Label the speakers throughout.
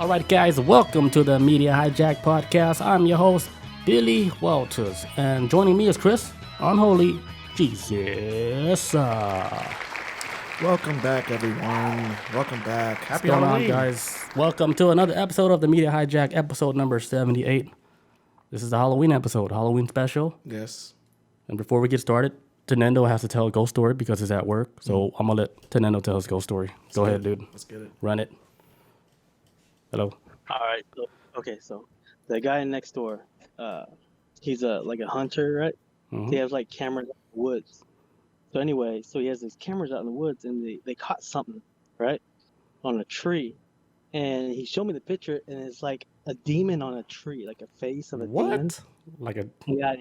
Speaker 1: All right, guys, welcome to the Media Hijack Podcast. I'm your host, Billy Walters, and joining me is Chris, Unholy Jesus.
Speaker 2: Welcome back, everyone. Welcome back. Happy
Speaker 1: What's going
Speaker 2: Halloween,
Speaker 1: on, guys? Welcome to another episode of the Media Hijack, episode number 78. This is the Halloween episode, Halloween special.
Speaker 2: Yes.
Speaker 1: And before we get started, Tenendo has to tell a ghost story because he's at work. So I'm going to let Tenendo tell his ghost story. Go ahead, dude.
Speaker 2: Let's get it.
Speaker 1: Run it. Hello.
Speaker 3: All right. So the guy next door, he's a hunter, right?
Speaker 1: Mm-hmm.
Speaker 3: He has like cameras in the woods. So anyway, he has these cameras out in the woods, and they caught something, right, on a tree, and he showed me the picture, and it's like a demon on a tree, like a face of a demon.
Speaker 1: What? Like a
Speaker 3: Yeah.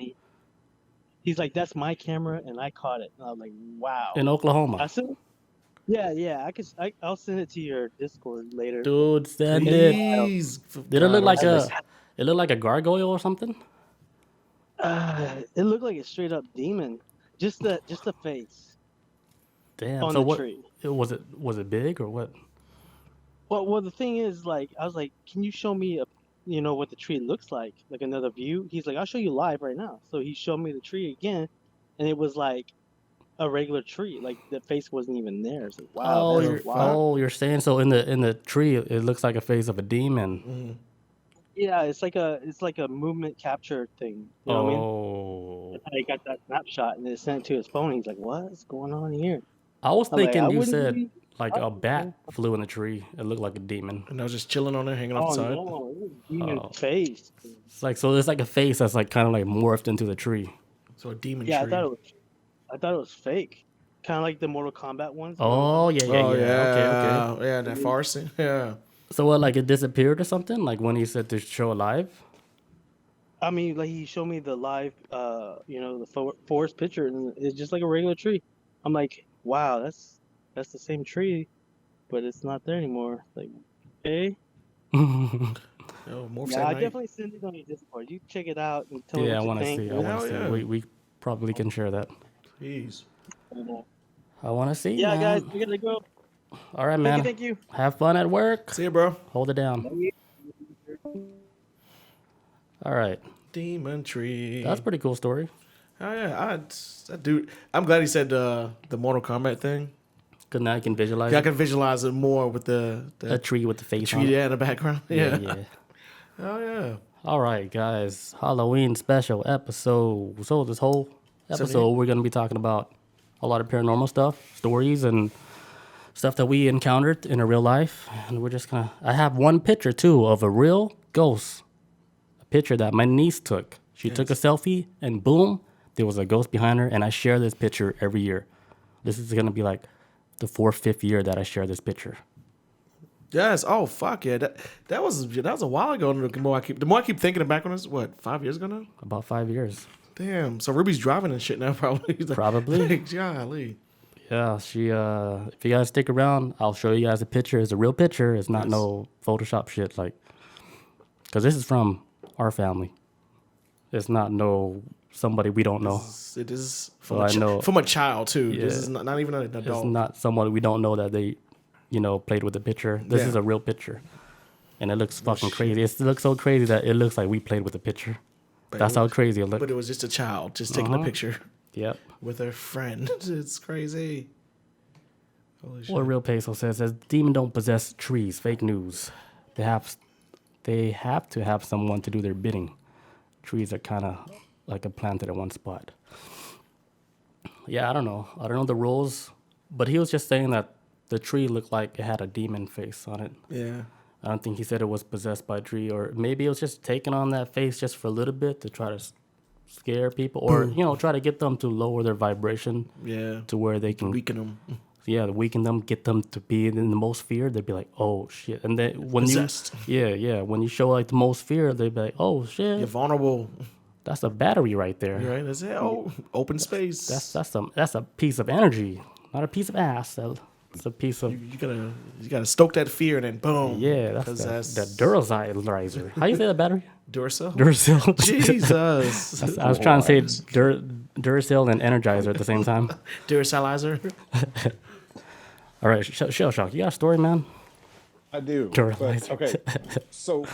Speaker 3: He's like, that's my camera, and I caught it. And I was like, wow.
Speaker 1: in Oklahoma.
Speaker 3: I said, yeah. I'll send it to your Discord later.
Speaker 1: Dude, send it.
Speaker 2: Please.
Speaker 1: Did it look like it looked like a gargoyle or something?
Speaker 3: It looked like a straight up demon. Just the face.
Speaker 1: Damn.
Speaker 3: On
Speaker 1: So
Speaker 3: the
Speaker 1: what?
Speaker 3: tree.
Speaker 1: Was it big or what?
Speaker 3: Well, the thing is, like, I was like, can you show me what the tree looks like another view? He's like, I'll show you live right now. So he showed me the tree again, and it was like a regular tree. Like the face wasn't even there. It's like, wow.
Speaker 1: You're saying so in the tree it looks like a face of a demon.
Speaker 2: Mm-hmm.
Speaker 3: Yeah, it's like a movement capture thing. You know what I mean? And I got that snapshot and then sent it to his phone. He's like, what's going on here?
Speaker 1: I was thinking you said
Speaker 3: be...
Speaker 1: like a bat flew in the tree. It looked like a demon.
Speaker 2: And I was just chilling on there, hanging off the side.
Speaker 3: No, it was a demon face.
Speaker 1: It's like there's like a face that's like kind of like morphed into the tree.
Speaker 2: So a demon
Speaker 3: Yeah,
Speaker 2: tree.
Speaker 3: I thought it was fake. Kind of like the Mortal Kombat ones.
Speaker 1: Oh yeah. Okay.
Speaker 2: Yeah, that farce. Yeah.
Speaker 1: So what? Like it disappeared or something? Like when he said to show live?
Speaker 3: I mean, like he showed me the live, the forest picture, and it's just like a regular tree. I'm like, wow, that's the same tree, but it's not there anymore. Like, okay.
Speaker 2: Oh, more
Speaker 3: Yeah, I definitely send it on your Discord. You check it out and tell me what
Speaker 1: I
Speaker 3: you
Speaker 1: want to
Speaker 3: think.
Speaker 1: see. I want to see.
Speaker 2: Yeah.
Speaker 1: We probably can share that.
Speaker 2: Jeez.
Speaker 1: I want to see.
Speaker 3: Yeah,
Speaker 1: man.
Speaker 3: guys, we gotta go.
Speaker 1: All right, man.
Speaker 3: Thank you.
Speaker 1: Have fun at work.
Speaker 2: See you, bro.
Speaker 1: Hold it down. All right.
Speaker 2: Demon tree.
Speaker 1: That's a pretty cool story.
Speaker 2: Oh yeah, that dude. I'm glad he said the Mortal Kombat thing.
Speaker 1: Because now you can visualize
Speaker 2: Yeah, I
Speaker 1: it.
Speaker 2: can visualize it more with the
Speaker 1: A tree with the face
Speaker 2: tree
Speaker 1: on it.
Speaker 2: in the background. Yeah. Oh yeah.
Speaker 1: All right, guys. Halloween special episode. So this whole episode,
Speaker 2: 78.
Speaker 1: we're going to be talking about a lot of paranormal stuff, stories, and stuff that we encountered in a real life. And we're just going to... I have one picture, too, of a real ghost. A picture that my niece took. She took a selfie, and boom, there was a ghost behind her. And I share this picture every year. This is going to be like the 4th, 5th year that I share this picture.
Speaker 2: Yes. Oh fuck yeah. That was a while ago. The more I keep thinking back on this, what, 5 years ago now?
Speaker 1: About 5 years.
Speaker 2: Damn. So Ruby's driving and shit now, probably.
Speaker 1: Probably.
Speaker 2: Golly.
Speaker 1: Yeah, she. If you guys stick around, I'll show you guys a picture. It's a real picture. It's not no Photoshop shit. Like, because this is from our family. It's not somebody we don't know.
Speaker 2: It is
Speaker 1: So I know
Speaker 2: from a child too.
Speaker 1: Yeah.
Speaker 2: This is not even an adult.
Speaker 1: It's not somebody we don't know that they, played with the picture. This is a real picture, and it looks fucking crazy. It looks so crazy that it looks like we played with the picture. That's how crazy it looks.
Speaker 2: But it was just a child just taking a picture
Speaker 1: Yep.
Speaker 2: with her friend. It's crazy. Holy shit.
Speaker 1: What Real Peso says demon don't possess trees. Fake news. They have to have someone to do their bidding. Trees are kind of like planted in one spot. Yeah, I don't know the rules, but he was just saying that the tree looked like it had a demon face on it.
Speaker 2: Yeah.
Speaker 1: I don't think he said it was possessed by a tree, or maybe it was just taking on that face just for a little bit to try to scare people, or try to get them to lower their vibration.
Speaker 2: Yeah.
Speaker 1: To where they can
Speaker 2: Weaken them.
Speaker 1: Yeah, weaken them, get them to be in the most fear. They'd be like, "Oh shit!" And then when
Speaker 2: Possessed.
Speaker 1: when you show like the most fear, they'd be like, "Oh shit!"
Speaker 2: You're vulnerable.
Speaker 1: That's a battery right there.
Speaker 2: Right? That's it. Oh, open space.
Speaker 1: That's a piece of energy, not a piece of ass. It's a piece of
Speaker 2: you gotta stoke that fear and then boom.
Speaker 1: yeah. That's that Duracell. How you say that battery?
Speaker 2: Duracell.
Speaker 1: Duracell.
Speaker 2: Jesus.
Speaker 1: I was trying to say Duracell and Energizer at the same time.
Speaker 2: Duracellizer.
Speaker 1: All right, Shell Shock, you got a story, man?
Speaker 4: I do.
Speaker 1: Paralysis.
Speaker 4: But okay, so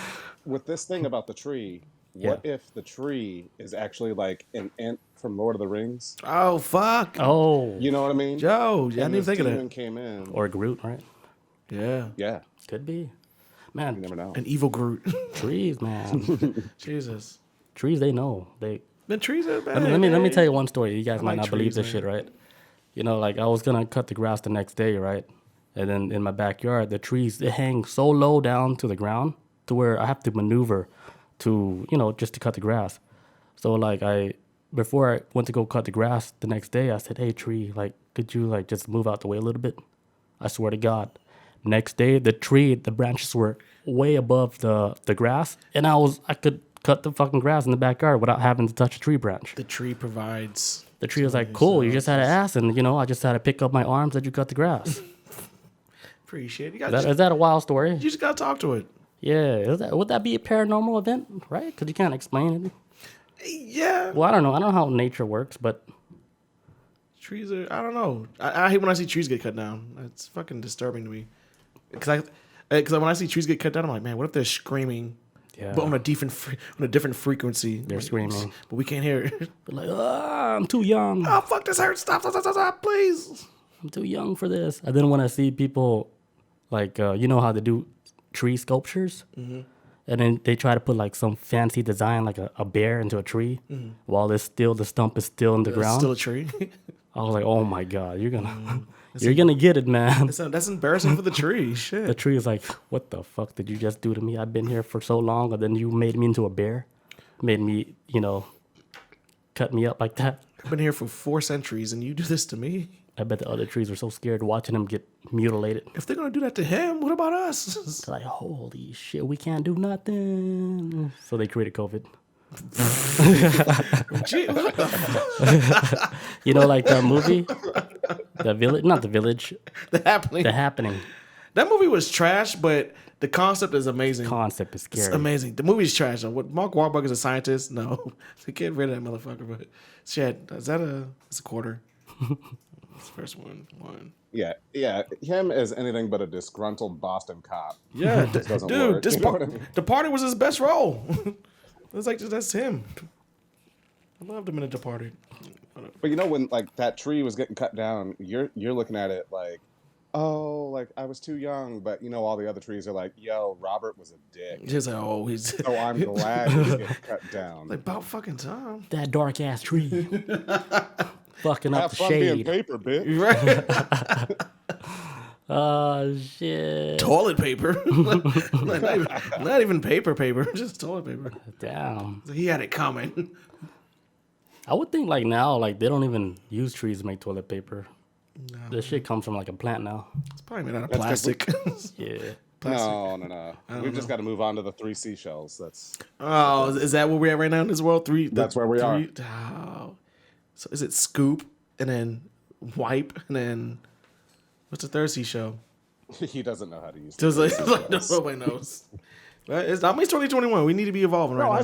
Speaker 4: with this thing about the tree, what
Speaker 1: Yeah.
Speaker 4: if the tree is actually like an ant from Lord of the Rings?
Speaker 2: Oh fuck.
Speaker 1: Oh,
Speaker 4: You know what I mean?
Speaker 2: Joe, yeah, I
Speaker 4: And
Speaker 2: didn't even
Speaker 4: this
Speaker 2: think of
Speaker 4: demon
Speaker 2: that.
Speaker 4: came in.
Speaker 1: or Groot, right?
Speaker 2: Yeah.
Speaker 4: Yeah,
Speaker 1: Could be.
Speaker 4: you
Speaker 1: Man,
Speaker 4: never know.
Speaker 2: An evil Groot.
Speaker 1: trees, man.
Speaker 2: Jesus.
Speaker 1: Trees, they know. They.
Speaker 2: The trees are bad.
Speaker 1: Let me tell you one story. You guys
Speaker 2: I
Speaker 1: might
Speaker 2: like
Speaker 1: not believe
Speaker 2: trees,
Speaker 1: this
Speaker 2: man.
Speaker 1: shit, right? You know, like I was gonna cut the grass the next day, right? And then in my backyard, the trees they hang so low down to the ground to where I have to maneuver to, just to cut the grass. So like before I went to go cut the grass the next day, I said, "Hey tree, like could you like just move out the way a little bit?" I swear to God. Next day, the branches were way above the grass, and I could cut the fucking grass in the backyard without having to touch a tree branch.
Speaker 2: The tree provides.
Speaker 1: The tree was like, "Cool, you just had to ask," and I just had to pick up my arms that you cut the grass.
Speaker 2: Appreciate it. You,
Speaker 1: Is that a wild story?
Speaker 2: you just gotta talk to it.
Speaker 1: Yeah, would that be a paranormal event, right? Because you can't explain it.
Speaker 2: Yeah.
Speaker 1: Well, I don't know. I don't know how nature works, but
Speaker 2: Trees are. I don't know. I hate when I see trees get cut down. It's fucking disturbing to me. Because when I see trees get cut down, I'm like, man, what if they're screaming,
Speaker 1: yeah,
Speaker 2: but on a different frequency?
Speaker 1: they're screaming.
Speaker 2: but we can't hear it.
Speaker 1: But like, I'm too young.
Speaker 2: Oh fuck, this hurts! Stop, please.
Speaker 1: I'm too young for this. And then when I see people, like, you know how they do tree sculptures? Mm-hmm. And then they try to put, like, some fancy design, like a bear into a tree, while the stump is still in the
Speaker 2: It's
Speaker 1: ground.
Speaker 2: still a tree.
Speaker 1: I was like, oh, my God, you're gonna get it, man.
Speaker 2: That's embarrassing for the tree. Shit.
Speaker 1: The tree is like, what the fuck did you just do to me? I've been here for so long, and then you made me into a bear? Made me, cut me up like that?
Speaker 2: I've been here for 4 centuries, and you do this to me.
Speaker 1: I bet the other trees were so scared watching him get mutilated.
Speaker 2: If they're gonna do that to him, what about us?
Speaker 1: They're like, holy shit, we can't do nothing. So they created COVID.
Speaker 2: Gee, what the
Speaker 1: You know, like that movie, The Village, not The Village,
Speaker 2: The Happening.
Speaker 1: The Happening.
Speaker 2: That movie was trash, but the concept is amazing.
Speaker 1: Concept is
Speaker 2: It's
Speaker 1: scary.
Speaker 2: amazing. The movie's trash. What Mark Wahlberg is a scientist? No, they get rid of that motherfucker. But shit, it's a quarter. It's the first one.
Speaker 4: Yeah, him as anything but a disgruntled Boston cop.
Speaker 2: Yeah,
Speaker 4: doesn't
Speaker 2: dude,
Speaker 4: work, you know what I mean?
Speaker 2: The Party was his best role. It's like that's him. I loved him in The Departed.
Speaker 4: But when like that tree was getting cut down, you're looking at it like, oh, like I was too young, but all the other trees are like, yo, Robert was a dick.
Speaker 2: He's like, oh, he's
Speaker 4: So I'm glad he's getting cut down.
Speaker 2: like about fucking time.
Speaker 1: That dark ass tree. Fucking up
Speaker 4: Have
Speaker 1: the
Speaker 4: fun being
Speaker 1: shade.
Speaker 4: paper, bitch.
Speaker 2: Right?
Speaker 1: Oh, shit.
Speaker 2: Toilet paper. not even paper. Just toilet paper.
Speaker 1: Damn.
Speaker 2: He had it coming.
Speaker 1: I would think like now, like they don't even use trees to make toilet paper.
Speaker 2: No.
Speaker 1: This shit comes from like a plant now.
Speaker 2: It's probably made out of
Speaker 4: That's 'cause
Speaker 2: plastic.
Speaker 1: Yeah.
Speaker 4: No. We've just got to move on to the 3 seashells. That's
Speaker 2: Oh, is that where we're at right now in this world?
Speaker 4: That's where we are.
Speaker 2: Oh. So is it scoop and then wipe and then what's the third seashell?
Speaker 4: he doesn't know how to use.
Speaker 2: Just
Speaker 4: the
Speaker 2: like,
Speaker 4: 3
Speaker 2: like
Speaker 4: seashells.
Speaker 2: nobody knows. Right? It's 2021. We need to be evolving right
Speaker 4: No,
Speaker 2: now.
Speaker 4: I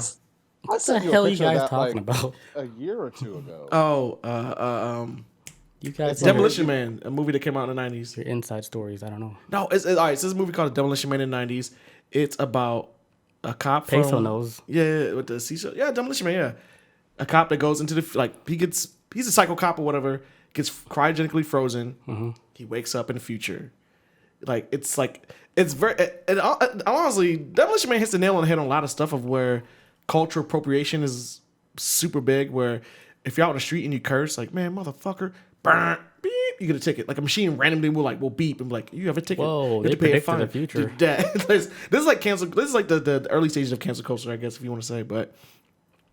Speaker 1: What the
Speaker 4: sent you a
Speaker 1: hell are you
Speaker 4: picture of
Speaker 1: guys
Speaker 4: that,
Speaker 1: talking
Speaker 4: like,
Speaker 1: about?
Speaker 4: a year or two ago.
Speaker 1: You guys
Speaker 2: Demolition Man, a movie that came out in the 90s.
Speaker 1: your inside stories. I don't know.
Speaker 2: No, it's all right. So this movie called Demolition Man in the 90s. It's about a cop
Speaker 1: Peso
Speaker 2: from
Speaker 1: knows.
Speaker 2: Yeah, with the seashell. Yeah, Demolition Man. Yeah, a cop that goes into he's a psycho cop or whatever. Gets cryogenically frozen.
Speaker 1: Mm-hmm.
Speaker 2: He wakes up in the future. It's very. Honestly, Demolition Man hits the nail on the head on a lot of stuff of where cultural appropriation is super big. Where if you're out on the street and you curse, like man, motherfucker, burn, beep, you get a ticket. Like a machine randomly will beep and be like, you have a ticket.
Speaker 1: Whoa,
Speaker 2: You have
Speaker 1: they
Speaker 2: to pay a
Speaker 1: predicted
Speaker 2: fine.
Speaker 1: the future.
Speaker 2: Dude, this is like cancel. This is like the early stages of cancel culture, I guess, if you want to say. But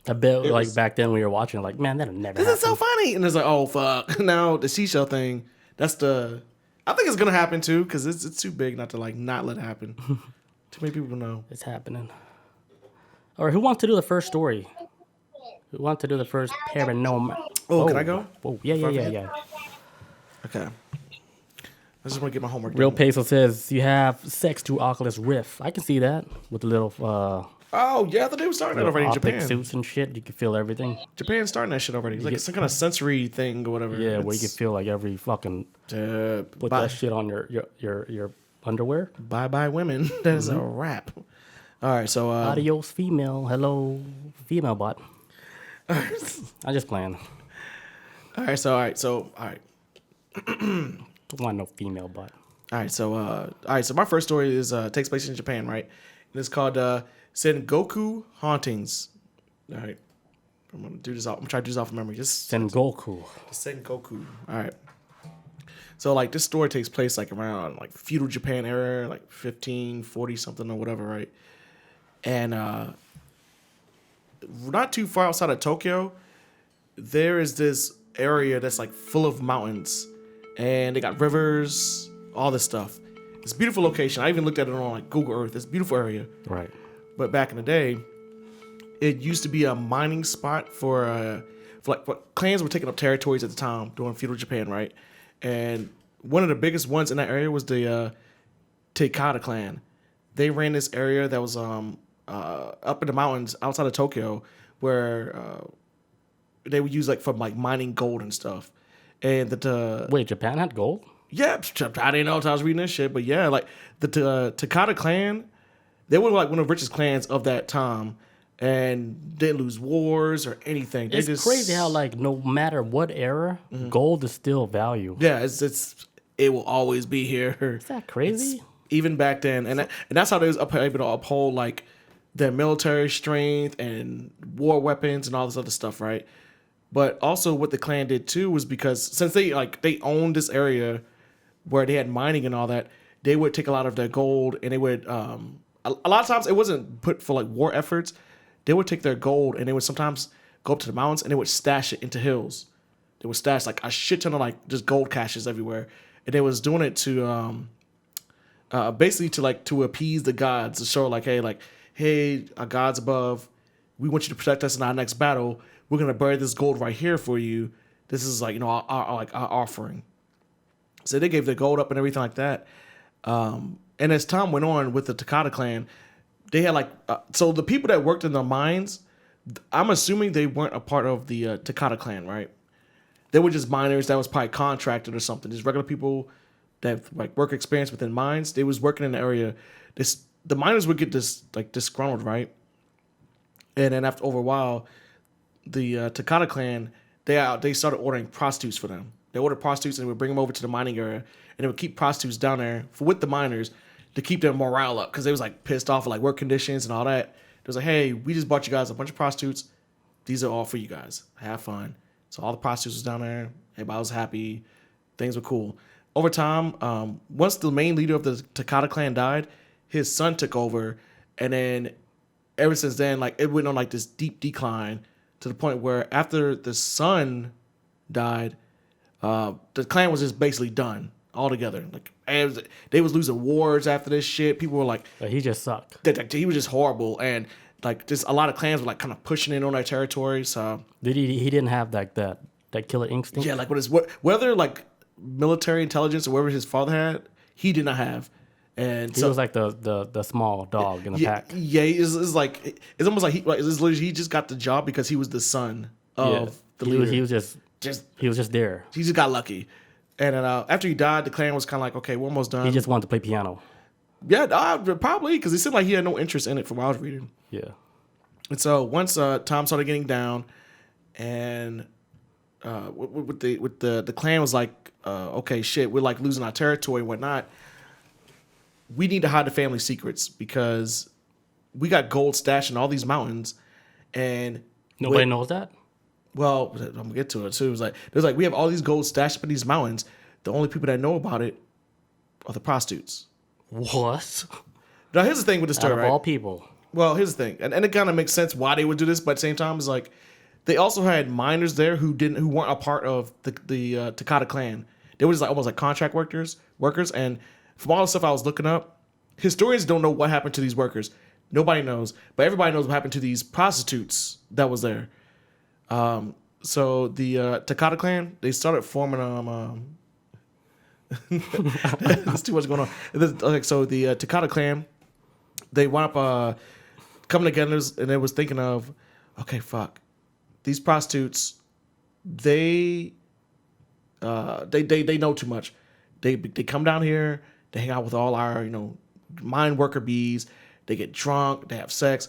Speaker 1: I bet like
Speaker 4: was-
Speaker 1: back then we were watching like, man, that'll never
Speaker 2: this
Speaker 1: happen.
Speaker 2: is so funny. And it's like, oh fuck. Now the seashell thing. I think it's gonna happen too because it's too big not to not let it happen. Too many people know.
Speaker 1: It's happening. All right, who wants to do the first story? Who wants to do the first paranormal?
Speaker 2: Oh, can I go?
Speaker 1: Oh, yeah.
Speaker 2: Okay. I just want to get my homework
Speaker 1: Real
Speaker 2: done.
Speaker 1: Peso says you have sex through Oculus Rift. I can see that with the little
Speaker 2: Oh yeah, I thought they were starting that already in
Speaker 1: optic
Speaker 2: Japan.
Speaker 1: suits and shit. You can feel everything.
Speaker 2: Japan's starting that shit already. It's like some kind of sensory thing or whatever.
Speaker 1: Yeah, where you can feel like every fucking put that shit on your underwear.
Speaker 2: Bye bye women. That is a wrap. All right, so
Speaker 1: Adios, female. Hello, female bot. I'm just playing.
Speaker 2: all right, so all right, so all right.
Speaker 1: Don't want no female bot.
Speaker 2: All right, so my first story is takes place in Japan, right? And it's called Sengoku Hauntings. All right. I'm gonna do this off. I'm trying to do this off of memory. Just
Speaker 1: Sengoku.
Speaker 2: Sengoku. All right. So like this story takes place like around like feudal Japan era, like 1540 something or whatever, right? And not too far outside of Tokyo, there is this area that's like full of mountains, and they got rivers, all this stuff. It's a beautiful location. I even looked at it on like Google Earth. It's a beautiful area.
Speaker 1: Right.
Speaker 2: But back in the day, it used to be a mining spot for what clans were taking up territories at the time during feudal Japan, right? And one of the biggest ones in that area was the Takata clan. They ran this area that was up in the mountains outside of Tokyo, where they would use like for like mining gold and stuff. And
Speaker 1: Wait, Japan had gold?
Speaker 2: yeah, I didn't know until I was reading this shit, but yeah, like the Takata clan, they were like one of the richest clans of that time, and didn't lose wars or anything. They
Speaker 1: It's
Speaker 2: just,
Speaker 1: crazy how like no matter what era, gold is still value.
Speaker 2: yeah, it will always be here.
Speaker 1: Is that crazy?
Speaker 2: Even back then, and that's how they was able to uphold like their military strength and war weapons and all this other stuff, right? But also, what the clan did too was because since they owned this area where they had mining and all that, they would take a lot of their gold and they would a lot of times it wasn't put for like war efforts. They would take their gold and they would sometimes go up to the mountains and they would stash it into hills. They would stash like a shit ton of like just gold caches everywhere, and they was doing it to basically to appease the gods, to show hey, our gods above, we want you to protect us in our next battle. We're gonna bury this gold right here for you. This is like our offering. So they gave their gold up and everything like that. And as time went on with the Takata clan, they had so the people that worked in the mines, I'm assuming they weren't a part of the Takata clan, right? They were just miners that was probably contracted or something. Just regular people that have like work experience within mines. They was working in the area. The miners would get disgruntled, right? And then over a while, the Takata clan, they started ordering prostitutes for them. They ordered prostitutes and they would bring them over to the mining area, and they would keep prostitutes down there with the miners to keep their morale up, because they was like pissed off at like work conditions and all that. It was like, hey, we just bought you guys a bunch of prostitutes. These are all for you guys. Have fun. So all the prostitutes was down there. Everybody was happy. Things were cool. Over time, once the main leader of the Takata clan died, his son took over, and then ever since then, like it went on like this deep decline to the point where after the son died, the clan was just basically done altogether. Like they was losing wars after this shit. People were like,
Speaker 1: He just sucked.
Speaker 2: he was just horrible, and like just a lot of clans were like kind of pushing in on their territory. So
Speaker 1: Did he didn't have like that killer instinct?
Speaker 2: yeah, like whether like military intelligence or whatever his father had, he did not have. And
Speaker 1: He was like the small dog in the pack.
Speaker 2: Yeah, it's almost like he just got the job because he was the son of the leader.
Speaker 1: He was just there.
Speaker 2: He just got lucky. And then after he died, the clan was kind of like, okay, we're almost done.
Speaker 1: He just wanted to play piano.
Speaker 2: Yeah, probably, because it seemed like he had no interest in it from what I was reading.
Speaker 1: Yeah.
Speaker 2: And so once time started getting down, and with the clan was like, okay, shit, we're like losing our territory and whatnot. We need to hide the family secrets because we got gold stashed in all these mountains, and
Speaker 1: Nobody knows that?
Speaker 2: well, I'm gonna get to it too. It was like we have all these gold stashed up in these mountains. The only people that know about it are the prostitutes.
Speaker 1: What?
Speaker 2: Now here's the thing with the story,
Speaker 1: Out of
Speaker 2: right?
Speaker 1: all people.
Speaker 2: Well, here's the thing, and it kind of makes sense why they would do this, but at the same time, it's like they also had miners there who weren't a part of the Takata clan. They were just like almost like contract workers, and from all the stuff I was looking up, historians don't know what happened to these workers. Nobody knows, but everybody knows what happened to these prostitutes that was there. So the Takata clan, they started forming there's too much going on. So the Takata clan, they wound up coming together, and they was thinking of, okay, fuck, these prostitutes, they know too much. They come down here, They hang out with all our, mine worker bees. They get drunk. They have sex.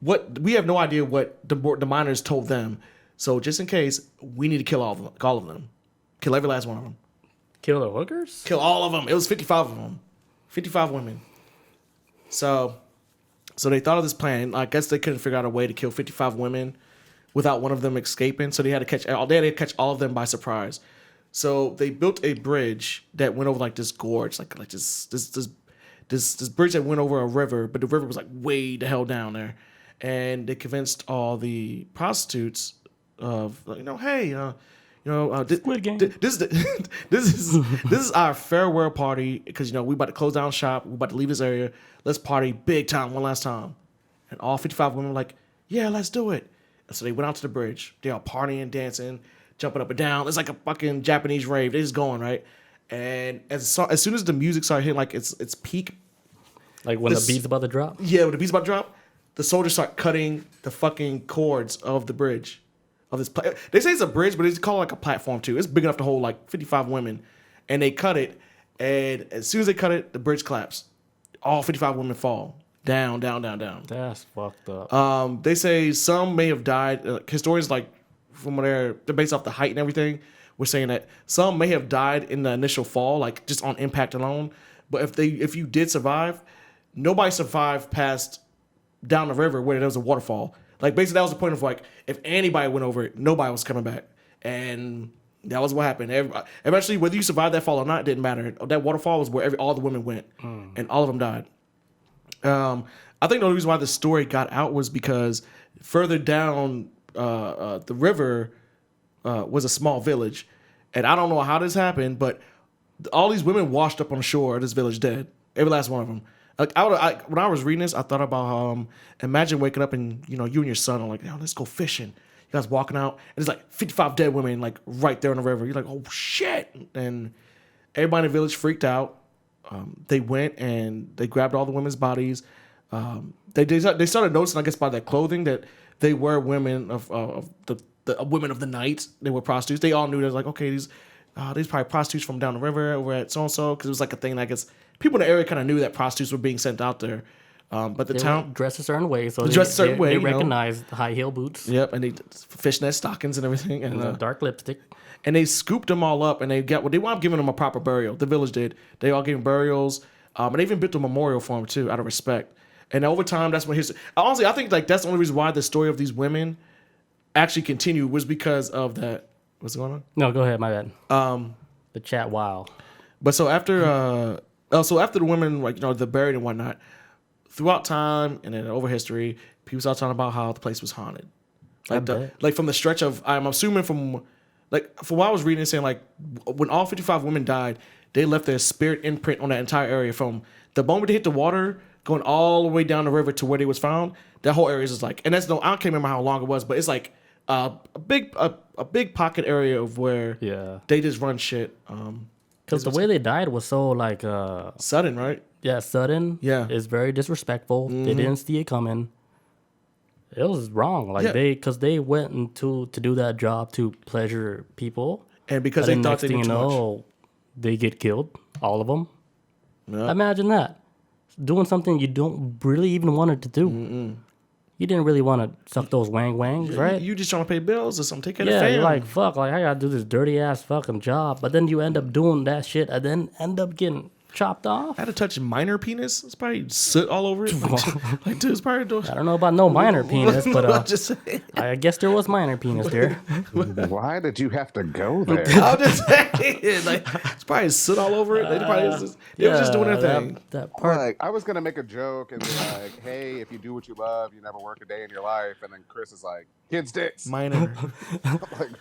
Speaker 2: We have no idea what the miners told them. So just in case, we need to kill all of them. Kill every last one of them.
Speaker 1: Kill the hookers?
Speaker 2: Kill all of them. It was 55 of them. 55 women. So they thought of this plan. I guess they couldn't figure out a way to kill 55 women without one of them escaping. So they had to catch all of them by surprise. So they built a bridge that went over like this gorge, like this bridge that went over a river, but the river was like way the hell down there. And they convinced all the prostitutes of, hey,
Speaker 1: Squid Game.
Speaker 2: this is our farewell party because we about to close down shop. We're about to leave this area. Let's party big time one last time. And all 55 women were like, yeah, let's do it. And so they went out to the bridge. They all partying, dancing, jumping up and down. It's like a fucking Japanese rave. They just going right. And as soon as the music started hitting like its peak,
Speaker 1: Like when the beat's about to drop?
Speaker 2: yeah, when the beat's about to drop, the soldiers start cutting the fucking cords of the bridge. Of this, they say it's a bridge, but it's called like a platform too. It's big enough to hold like 55 women, and they cut it. And as soon as they cut it, the bridge collapsed. All 55 women fall down, down, down, down.
Speaker 1: That's fucked up.
Speaker 2: They say some may have died. Historians, like from what they're based off the height and everything, were saying that some may have died in the initial fall, like just on impact alone. But if you did survive, nobody survived past down the river where there was a waterfall. Like basically that was the point of like if anybody went over it, nobody was coming back, and that was what happened. Eventually, whether you survived that fall or not, it didn't matter. That waterfall was where all the women went, and all of them died. I think the only reason why the story got out was because further down the river was a small village, and I don't know how this happened, but all these women washed up on the shore of this village dead. Every last one of them. Like when I was reading this, I thought about imagine waking up and you and your son are like, let's go fishing. You guys walking out and there's like 55 dead women like right there in the river. You're like, oh shit! And everybody in the village freaked out. They went and they grabbed all the women's bodies. They started noticing, I guess, by their clothing that they were women of the women of the night. They were prostitutes. They all knew that, like, okay, these probably prostitutes from down the river over at so and so, because it was like a thing. I guess people in the area kind of knew that prostitutes were being sent out there. But the town
Speaker 1: dressed a certain way, so
Speaker 2: they
Speaker 1: recognized the high heel boots.
Speaker 2: Yep, and they fishnet stockings and everything, and
Speaker 1: dark lipstick.
Speaker 2: And they scooped them all up, and they wound up giving them a proper burial. The village did. They all gave them burials, and they even built a memorial for them too, out of respect. And over time, that's when history. Honestly, I think like that's the only reason why the story of these women actually continued was because of that. What's going on?
Speaker 1: No, go ahead. My bad. The chat. Wow.
Speaker 2: But so after the women, like they're buried and whatnot, throughout time and then over history, people start talking about how the place was haunted. Like from the stretch of, I'm assuming from what I was reading, saying like when all 55 women died, they left their spirit imprint on that entire area from the moment they hit the water, going all the way down the river to where they was found. That whole area is just like, and I can't remember how long it was, but it's like a big pocket area of where they just run shit.
Speaker 1: Because the way they died was so like
Speaker 2: sudden, right?
Speaker 1: Yeah, sudden.
Speaker 2: Yeah,
Speaker 1: it's very disrespectful. They didn't see it coming. It was wrong. Like because they went to do that job to pleasure people,
Speaker 2: and because they thought they knew too much,
Speaker 1: they get killed. All of them.
Speaker 2: Yep.
Speaker 1: Imagine that, doing something you don't really even want to do. You didn't really want to suck those wangs, right?
Speaker 2: You just trying to pay bills or something. Take care of the family.
Speaker 1: You're like, fuck, like I gotta do this dirty ass fucking job, but then you end up doing that shit and then end up getting chopped off.
Speaker 2: I had to touch minor penis. It's probably soot all over it. Like, dude, it's probably.
Speaker 1: I don't know about no minor penis, but
Speaker 2: just
Speaker 1: I guess there was minor penis there.
Speaker 4: Why did you have to go there?
Speaker 2: I'm just saying, like, it's probably soot all over it. They was just doing their thing.
Speaker 1: That part.
Speaker 4: Like, I was gonna make a joke and be like, "Hey, if you do what you love, you never work a day in your life." And then Chris is like, "Kids' dicks."
Speaker 2: Minor.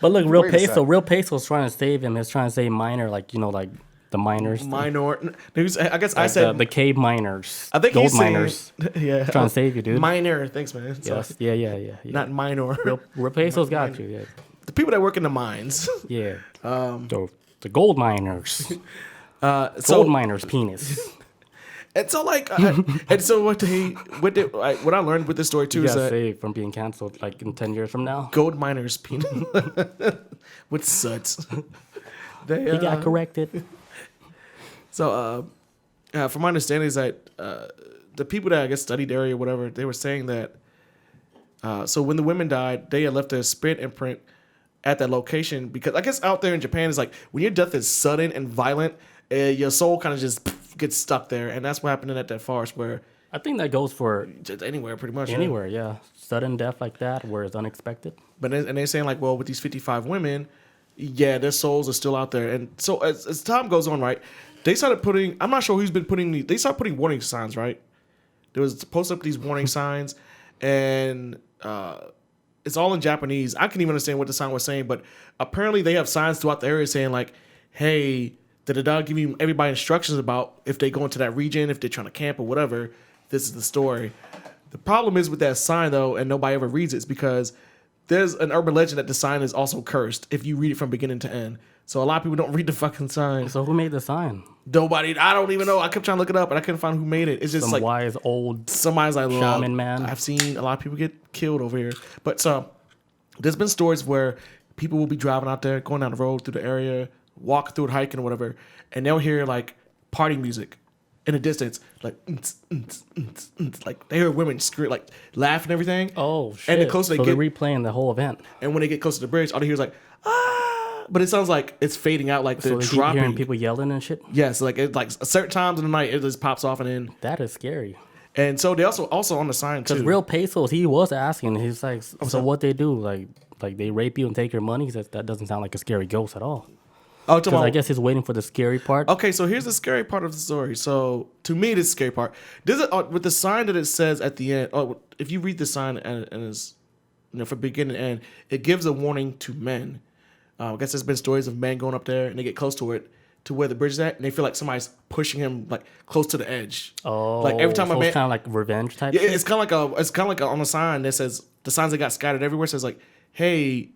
Speaker 1: But look, Real Peso's trying to save him. He's trying to say minor, like like. The miners.
Speaker 2: Minor. I guess
Speaker 1: like
Speaker 2: I said
Speaker 1: the cave miners.
Speaker 2: I think
Speaker 1: gold
Speaker 2: he's saying,
Speaker 1: miners.
Speaker 2: Yeah.
Speaker 1: Trying to save you, dude.
Speaker 2: Minor. Thanks, man.
Speaker 1: Yes. Yeah.
Speaker 2: Not minor.
Speaker 1: Real Peso's got you. Yeah.
Speaker 2: The people that work in the mines.
Speaker 1: Yeah. The gold miners. Gold miners' penis.
Speaker 2: And so like, and so what I learned with this story too
Speaker 1: you
Speaker 2: is that
Speaker 1: saved from being canceled like in 10 years from now.
Speaker 2: Gold miners' penis with soot.
Speaker 1: He got corrected.
Speaker 2: So From my understanding is that the people that I guess studied the area or whatever, they were saying that so when the women died, they had left a spit imprint at that location because I guess out there in Japan is like when your death is sudden and violent, your soul kind of just gets stuck there, and that's what happened at that forest where
Speaker 1: I think that goes for
Speaker 2: just anywhere pretty much.
Speaker 1: anywhere, yeah. Sudden death like that, where it's unexpected.
Speaker 2: But and they're saying like, well, with these 55 women, yeah, their souls are still out there, and so as time goes on, right, they started putting. I'm not sure who's been putting. They started putting warning signs, right? There was posted up these warning signs, and it's all in Japanese. I couldn't even understand what the sign was saying, but apparently they have signs throughout the area saying like, "Hey, da giving everybody instructions about if they go into that region, if they're trying to camp or whatever. This is the story." The problem is with that sign though, and nobody ever reads it, is because there's an urban legend that the sign is also cursed if you read it from beginning to end. So a lot of people don't read the fucking sign.
Speaker 1: So who made the sign?
Speaker 2: Nobody. I don't even know. I kept trying to look it up, and I couldn't find who made it. It's just
Speaker 1: Some
Speaker 2: like
Speaker 1: wise old
Speaker 2: somebody's like,
Speaker 1: shaman
Speaker 2: "Look,
Speaker 1: man."
Speaker 2: I've seen a lot of people get killed over here. But so there's been stories where people will be driving out there, going down the road through the area, walking through it, hiking or whatever, and they'll hear like party music in the distance, like like they hear women scream, like laugh and everything.
Speaker 1: Oh shit!
Speaker 2: And the closer they
Speaker 1: so
Speaker 2: get,
Speaker 1: they're replaying the whole event.
Speaker 2: and when they get close to the bridge, all they hear is like ah, but it sounds like it's fading out, like
Speaker 1: So
Speaker 2: they're
Speaker 1: they keep
Speaker 2: dropping.
Speaker 1: hearing people yelling and shit.
Speaker 2: Yes, like it, like certain times in the night, it just pops off and then.
Speaker 1: That is scary.
Speaker 2: And so they also on the sign too.
Speaker 1: Because Real Pesos, he was asking. He's like, so what they do? Like they rape you and take your money? He says that doesn't sound like a scary ghost at all.
Speaker 2: Oh,
Speaker 1: Because I guess he's waiting for the scary part.
Speaker 2: Okay, so here's the scary part of the story. So to me, this is the scary part. This is with the sign that it says at the end. Oh, if you read the sign and it's from beginning to end, it gives a warning to men. I guess there's been stories of men going up there and they get close to it, to where the bridge is at, and they feel like somebody's pushing him like close to the edge.
Speaker 1: Oh,
Speaker 2: like every time
Speaker 1: so
Speaker 2: a man,
Speaker 1: it's kind of like revenge type.
Speaker 2: yeah,
Speaker 1: shit?
Speaker 2: it's kind of like on a sign that says the signs that got scattered everywhere says like, hey,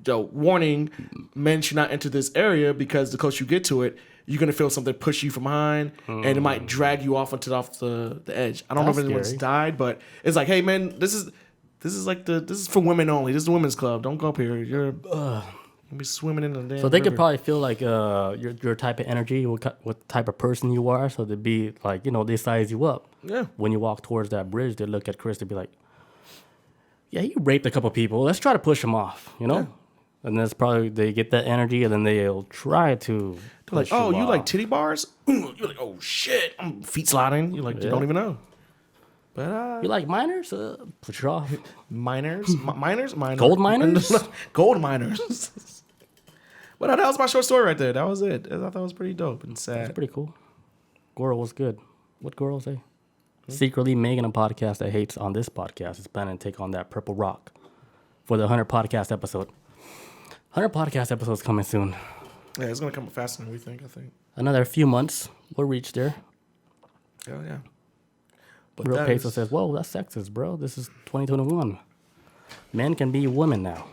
Speaker 2: warning, men should not enter this area because the closer you get to it, you're gonna feel something push you from behind, and it might drag you off the edge. I don't know if
Speaker 1: That's
Speaker 2: anyone's
Speaker 1: scary.
Speaker 2: died, but it's like, hey man, this is for women only. This is the women's club. Don't go up here. You'll be swimming in the damn
Speaker 1: So they could
Speaker 2: river.
Speaker 1: probably feel like your type of energy, what type of person you are. So they'd be like, they size you up.
Speaker 2: Yeah.
Speaker 1: When you walk towards that bridge, they look at Chris, they'd be like, yeah, you raped a couple people. Let's try to push him off,
Speaker 2: Yeah.
Speaker 1: And that's probably, they get that energy and then they'll try to
Speaker 2: They're like,
Speaker 1: push
Speaker 2: oh, you
Speaker 1: off.
Speaker 2: like titty bars? You're like, oh shit, I'm feet sliding. You're like, you
Speaker 1: Yeah.
Speaker 2: don't even know. But
Speaker 1: You like minors? Push you off.
Speaker 2: miners, miners,
Speaker 1: Gold miners?
Speaker 2: gold miners. But that was my short story right there. That was it. I thought that was pretty dope and sad.
Speaker 1: That's pretty cool. Goro was good. What Goro say? Secretly making a podcast that hates on this podcast is planning to take on that purple rock for the 100 podcast episode. 100 podcast episodes coming soon.
Speaker 2: Yeah, it's gonna come faster than we think. I think.
Speaker 1: Another few months, we'll reach there.
Speaker 2: Hell yeah. But
Speaker 1: Real
Speaker 2: that
Speaker 1: Peso
Speaker 2: is-
Speaker 1: says, whoa, that's sexist, bro. This is 2021. Men can be women now.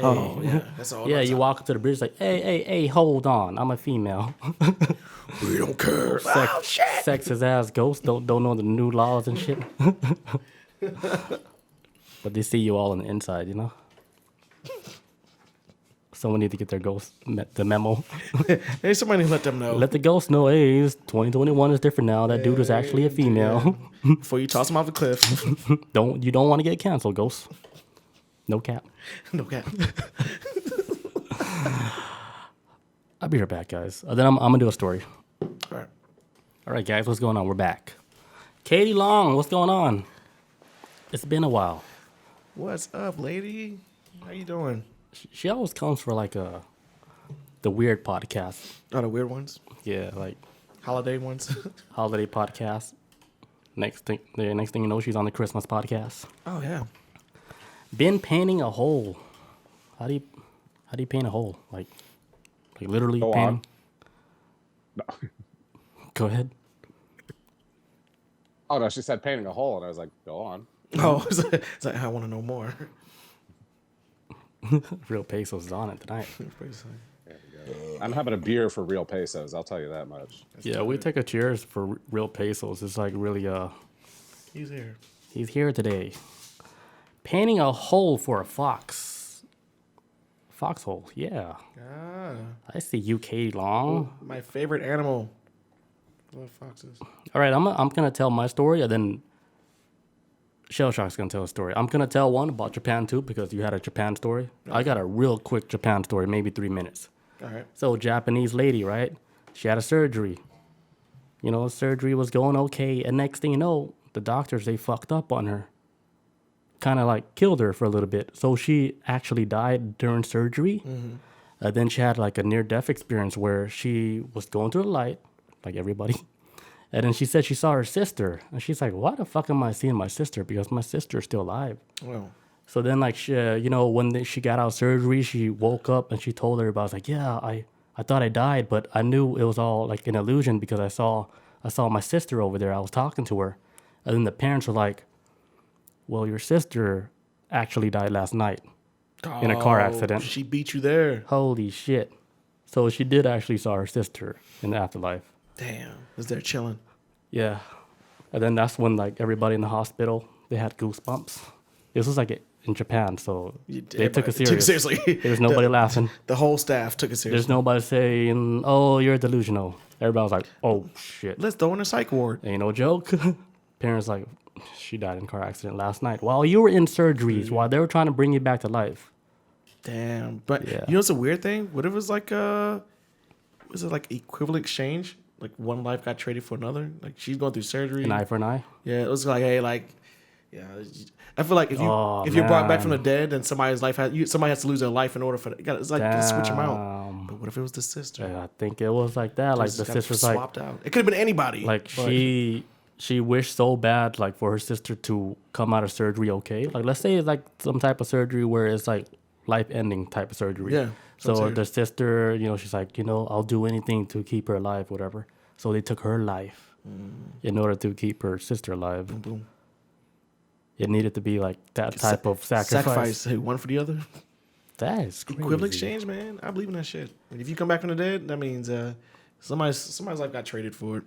Speaker 2: Oh yeah, that's all.
Speaker 1: Yeah, you walk up to the bridge like, hey, hold on. I'm a female.
Speaker 2: We don't care. Oh shit.
Speaker 1: Sexist ass ghosts don't know the new laws and shit. But they see you all on the inside, Someone need to get their ghost the memo.
Speaker 2: Hey, somebody let them know
Speaker 1: Let the ghost know, hey, 2021 is different now. That dude is actually a female.
Speaker 2: before you toss them off the cliff.
Speaker 1: You don't want to get canceled, ghost. No cap.
Speaker 2: No cap.
Speaker 1: I'll be right back, guys. Then I'm gonna do a story.
Speaker 2: All right.
Speaker 1: All right, guys, what's going on? We're back. Katie Long, what's going on? It's been a while.
Speaker 2: What's up, lady? How you doing?
Speaker 1: She always comes for like the weird podcast.
Speaker 2: Oh, the weird ones,
Speaker 1: Yeah, like
Speaker 2: holiday ones.
Speaker 1: holiday podcast. Next thing you know, she's on the Christmas podcast.
Speaker 2: Oh yeah.
Speaker 1: Been painting a hole. How do you paint a hole? Like literally
Speaker 4: Go
Speaker 1: painting?
Speaker 4: on. No.
Speaker 1: Go ahead.
Speaker 4: Oh no, she said painting a hole, and I was like, go on.
Speaker 2: Oh, it's like I want to know more.
Speaker 1: Real Pesos is on it tonight.
Speaker 4: I'm having a beer for real pesos. I'll tell you that much.
Speaker 1: Yeah, we take a cheers for Real Pesos. It's like really
Speaker 2: He's here.
Speaker 1: he's here today. Painting a hole for a fox. Foxhole, yeah.
Speaker 2: Ah,
Speaker 1: I see UK Long.
Speaker 2: my favorite animal. Love foxes.
Speaker 1: All right, I'm gonna tell my story, and then Shell Shock's gonna tell a story. I'm gonna tell one about Japan too because you had a Japan story. I got a real quick Japan story, maybe 3 minutes.
Speaker 2: All right.
Speaker 1: So Japanese lady, right? She had a surgery. You know, surgery was going okay, and next thing you know, the doctors they fucked up on her. Kind of like killed her for a little bit. So she actually died during surgery. Then she had like a near-death experience where she was going to the light, like everybody. And then she said she saw her sister. And she's like, why the fuck am I seeing my sister? Because my sister's still alive.
Speaker 2: Well,
Speaker 1: So then like, she, you know, when she got out of surgery, she woke up and she told everybody, I was like, yeah, I thought I died, but I knew it was all like an illusion because I saw my sister over there. I was talking to her. And then the parents were like, well, your sister actually died last night in a car accident.
Speaker 2: She beat you there.
Speaker 1: Holy shit. So she did actually saw her sister in the afterlife.
Speaker 2: Damn. Was there chilling?
Speaker 1: Yeah. And then that's when like everybody in the hospital, they had goosebumps. This was like in Japan, so they took it serious.
Speaker 2: seriously.
Speaker 1: There was nobody laughing.
Speaker 2: The whole staff took it seriously.
Speaker 1: There's nobody saying, oh, you're delusional. Everybody was like, oh, shit.
Speaker 2: Let's throw in a psych ward.
Speaker 1: Ain't no joke. Parents like, she died in a car accident last night while you were in surgeries, while they were trying to bring you back to life.
Speaker 2: Damn. But
Speaker 1: Yeah.
Speaker 2: you know what's a weird thing? What if it was like was it like equivalent exchange? Like one life got traded for another? Like she's going through surgery.
Speaker 1: An eye for an eye.
Speaker 2: Yeah, it was like, hey, like, yeah. I feel like if
Speaker 1: Oh,
Speaker 2: you're brought back from the
Speaker 1: man.
Speaker 2: dead, then somebody has to lose their life in order for that. It's like just switch them out.
Speaker 1: Damn.
Speaker 2: But what if it was the sister?
Speaker 1: Yeah, I think it was like that. Like
Speaker 2: Just
Speaker 1: the
Speaker 2: got
Speaker 1: sister's
Speaker 2: swapped out. It could have been anybody.
Speaker 1: like
Speaker 2: but-
Speaker 1: she wished so bad like for her sister to come out of surgery okay. Like let's say it's like some type of surgery where it's like life ending type of surgery.
Speaker 2: Yeah,
Speaker 1: So
Speaker 2: sounds
Speaker 1: the sister, you know, she's like, you know, I'll do anything to keep her alive, whatever. So they took her life in order to keep her sister alive.
Speaker 2: Boom, boom.
Speaker 1: It needed to be like that type of sacrifice.
Speaker 2: Hey, one for the other.
Speaker 1: That is crazy.
Speaker 2: Equivalent exchange, man. I believe in that shit. And if you come back from the dead, that means somebody's life got traded for it.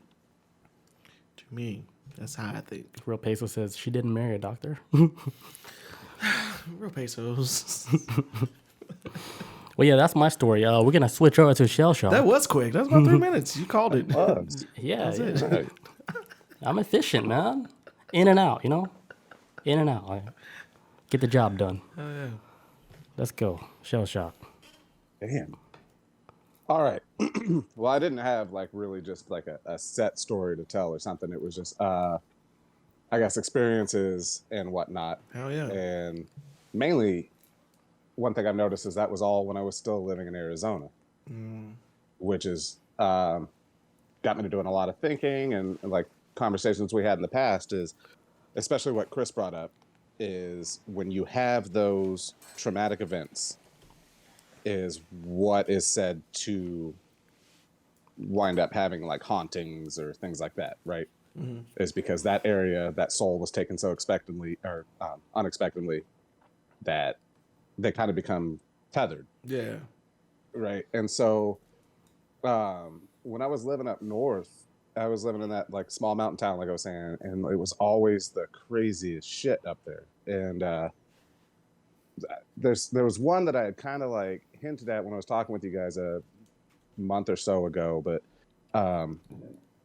Speaker 2: To me, that's how I think.
Speaker 1: Real Peso says she didn't marry a doctor.
Speaker 2: Real pesos.
Speaker 1: Well, yeah, that's my story. We're gonna switch over to Shell Shock.
Speaker 2: That was quick. That was about 3 minutes. You called it.
Speaker 1: Yeah,
Speaker 2: That's
Speaker 1: yeah.
Speaker 2: it.
Speaker 1: I'm efficient, man. In and out, you know? In and out. Get the job done.
Speaker 2: Oh, yeah.
Speaker 1: Let's go. Shell Shock.
Speaker 4: Damn. All right. Well, I didn't have like really just like a set story to tell or something. It was just, I guess, experiences and whatnot.
Speaker 2: Hell yeah.
Speaker 4: And mainly, one thing I've noticed is that was all when I was still living in Arizona, which is got me to doing a lot of thinking and like conversations we had in the past is, especially what Chris brought up, is when you have those traumatic events is what is said to wind up having like hauntings or things like that, right? Is because that area, that soul was taken so expectantly or unexpectedly that they kind of become tethered,
Speaker 2: Yeah.
Speaker 4: right? And so when I was living up north, I was living in that like small mountain town, like I was saying, and it was always the craziest shit up there. And there was one that I had kind of like hinted at when I was talking with you guys a month or so ago, but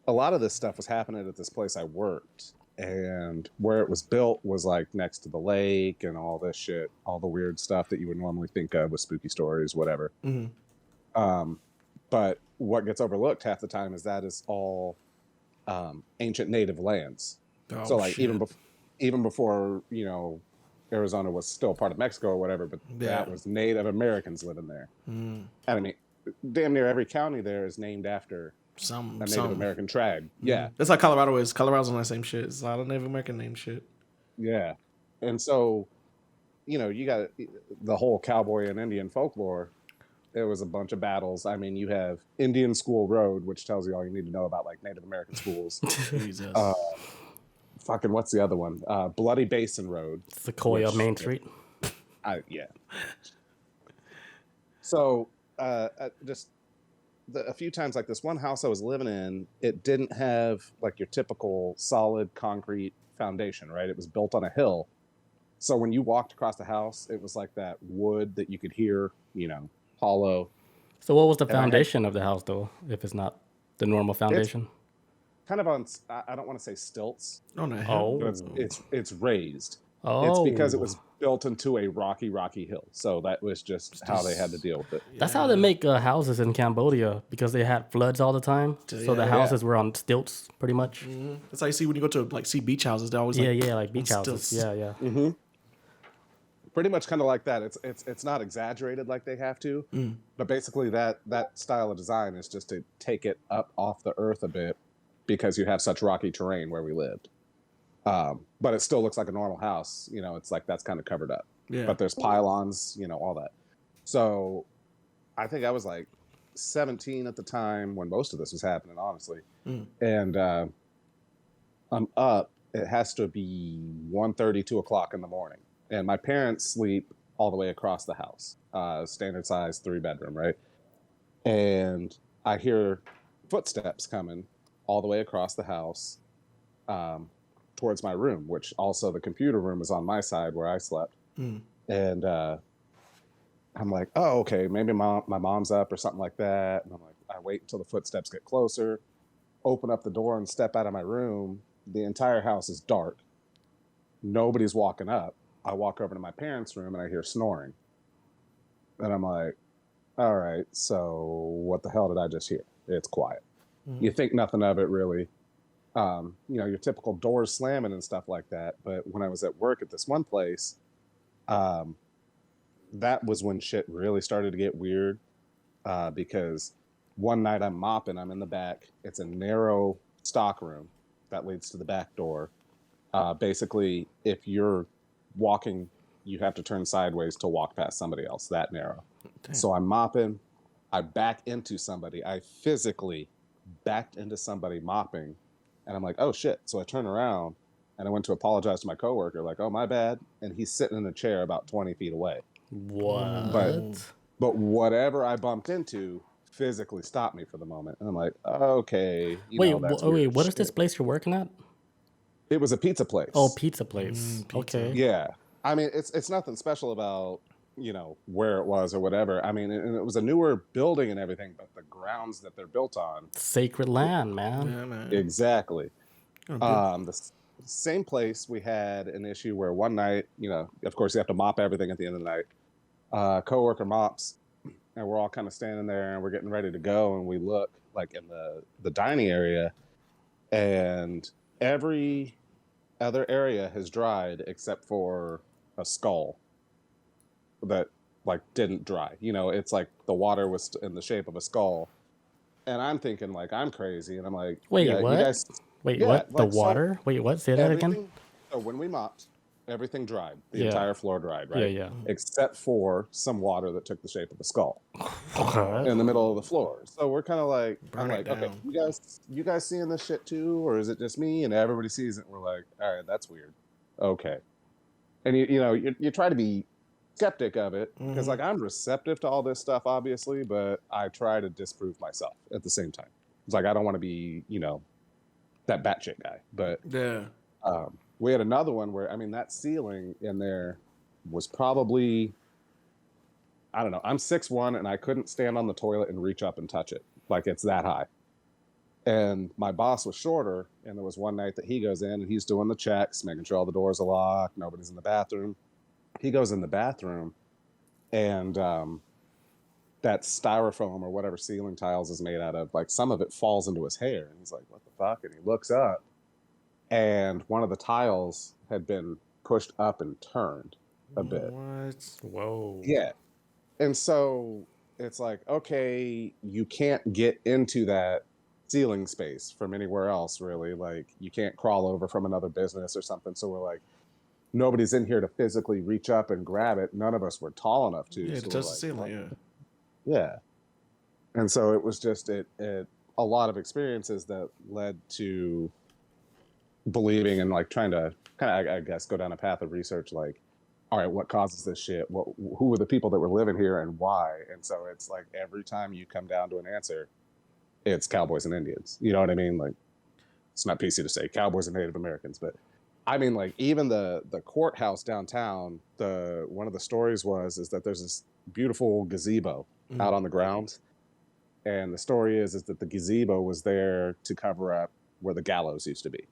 Speaker 4: a lot of this stuff was happening at this place I worked, and where it was built was like next to the lake and all this shit, all the weird stuff that you would normally think of with spooky stories, whatever. But what gets overlooked half the time is that is all ancient native lands.
Speaker 2: Oh,
Speaker 4: So like
Speaker 2: shit.
Speaker 4: even before, you know, Arizona was still part of Mexico or whatever, but that was Native Americans living there. And I mean, damn near every county there is named after a Native American tribe. Yeah.
Speaker 2: That's like Colorado is. Colorado's on that same shit. It's a lot of Native American name shit.
Speaker 4: Yeah. And so, you know, you got the whole cowboy and Indian folklore. There was a bunch of battles. I mean, you have Indian School Road, which tells you all you need to know about like Native American schools.
Speaker 2: Jesus.
Speaker 4: Fucking, what's the other one? Bloody Basin Road.
Speaker 1: Sequoia
Speaker 4: Which-
Speaker 1: Main Street.
Speaker 4: Yeah. So, just a few times, like this one house I was living in, it didn't have like your typical solid concrete foundation, right? It was built on a hill. So when you walked across the house, it was like that wood that you could hear, you know, hollow.
Speaker 1: So what was the
Speaker 4: I had-
Speaker 1: foundation of the house, though, if it's not the normal foundation?
Speaker 4: kind of on, I don't want to say stilts,
Speaker 2: On the hill.
Speaker 4: but it's raised.
Speaker 1: Oh.
Speaker 4: It's because it was built into a rocky hill. So that was just how they had to deal with it.
Speaker 1: That's how they make houses in Cambodia, because they had floods all the time. So the houses were on stilts, pretty much.
Speaker 2: That's how you see when you go to like see beach houses. They're always
Speaker 1: Like beach
Speaker 2: on
Speaker 1: houses.
Speaker 2: stilts.
Speaker 1: Yeah.
Speaker 4: Pretty much kind of like that. It's not exaggerated like they have to, but basically that style of design is just to take it up off the earth a bit, because you have such rocky terrain where we lived. But it still looks like a normal house. You know, it's like that's kind of covered up.
Speaker 2: Yeah.
Speaker 4: But there's pylons, you know, all that. So I think I was like 17 at the time when most of this was happening, honestly. And I'm up. It has to be 1:30, 2 o'clock in the morning. And my parents sleep all the way across the house, standard size 3-bedroom, right? And I hear footsteps coming all the way across the house towards my room, which also the computer room is on my side where I slept. And I'm like, oh, okay, maybe my mom's up or something like that. And I'm like, I wait until the footsteps get closer, open up the door and step out of my room. The entire house is dark. Nobody's walking up. I walk over to my parents' room and I hear snoring. And I'm like, all right, so what the hell did I just hear? It's quiet. You think nothing of it, really. You know, your typical doors slamming and stuff like that. But when I was at work at this one place, that was when shit really started to get weird. Because one night I'm mopping, I'm in the back. It's a narrow stock room that leads to the back door. Basically, if you're walking, you have to turn sideways to walk past somebody else, that narrow. Damn. So I'm mopping, I back into somebody. I physically backed into somebody mopping, and I'm like, oh shit. So I turn around and I went to apologize to my coworker, like, oh, my bad. And he's sitting in a chair about 20 feet away.
Speaker 1: What?
Speaker 4: But whatever I bumped into physically stopped me for the moment. And I'm like, okay.
Speaker 1: Wait, what is this place you're working at?
Speaker 4: It was a pizza place.
Speaker 1: Oh, pizza place. Okay.
Speaker 4: Yeah. I mean, it's nothing special about, you know, where it was or whatever. I mean, it was a newer building and everything, but the grounds that they're built on.
Speaker 1: Sacred land, man.
Speaker 2: Yeah, man.
Speaker 4: Exactly. The same place we had an issue where one night, you know, of course you have to mop everything at the end of the night. Coworker mops, and we're all kind of standing there and we're getting ready to go. And we look like in the dining area, and every other area has dried except for a skull that like didn't dry. You know, it's like the water was in the shape of a skull. And I'm thinking like I'm crazy, and I'm like,
Speaker 1: wait,
Speaker 4: yeah,
Speaker 1: what?
Speaker 4: You guys,
Speaker 1: wait,
Speaker 4: yeah,
Speaker 1: what? The
Speaker 4: like,
Speaker 1: water?
Speaker 4: So
Speaker 1: wait, what? Say that again?
Speaker 4: So when we mopped, everything dried. The entire floor dried, right?
Speaker 1: Yeah.
Speaker 4: Except for some water that took the shape of a skull
Speaker 1: Okay.
Speaker 4: in the middle of the floor. So we're kind of like,
Speaker 2: Burn
Speaker 4: I'm
Speaker 2: it
Speaker 4: like, okay,
Speaker 2: down.
Speaker 4: you guys seeing this shit too, or is it just me? And everybody sees it. And we're like, all right, that's weird. Okay. And you know, you try to be skeptic of it because like I'm receptive to all this stuff, obviously, but I try to disprove myself at the same time. It's like I don't want to be, you know, that batshit guy. But
Speaker 2: Yeah.
Speaker 4: we had another one where, I mean, that ceiling in there was probably, I don't know, I'm 6'1" and I couldn't stand on the toilet and reach up and touch it. Like it's that high. And my boss was shorter, and there was one night that he goes in and he's doing the checks, making sure all the doors are locked, nobody's in the bathroom. He goes in the bathroom, and that styrofoam or whatever ceiling tiles is made out of, like some of it falls into his hair. And he's like, what the fuck? And he looks up, and one of the tiles had been pushed up and turned a bit.
Speaker 2: What?
Speaker 1: Whoa.
Speaker 4: Yeah. And so it's like, okay, you can't get into that ceiling space from anywhere else, really. Like, you can't crawl over from another business or something. So we're like, nobody's in here to physically reach up and grab it. None of us were tall enough to.
Speaker 2: Yeah,
Speaker 4: so
Speaker 2: just the ceiling,
Speaker 4: yeah. And so it was just a lot of experiences that led to believing and like trying to kind of, I guess, go down a path of research. Like, all right, what causes this shit? Who were the people that were living here and why? And so it's like every time you come down to an answer, it's cowboys and Indians. You know what I mean? Like, it's not PC to say cowboys and Native Americans, but I mean, like, even the courthouse downtown, one of the stories is that there's this beautiful gazebo out on the grounds. And the story is that the gazebo was there to cover up where the gallows used to be.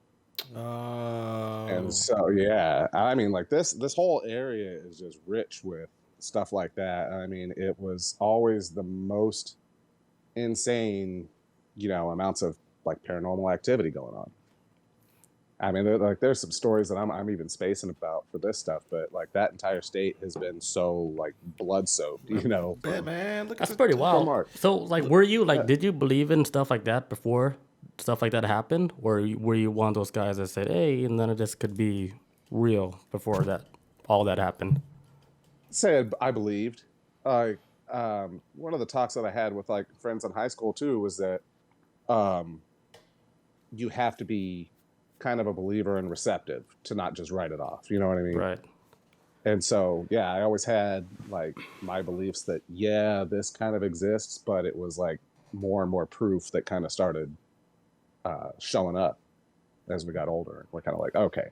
Speaker 2: Oh.
Speaker 4: And so, yeah, I mean, like this whole area is just rich with stuff like that. I mean, it was always the most insane, amounts of like paranormal activity going on. I mean, there's some stories that I'm even spacing about for this stuff, but like that entire state has been so like blood soaked,
Speaker 2: Yeah, man, look at
Speaker 1: That's pretty wild.
Speaker 4: Mark.
Speaker 1: So, like, were you like, did you believe in stuff like that before stuff like that happened, or were you one of those guys that said, "Hey, none of this could be real" before that all that happened?
Speaker 4: Said I believed. Like one of the talks that I had with like friends in high school too was that you have to be kind of a believer and receptive to not just write it off. You know what I mean?
Speaker 1: Right.
Speaker 4: And so, yeah, I always had like my beliefs that, yeah, this kind of exists, but it was like more and more proof that kind of started showing up as we got older. We're kind of like, okay,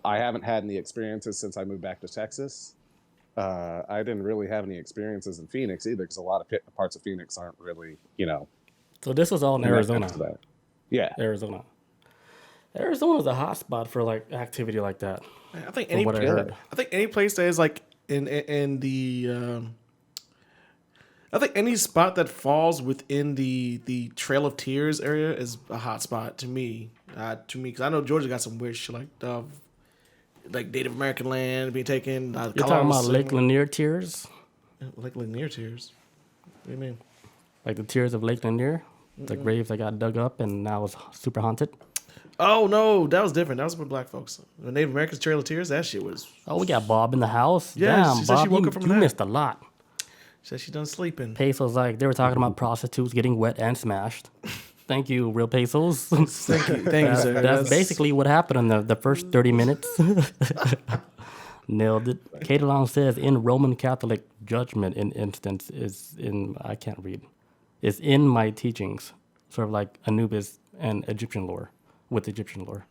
Speaker 4: I haven't had any experiences since I moved back to Texas. I didn't really have any experiences in Phoenix either, because a lot of parts of Phoenix aren't really,
Speaker 1: So this was all in Arizona.
Speaker 4: Yeah.
Speaker 1: Arizona. Arizona's a hot spot for like activity like that.
Speaker 2: I think
Speaker 1: From what I heard.
Speaker 2: I think any place that is like in the I think any spot that falls within the Trail of Tears area is a hot spot to me. Because I know Georgia got some weird shit like Native American land being taken.
Speaker 1: You're talking about Lake Lanier Tears?
Speaker 2: Lake Lanier Tears. What do you mean?
Speaker 1: Like the tears of Lake Lanier? The graves that got dug up and now it's super haunted?
Speaker 2: Oh no, that was different. That was with black folks. The Native Americans Trail of Tears, that shit was.
Speaker 1: Oh, we got Bob in the house?
Speaker 2: Yeah,
Speaker 1: Damn,
Speaker 2: she said
Speaker 1: Bob,
Speaker 2: she woke up from
Speaker 1: you
Speaker 2: that.
Speaker 1: missed a lot.
Speaker 2: Said she done sleeping.
Speaker 1: Pesos, like, they were talking about prostitutes getting wet and smashed. Thank you, Real Pesos.
Speaker 2: Thank you, sir.
Speaker 1: That's basically what happened in the first 30 minutes. Nailed it. Catalan says, in Roman Catholic judgment, in instance, I can't read, is in my teachings. Sort of like Anubis and Egyptian lore, with Egyptian lore.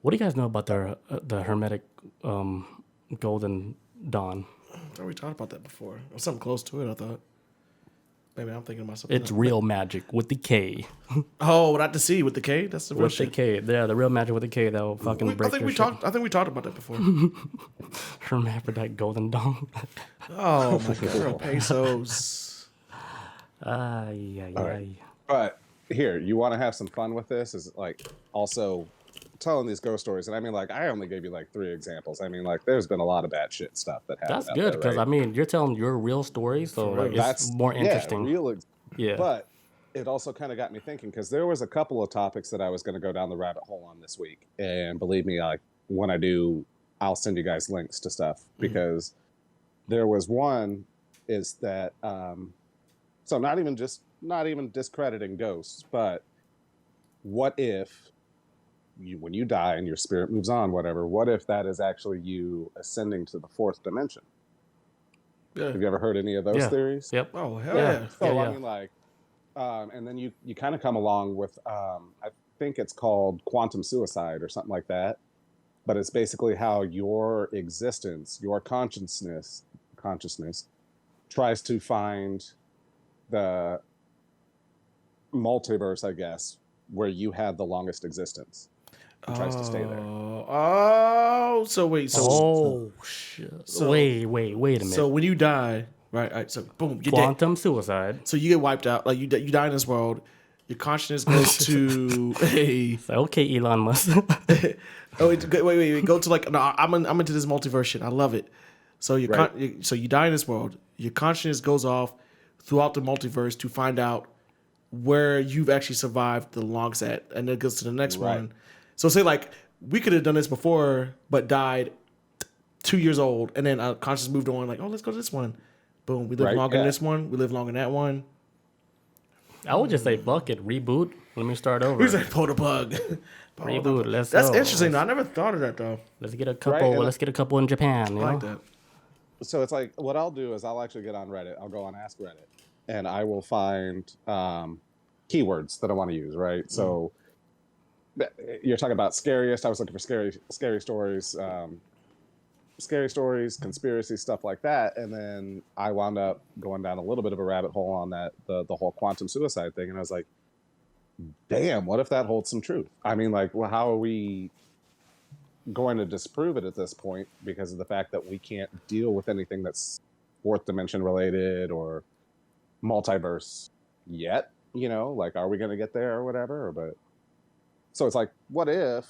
Speaker 1: What do you guys know about the Hermetic Golden Dawn?
Speaker 2: I thought we talked about that before. It was something close to it, I thought. Maybe I'm thinking about something
Speaker 1: It's
Speaker 2: else.
Speaker 1: real magic with the K.
Speaker 2: Oh, not the C with the K? That's the real
Speaker 1: With the
Speaker 2: shit.
Speaker 1: K. Yeah, the real magic with the K that will fucking break your shit.
Speaker 2: I think we talked about that before.
Speaker 1: Hermaphrodite Golden Dawn.
Speaker 2: Oh my god, pesos.
Speaker 1: Ay.
Speaker 4: right. But here, you want to have some fun with this? Is like also telling these ghost stories, and I mean, like, I only gave you like 3 examples. I mean, like, there's been a lot of bad shit stuff that happened.
Speaker 1: That's good because
Speaker 4: right?
Speaker 1: I mean, you're telling your real story, so like, it's more interesting. Yeah.
Speaker 4: But it also kind of got me thinking, because there was a couple of topics that I was going to go down the rabbit hole on this week, and believe me, like, when I do, I'll send you guys links to stuff, because there was one is that so not even discrediting ghosts, but what if when you die and your spirit moves on, whatever, what if that is actually you ascending to the 4th dimension?
Speaker 2: Yeah.
Speaker 4: Have you ever heard any of those theories?
Speaker 1: Yep.
Speaker 2: Oh, hell yeah.
Speaker 4: So, I mean, like, and then you kind of come along with, I think it's called quantum suicide or something like that. But it's basically how your existence, your consciousness tries to find the multiverse, I guess, where you had the longest existence. And tries to stay there.
Speaker 2: Oh, so wait. So,
Speaker 1: shit.
Speaker 2: So-
Speaker 1: wait a minute.
Speaker 2: so when you die, right, so boom, you're dead.
Speaker 1: Quantum suicide.
Speaker 2: So you get wiped out. Like, you die in this world. Your consciousness goes to a...
Speaker 1: So, okay, Elon Musk.
Speaker 2: Oh, wait. Go to like... No, I'm into this multiverse shit. I love it. So so you die in this world. Your consciousness goes off throughout the multiverse to find out where you've actually survived the longest at, and then it goes to the next one. So say like we could have done this before, but died 2 years old, and then our consciousness moved on. Like, oh, let's go to this one. Boom, we live longer in this one. We live longer in that one.
Speaker 1: I would just say, fuck it, reboot. Let me start over.
Speaker 2: He's like, pull the plug.
Speaker 1: Reboot. Let's
Speaker 2: That's
Speaker 1: go.
Speaker 2: interesting. Though. I never thought of that though.
Speaker 1: Let's get a couple.
Speaker 4: Right,
Speaker 1: Let's get a couple in Japan. You
Speaker 2: I like
Speaker 1: know?
Speaker 2: that.
Speaker 4: So it's like, what I'll do is I'll actually get on Reddit. I'll go on Ask Reddit, and I will find keywords that I want to use, right? So you're talking about scariest. I was looking for scary stories, conspiracy, stuff like that. And then I wound up going down a little bit of a rabbit hole on that, the whole quantum suicide thing. And I was like, damn, what if that holds some truth? I mean, like, well, how are we going to disprove it at this point because of the fact that we can't deal with anything that's fourth dimension related or multiverse yet? You know, like, are we going to get there or whatever? But so it's like, what if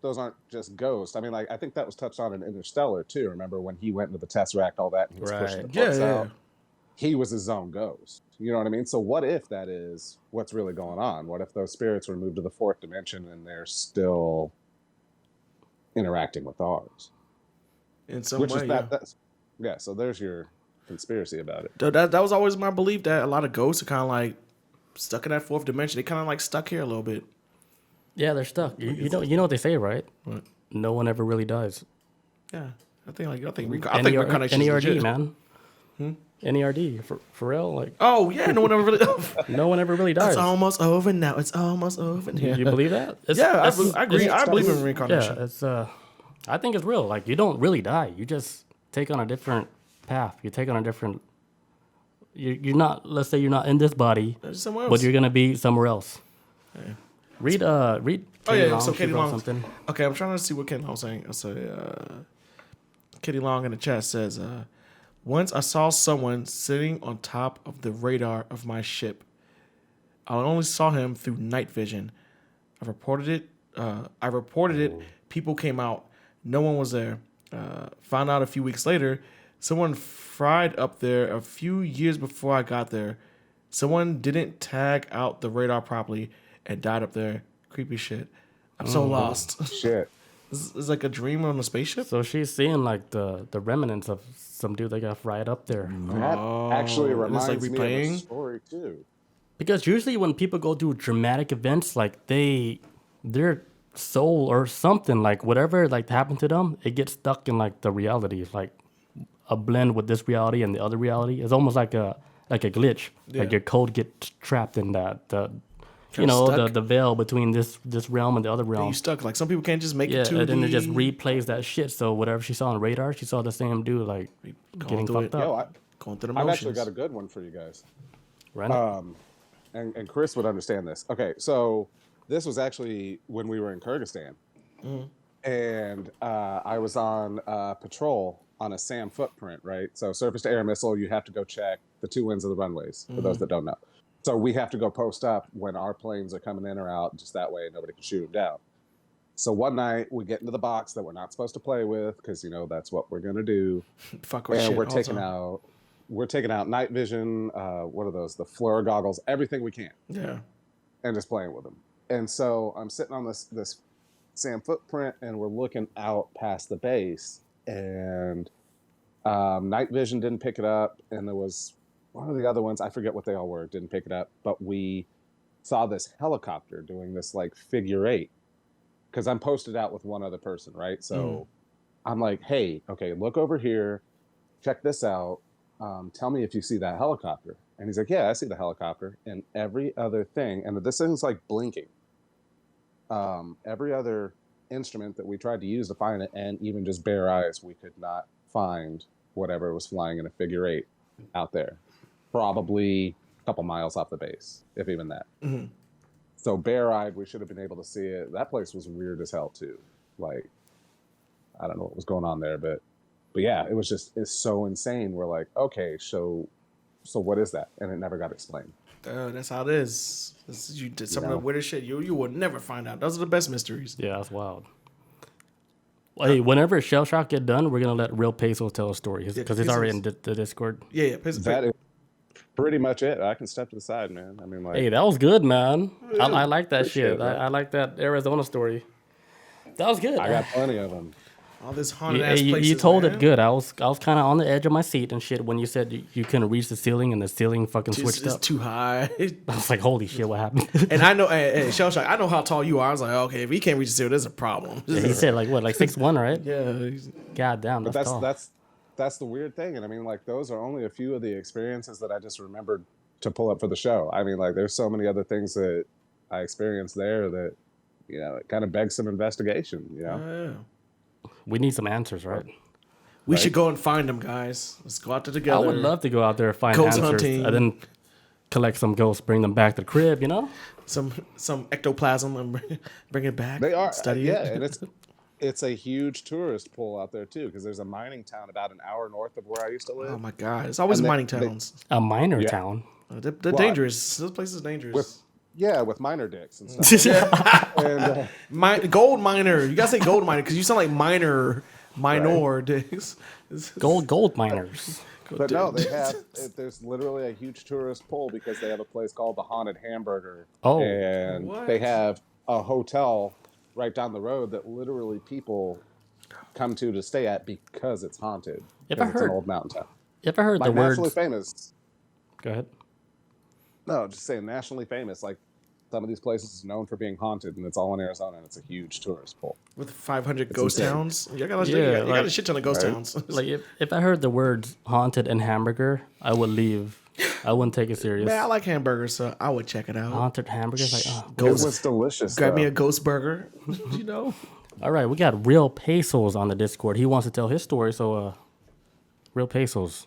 Speaker 4: those aren't just ghosts? I mean, like, I think that was touched on in Interstellar too. Remember when he went into the Tesseract, all that, and he was pushing the books out? He was his own ghost. You know what I mean? So what if that is what's really going on? What if those spirits were moved to the fourth dimension and they're still interacting with ours?
Speaker 2: In some
Speaker 4: Which
Speaker 2: way,
Speaker 4: is that's yeah. So there's your conspiracy about it.
Speaker 2: That was always my belief, that a lot of ghosts are kind of like stuck in that fourth dimension. They kind of like stuck here a little bit.
Speaker 1: Yeah, they're stuck. You know what they say, right?
Speaker 2: What?
Speaker 1: No one ever really dies.
Speaker 2: Yeah, I think reincarnation is
Speaker 1: NERD,
Speaker 2: legit.
Speaker 1: man. NERD for real. Like,
Speaker 2: Oh yeah, no one ever really.
Speaker 1: no one ever really dies.
Speaker 2: It's almost over now. It's almost over. Yeah,
Speaker 1: You believe that?
Speaker 2: I agree. I believe in reincarnation.
Speaker 1: Yeah, it's I think it's real. Like, you don't really die. You just take on a different path. You take on a different. You're not. Let's say you're not in this body,
Speaker 2: There's somewhere else.
Speaker 1: but you're gonna be somewhere else. Read.
Speaker 2: Oh
Speaker 1: Katie
Speaker 2: yeah,
Speaker 1: Long,
Speaker 2: so
Speaker 1: she
Speaker 2: Katie
Speaker 1: wrote
Speaker 2: Long.
Speaker 1: something.
Speaker 2: Okay, I'm trying to see what Katie Long was saying. So Katie Long in the chat says, once I saw someone sitting on top of the radar of my ship. I only saw him through night vision. I reported it. People came out. No one was there. Found out a few weeks later, someone fried up there a few years before I got there. Someone didn't tag out the radar properly and died up there. Creepy shit. I'm so lost.
Speaker 4: Shit.
Speaker 2: This is like a dream on a spaceship.
Speaker 1: So she's seeing like the remnants of some dude that got fried up there.
Speaker 4: That actually
Speaker 2: and it's,
Speaker 4: reminds
Speaker 2: like,
Speaker 4: me of a
Speaker 2: replaying?
Speaker 4: story too.
Speaker 1: Because usually when people go through dramatic events, like their soul or something, like whatever like happened to them, it gets stuck in like the reality. It's like a blend with this reality and the other reality. It's almost like a glitch.
Speaker 2: Yeah.
Speaker 1: Like your code gets trapped in that.
Speaker 2: Kinda stuck.
Speaker 1: The veil between this realm and the other
Speaker 2: You
Speaker 1: realm.
Speaker 2: stuck. Like some people can't just make
Speaker 1: Yeah,
Speaker 2: it to
Speaker 1: and then
Speaker 2: the...
Speaker 1: it just replays that shit. So whatever she saw on radar, she saw the same dude like getting
Speaker 2: through
Speaker 1: fucked
Speaker 2: it.
Speaker 1: up.
Speaker 2: going through the
Speaker 4: I've
Speaker 2: motions.
Speaker 4: actually got a good one for you guys.
Speaker 1: Right?
Speaker 4: And Chris would understand this. Okay, so this was actually when we were in Kyrgyzstan. And I was on patrol on a SAM footprint, right? So surface to air missile, you have to go check the two ends of the runways, for those that don't know. So we have to go post up when our planes are coming in or out, just that way nobody can shoot them down. So one night we get into the box that we're not supposed to play with because, you know, that's what we're going to do.
Speaker 2: Fuck with
Speaker 4: And
Speaker 2: shit
Speaker 4: we're
Speaker 2: all
Speaker 4: taking
Speaker 2: time.
Speaker 4: out... We're taking out night vision, what are those? The FLIR goggles, everything we can,
Speaker 2: Yeah.
Speaker 4: and just playing with them. And so I'm sitting on this SAM footprint, and we're looking out past the base, and night vision didn't pick it up, and there was one of the other ones, I forget what they all were, didn't pick it up, but we saw this helicopter doing this like figure eight, because I'm posted out with one other person, right? So I'm like, hey, okay, look over here, check this out. Tell me if you see that helicopter. And he's like, yeah, I see the helicopter. And every other thing, and this thing's like blinking. Every other instrument that we tried to use to find it, and even just bare eyes, we could not find whatever was flying in a figure eight out there. Probably a couple miles off the base, if even that. So bare-eyed, we should have been able to see it. That place was weird as hell too. Like, I don't know what was going on there, but yeah, it's so insane. We're like, okay, so what is that? And it never got explained.
Speaker 2: That's how it is. You did some of the weirdest shit. You will never find out. Those are the best mysteries.
Speaker 1: Yeah, that's wild. Hey, whenever Shell Shock get done, we're gonna let Real Peso tell a story because he's already in the Discord.
Speaker 2: Yeah.
Speaker 4: That is pretty much it. I can step to the side, man. I mean, like,
Speaker 1: Hey, that was good, man. I like that
Speaker 4: Appreciate
Speaker 1: shit.
Speaker 4: it,
Speaker 1: I like that Arizona story. That was good.
Speaker 4: I got plenty of them.
Speaker 2: All this haunted ass
Speaker 1: you
Speaker 2: places.
Speaker 1: told
Speaker 2: man.
Speaker 1: it good. I was kind of on the edge of my seat and shit when you said you couldn't reach the ceiling and the ceiling fucking switched
Speaker 2: It's
Speaker 1: up.
Speaker 2: too high.
Speaker 1: I was like, holy shit, what happened?
Speaker 2: And I know, hey, Shell Shock, I know how tall you are. I was like, okay, if he can't reach the ceiling, there's a problem.
Speaker 1: And he said like 6'1", right?
Speaker 2: Yeah.
Speaker 1: God damn,
Speaker 4: But
Speaker 1: that's tall.
Speaker 4: that's the weird thing. And I mean, like, those are only a few of the experiences that I just remembered to pull up for the show. I mean, like, there's so many other things that I experienced there that, you know, it kind of begs some investigation, you know?
Speaker 1: We need some answers, right?
Speaker 2: We should go and find them, guys. Let's go out there together.
Speaker 1: I would love to go out there and find
Speaker 2: Ghost
Speaker 1: answers
Speaker 2: hunting.
Speaker 1: and then collect some ghosts, bring them back to the crib, you know?
Speaker 2: some ectoplasm and bring it back.
Speaker 4: They are,
Speaker 2: study
Speaker 4: yeah,
Speaker 2: it.
Speaker 4: and it's a huge tourist pull out there too, because there's a mining town about an hour north of where I used to live.
Speaker 2: Oh my god, it's always
Speaker 4: And
Speaker 2: mining towns.
Speaker 1: A minor town.
Speaker 2: They're
Speaker 4: Well,
Speaker 2: dangerous. This place is dangerous.
Speaker 4: with miner dicks and stuff. And
Speaker 2: Gold miner. You gotta say gold miner because you sound like minor dicks.
Speaker 1: Gold miners.
Speaker 4: but no, they have. There's literally a huge tourist pull because they have a place called the Haunted Hamburger.
Speaker 1: Oh.
Speaker 4: And
Speaker 2: What?
Speaker 4: they have a hotel right down the road that literally people come to stay at because it's haunted.
Speaker 1: If I
Speaker 4: Because it's
Speaker 1: heard-
Speaker 4: an old mountain town.
Speaker 1: You ever heard
Speaker 4: Like
Speaker 1: the
Speaker 4: nationally
Speaker 1: words?
Speaker 4: famous.
Speaker 1: Go ahead.
Speaker 4: No, just saying nationally famous. Like some of these places is known for being haunted, and it's all in Arizona, and it's a huge tourist pull.
Speaker 2: With 500 ghost
Speaker 4: insane.
Speaker 2: towns. You got
Speaker 1: Yeah,
Speaker 2: a
Speaker 1: like-
Speaker 2: shit ton of ghost
Speaker 4: Right.
Speaker 2: towns.
Speaker 1: Like if I heard the words haunted and hamburger, I would leave. I wouldn't take it serious.
Speaker 2: Man, I like hamburgers, so I would check it out.
Speaker 1: Haunted hamburgers, like, oh.
Speaker 4: It was delicious.
Speaker 2: Grab me
Speaker 4: though.
Speaker 2: a ghost burger. You know?
Speaker 1: All right, we got Real Pesos on the Discord. He wants to tell his story, so Real Pesos.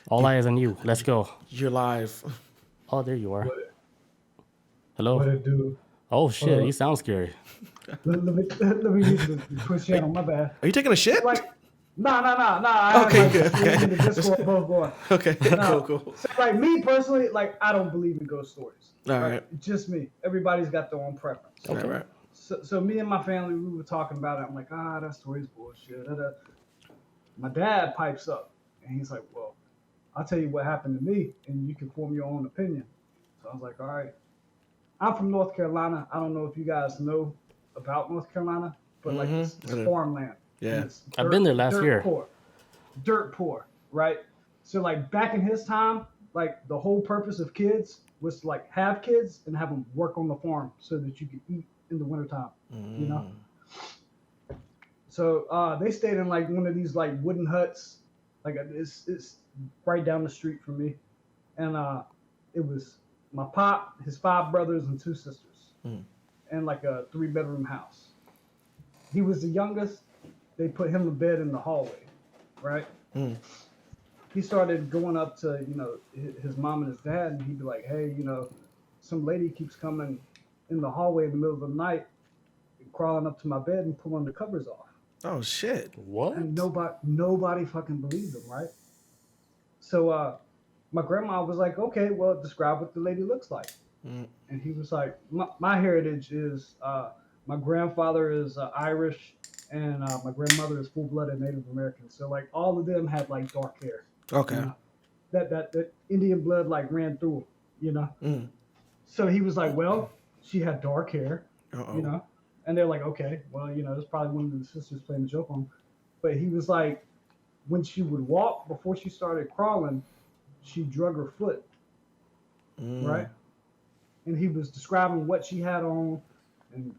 Speaker 1: All eyes on you. Let's go.
Speaker 2: You're live.
Speaker 1: Oh, there you are. Hello.
Speaker 5: What it do?
Speaker 1: Oh shit, you sound scary.
Speaker 5: Let me use the Twitch channel. My bad.
Speaker 2: Are you taking a shit?
Speaker 5: Like, nah. I
Speaker 2: Okay,
Speaker 5: have,
Speaker 2: good,
Speaker 5: like, in the Discord both going.
Speaker 2: Okay,
Speaker 5: No.
Speaker 2: cool.
Speaker 5: So, like me personally, like I don't believe in ghost stories.
Speaker 2: All right.
Speaker 5: Just me. Everybody's got their own preference.
Speaker 2: Okay. Right.
Speaker 5: So me and my family, we were talking about it. I'm like, that story's bullshit. My dad pipes up and he's like, well, I'll tell you what happened to me and you can form your own opinion. So I was like, all right. I'm from North Carolina. I don't know if you guys know about North Carolina, but like it's farmland.
Speaker 2: Yeah.
Speaker 5: And it's
Speaker 1: I've been there last year.
Speaker 5: Dirt poor, right? So like back in his time, like the whole purpose of kids was to like have kids and have them work on the farm so that you could eat in the wintertime, you know? So they stayed in like one of these like wooden huts. Like it's right down the street from me. And it was my pop, his 5 brothers and 2 sisters, and like a 3-bedroom house. He was the youngest. They put him to bed in the hallway, right? He started going up to, his mom and his dad, and he'd be like, hey, some lady keeps coming in the hallway in the middle of the night, crawling up to my bed and pulling the covers off.
Speaker 2: Oh shit.
Speaker 1: What?
Speaker 5: And nobody fucking believed him, right? So my grandma was like, okay, well, describe what the lady looks like. And he was like, my heritage is, my grandfather is Irish, and my grandmother is full-blooded Native American. So like all of them had like dark hair.
Speaker 2: Okay.
Speaker 5: That Indian blood like ran through them, So he was like, well, she had dark hair, and they're like, okay, well, it's probably one of the sisters playing a joke on him. But he was like, when she would walk before she started crawling, she drug her foot, right? And he was describing what she had on, and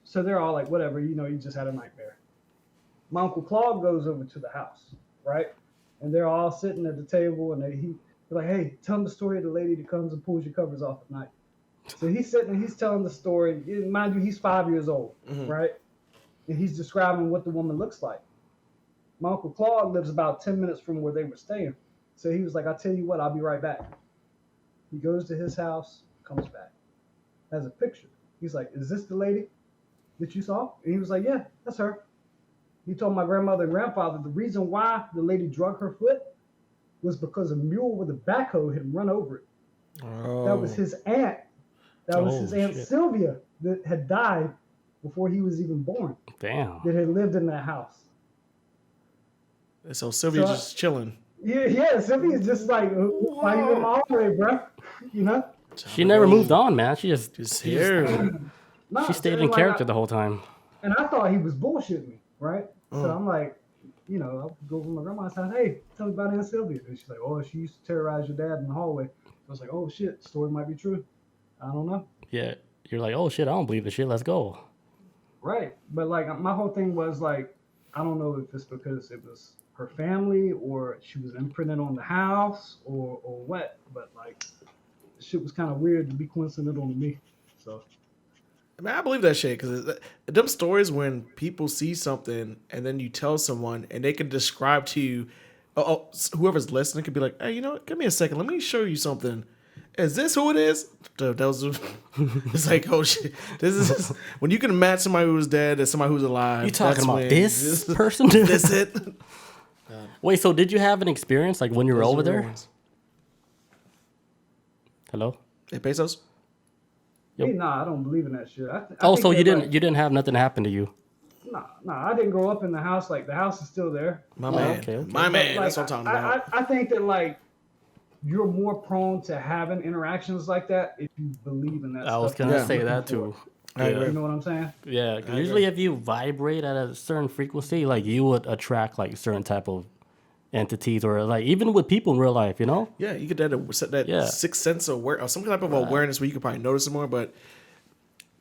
Speaker 5: so they're all like, whatever, you just had a nightmare. My Uncle Claude goes over to the house, right? And they're all sitting at the table, and they're like, hey, tell them the story of the lady that comes and pulls your covers off at night. So he's sitting and he's telling the story. Mind you, he's 5 years old, right? And he's describing what the woman looks like. My Uncle Claude lives about 10 minutes from where they were staying. So he was like, I'll tell you what, I'll be right back. He goes to his house, comes back, has a picture. He's like, is this the lady that you saw? And he was like, yeah, that's her. He told my grandmother and grandfather the reason why the lady drug her foot was because a mule with a backhoe had run over it.
Speaker 2: Oh.
Speaker 5: That was his aunt. That was his Aunt
Speaker 1: shit.
Speaker 5: Sylvia that had died before he was even born,
Speaker 1: Damn.
Speaker 5: that had lived in that house.
Speaker 2: So Sylvia's
Speaker 5: So,
Speaker 2: just chilling.
Speaker 5: Yeah, Sylvia's just like, why you in my hallway, bro?
Speaker 1: She never moved on, man. She just
Speaker 2: here.
Speaker 5: No,
Speaker 1: she stayed
Speaker 5: so,
Speaker 1: in
Speaker 5: like,
Speaker 1: character the whole time.
Speaker 5: And I thought he was bullshitting me, right? So I'm like, I'll go to my grandma's house. Hey, tell me about Aunt Sylvia. And she's like, oh, she used to terrorize your dad in the hallway. I was like, oh shit, story might be true. I don't know.
Speaker 1: Yeah, you're like, oh shit, I don't believe the shit. Let's go.
Speaker 5: Right. But like my whole thing was like, I don't know if it's because it was her family or she was imprinted on the house or what, but like shit was kind of weird to be coincidental to me. So
Speaker 2: I mean, I believe that shit because them stories when people see something and then you tell someone and they can describe to you, whoever's listening could be like, hey, you know what? Give me a second. Let me show you something. is this who it is? Dude, that was. It's like, oh shit, this is when you can match somebody who's dead and somebody who's alive.
Speaker 1: You talking
Speaker 2: that's
Speaker 1: about
Speaker 2: when
Speaker 1: this person?
Speaker 2: This it?
Speaker 1: Wait, so did you have an experience like when you were
Speaker 2: Those
Speaker 1: over
Speaker 2: are the real
Speaker 1: there?
Speaker 2: ones.
Speaker 1: Hello.
Speaker 2: Hey, Pesos.
Speaker 1: Yep.
Speaker 5: Hey, nah, I don't believe in that shit. I
Speaker 1: Oh,
Speaker 5: think
Speaker 1: so you
Speaker 5: that,
Speaker 1: didn't
Speaker 5: like,
Speaker 1: you didn't have nothing happen to you?
Speaker 5: Nah, I didn't grow up in the house. Like the house is still there.
Speaker 2: My man.
Speaker 1: okay.
Speaker 2: My
Speaker 5: But,
Speaker 2: man.
Speaker 5: like,
Speaker 2: That's what I'm talking about.
Speaker 5: I think that like you're more prone to having interactions like that if you believe in that.
Speaker 1: I was
Speaker 5: stuff
Speaker 1: gonna
Speaker 2: Yeah.
Speaker 1: say
Speaker 5: you're
Speaker 1: that
Speaker 5: looking
Speaker 1: too.
Speaker 2: I
Speaker 1: Yeah.
Speaker 2: agree.
Speaker 5: You know what I'm saying?
Speaker 1: Yeah, 'cause usually if you vibrate at a certain frequency, like you would attract like certain type of entities, or like even with people in real life, you know?
Speaker 2: Yeah, you get that
Speaker 1: Yeah.
Speaker 2: sixth sense of or some type of awareness where you can probably notice it more. But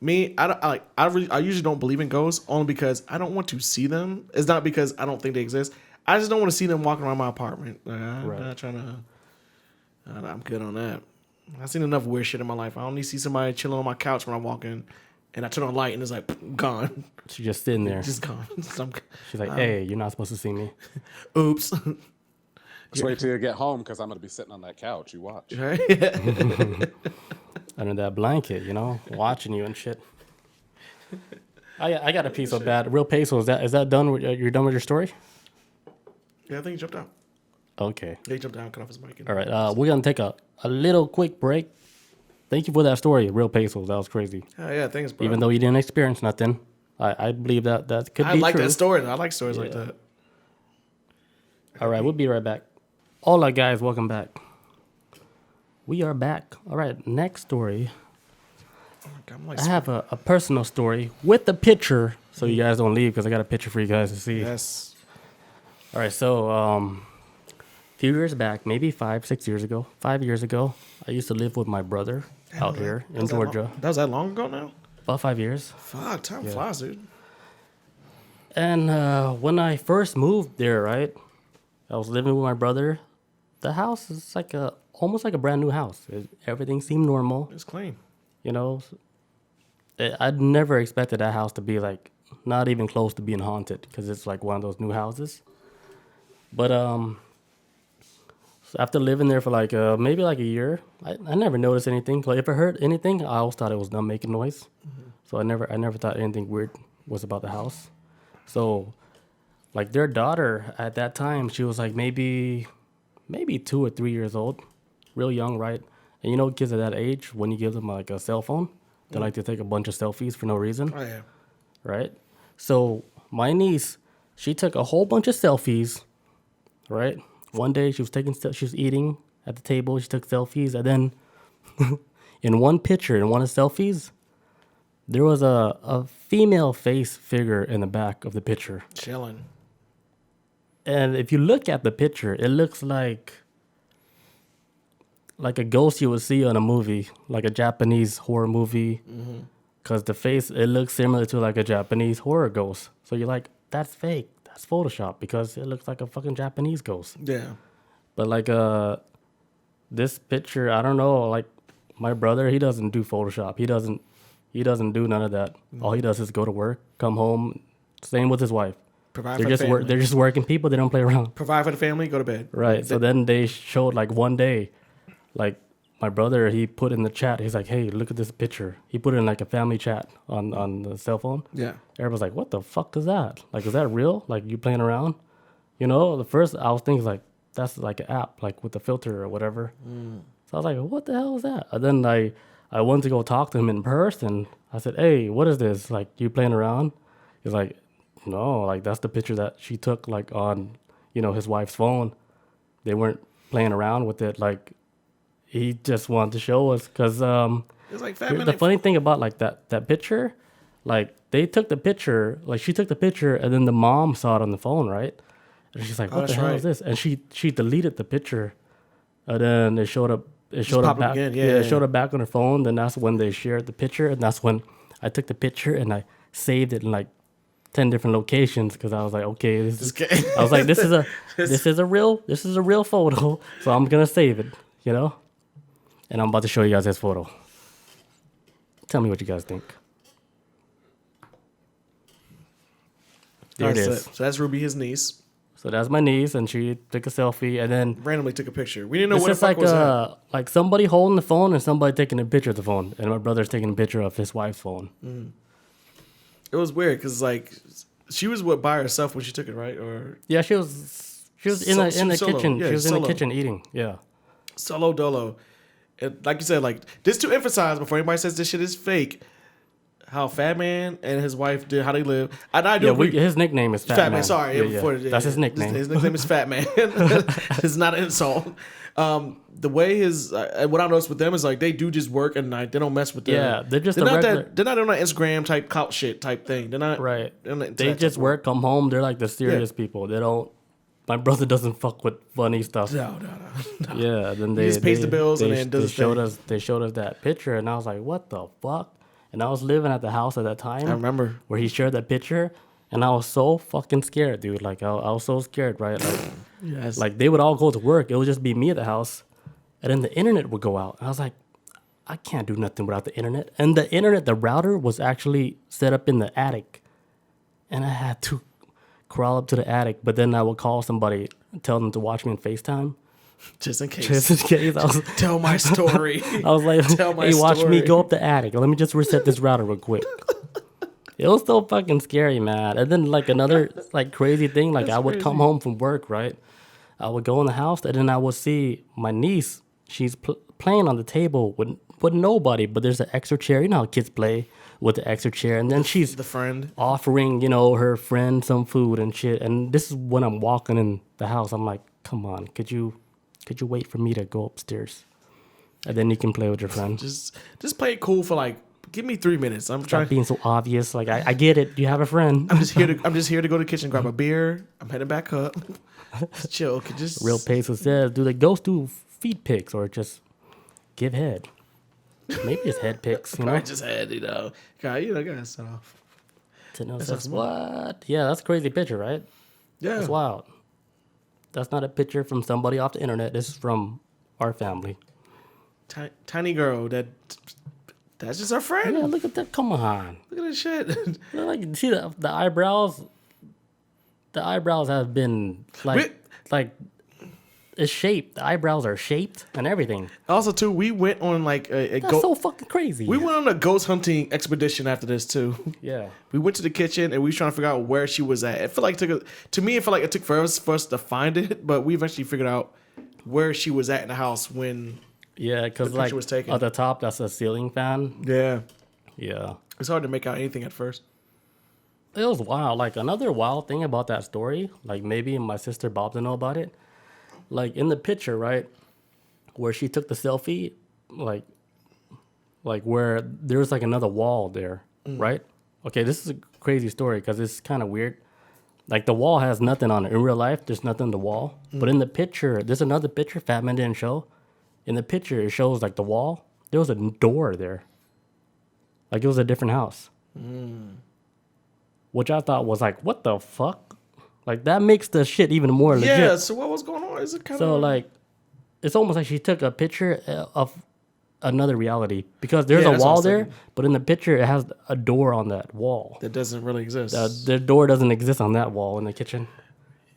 Speaker 2: me, I usually don't believe in ghosts only because I don't want to see them. It's not because I don't think they exist. I just don't want to see them walking around my apartment. Like, I'm
Speaker 1: Right.
Speaker 2: not trying to. I'm good on that. I've seen enough weird shit in my life. I don't need to see somebody chilling on my couch when I walk in, and I turn on light and it's like gone,
Speaker 1: She's just sitting there.
Speaker 2: just gone. So
Speaker 1: She's like, "Hey, you're not supposed to see me."
Speaker 2: oops.
Speaker 4: Just wait till you get home because I'm going to be sitting on that couch. You watch.
Speaker 2: Right?
Speaker 1: Under that blanket, you know, watching you and shit. I got a piece of bad. Real Peso, is that done? You're done with your story?
Speaker 2: Yeah, I think he jumped out.
Speaker 1: Okay.
Speaker 2: Yeah, he jumped out, cut off his mic.
Speaker 1: All right. We're gonna take a little quick break. Thank you for that story, Real Pesos. That was crazy.
Speaker 2: Oh, yeah, thanks, bro.
Speaker 1: Even though you didn't experience nothing, I believe that could
Speaker 2: I
Speaker 1: be
Speaker 2: like
Speaker 1: true.
Speaker 2: that story. I like stories like that.
Speaker 1: All right, we'll be right back. Hola, guys. Welcome back. We are back. All right, next story.
Speaker 2: I'm like,
Speaker 1: I have a personal story with a picture, so you guys don't leave because I got a picture for you guys to see.
Speaker 2: yes.
Speaker 1: All right, so a few years back, maybe 5 years ago, I used to live with my brother out here in Georgia.
Speaker 2: That was that long ago now?
Speaker 1: About 5 years.
Speaker 2: Fuck, time flies, dude.
Speaker 1: And when I first moved there, right, I was living with my brother. The house is like almost like a brand new house. Everything seemed normal,
Speaker 2: It's clean.
Speaker 1: you know. I'd never expected that house to be like not even close to being haunted because it's like one of those new houses. But so after living there for like maybe like a year, I never noticed anything. Like if I heard anything, I always thought it was them making noise. So I never thought anything weird was about the house. So like their daughter at that time, she was like maybe 2 or 3 years old, real young, right? And you know, kids at that age, when you give them like a cell phone, they like to take a bunch of selfies for no reason,
Speaker 2: Oh, yeah.
Speaker 1: right? So my niece, she took a whole bunch of selfies, right? One day she was eating at the table, she took selfies, and then in one picture, in one of the selfies, there was a female face figure in the back of the picture.
Speaker 2: Chilling.
Speaker 1: And if you look at the picture, it looks like a ghost you would see on a movie, like a Japanese horror movie. Because the face, it looks similar to like a Japanese horror ghost. So you're like, that's fake. That's Photoshop because it looks like a fucking Japanese ghost.
Speaker 2: Yeah.
Speaker 1: But like this picture, I don't know, like my brother, he doesn't do Photoshop. He doesn't do none of that. All he does is go to work, come home. Same with his wife.
Speaker 2: Provide
Speaker 1: They're
Speaker 2: for the
Speaker 1: just
Speaker 2: family.
Speaker 1: they're just working people. They don't play around.
Speaker 2: Provide for the family, go to bed.
Speaker 1: Right. So then they showed like one day, like my brother, he put in the chat, he's like, hey, look at this picture. He put it in like a family chat on the cell phone.
Speaker 2: Yeah.
Speaker 1: Everyone's like, what the fuck is that? Like, is that real? Like, you playing around? You know, the first I was thinking like, that's like an app, like with the filter or whatever. So I was like, what the hell is that? And then I went to go talk to him in person. I said, hey, what is this? Like, you playing around? He's like, no, like that's the picture that she took like on, you know, his wife's phone. They weren't playing around with it. Like, he just wanted to show us because
Speaker 2: It's like 5
Speaker 1: the
Speaker 2: minutes.
Speaker 1: funny thing about like that picture, like they took the picture, like she took the picture and then the mom saw it on the phone, right? And she's like, what the
Speaker 2: that's
Speaker 1: hell
Speaker 2: right.
Speaker 1: is this? And she deleted the picture, and then it showed up
Speaker 2: pop up
Speaker 1: back.
Speaker 2: again,
Speaker 1: Yeah,
Speaker 2: yeah.
Speaker 1: it showed up back on her phone. Then that's when they shared the picture, and that's when I took the picture and I saved it in like 10 different locations because I was like, okay, this is, I was like, this is a real photo, so I'm gonna save it, you know. And I'm about to show you guys this photo. Tell me what you guys think. There it is.
Speaker 2: So that's Ruby, his niece.
Speaker 1: So that's my niece, and she took a selfie, and then
Speaker 2: Randomly took a picture. We didn't know
Speaker 1: it's
Speaker 2: what the
Speaker 1: just
Speaker 2: fuck
Speaker 1: like
Speaker 2: was that.
Speaker 1: like somebody holding the phone and somebody taking a picture of the phone, and my brother's taking a picture of his wife's phone.
Speaker 2: It was weird because like she was by herself when she took it, right? Or
Speaker 1: Yeah, she was in the
Speaker 2: solo.
Speaker 1: kitchen.
Speaker 2: Yeah,
Speaker 1: She was in
Speaker 2: solo.
Speaker 1: the kitchen eating. Yeah.
Speaker 2: solo dolo. And like you said, like this to emphasize before anybody says this shit is fake. How Fat Man and his wife did, how they live. And I do agree.
Speaker 1: His nickname is Fat,
Speaker 2: Fat Man.
Speaker 1: Man.
Speaker 2: Sorry,
Speaker 1: Yeah,
Speaker 2: before,
Speaker 1: That's his nickname.
Speaker 2: His nickname is Fat Man. It's not an insult. The way what I noticed with them is like they do just work and like they don't mess with the.
Speaker 1: Yeah, they're just
Speaker 2: they're
Speaker 1: a
Speaker 2: not
Speaker 1: regular-
Speaker 2: that. They're not on that Instagram type clout shit type thing. They're not
Speaker 1: Right.
Speaker 2: They're not into
Speaker 1: They
Speaker 2: that
Speaker 1: just
Speaker 2: type of
Speaker 1: work, come home. They're like the serious people. They don't. My brother doesn't fuck with funny stuff.
Speaker 2: No.
Speaker 1: Yeah, then they
Speaker 2: just pays the bills and then does his thing.
Speaker 1: They showed us that picture, and I was like, "What the fuck?" And I was living at the house at that time.
Speaker 2: I remember.
Speaker 1: Where he shared that picture, and I was so fucking scared, dude. Like I was so scared, right? Like,
Speaker 2: Yes.
Speaker 1: like they would all go to work. It would just be me at the house, and then the internet would go out. And I was like, I can't do nothing without the internet. And the internet, the router was actually set up in the attic, and I had to crawl up to the attic. But then I would call somebody, and tell them to watch me on FaceTime.
Speaker 2: Just in case.
Speaker 1: Just in case.
Speaker 2: Tell my story.
Speaker 1: I was like,
Speaker 2: Tell my
Speaker 1: hey, watch me
Speaker 2: story.
Speaker 1: go up the attic. Let me just reset this router real quick. It was so fucking scary, man. And then like another like crazy thing, like I would come home from work, right? I would go in the house, and then I would see my niece. She's playing on the table with nobody, but there's an extra chair. You know how kids play with the extra chair, and then she's
Speaker 2: The friend.
Speaker 1: offering, her friend some food and shit. And this is when I'm walking in the house. I'm like, come on, could you wait for me to go upstairs, and then you can play with your friend?
Speaker 2: Just play it cool for like. Give me 3 minutes. I'm
Speaker 1: Stop
Speaker 2: trying.
Speaker 1: being so obvious. Like I get it. You have a friend.
Speaker 2: I'm just here to go to the kitchen, grab a beer. I'm heading back up. Just chill. Just
Speaker 1: Real Peso says, do the ghosts do feet pics or just give head? Maybe it's head pics.
Speaker 2: I just had got set off.
Speaker 1: Tino says, what? Yeah, that's a crazy picture, right?
Speaker 2: Yeah.
Speaker 1: That's wild. That's not a picture from somebody off the internet. This is from our family.
Speaker 2: Tiny girl. That's just our friend.
Speaker 1: Yeah, look at that. Come on.
Speaker 2: Look at this shit.
Speaker 1: Like, see the eyebrows. The eyebrows have been like it's shaped. The eyebrows are shaped and everything.
Speaker 2: Also, too, we went on like a
Speaker 1: That's so fucking crazy.
Speaker 2: We went on a ghost hunting expedition after this too.
Speaker 1: Yeah.
Speaker 2: We went to the kitchen and we was trying to figure out where she was at. It felt like it took forever for us to find it, but we eventually figured out where she was at in the house when.
Speaker 1: Yeah, because
Speaker 2: the picture was taken.
Speaker 1: at the top, that's a ceiling fan.
Speaker 2: Yeah.
Speaker 1: Yeah.
Speaker 2: It's hard to make out anything at first.
Speaker 1: It was wild. Like, another wild thing about that story, like, maybe my sister Bob didn't know about it. Like, in the picture, right, where she took the selfie, like where there was, like, another wall there, right? Okay, this is a crazy story because it's kind of weird. Like, the wall has nothing on it. In real life, there's nothing on the wall. But in the picture, there's another picture Fat Man didn't show. In the picture, it shows, like, the wall. There was a door there. Like, it was a different house. Which I thought was like, what the fuck? Like, that makes the shit even more legit.
Speaker 2: Yeah, so what was going on? Is it kind
Speaker 1: So,
Speaker 2: of
Speaker 1: like, it's almost like she took a picture of another reality. Because there's
Speaker 2: Yeah,
Speaker 1: a
Speaker 2: that's what I
Speaker 1: wall
Speaker 2: was
Speaker 1: there,
Speaker 2: thinking.
Speaker 1: but in the picture, it has a door on that wall.
Speaker 2: that doesn't really exist?
Speaker 1: The door doesn't exist on that wall in the kitchen.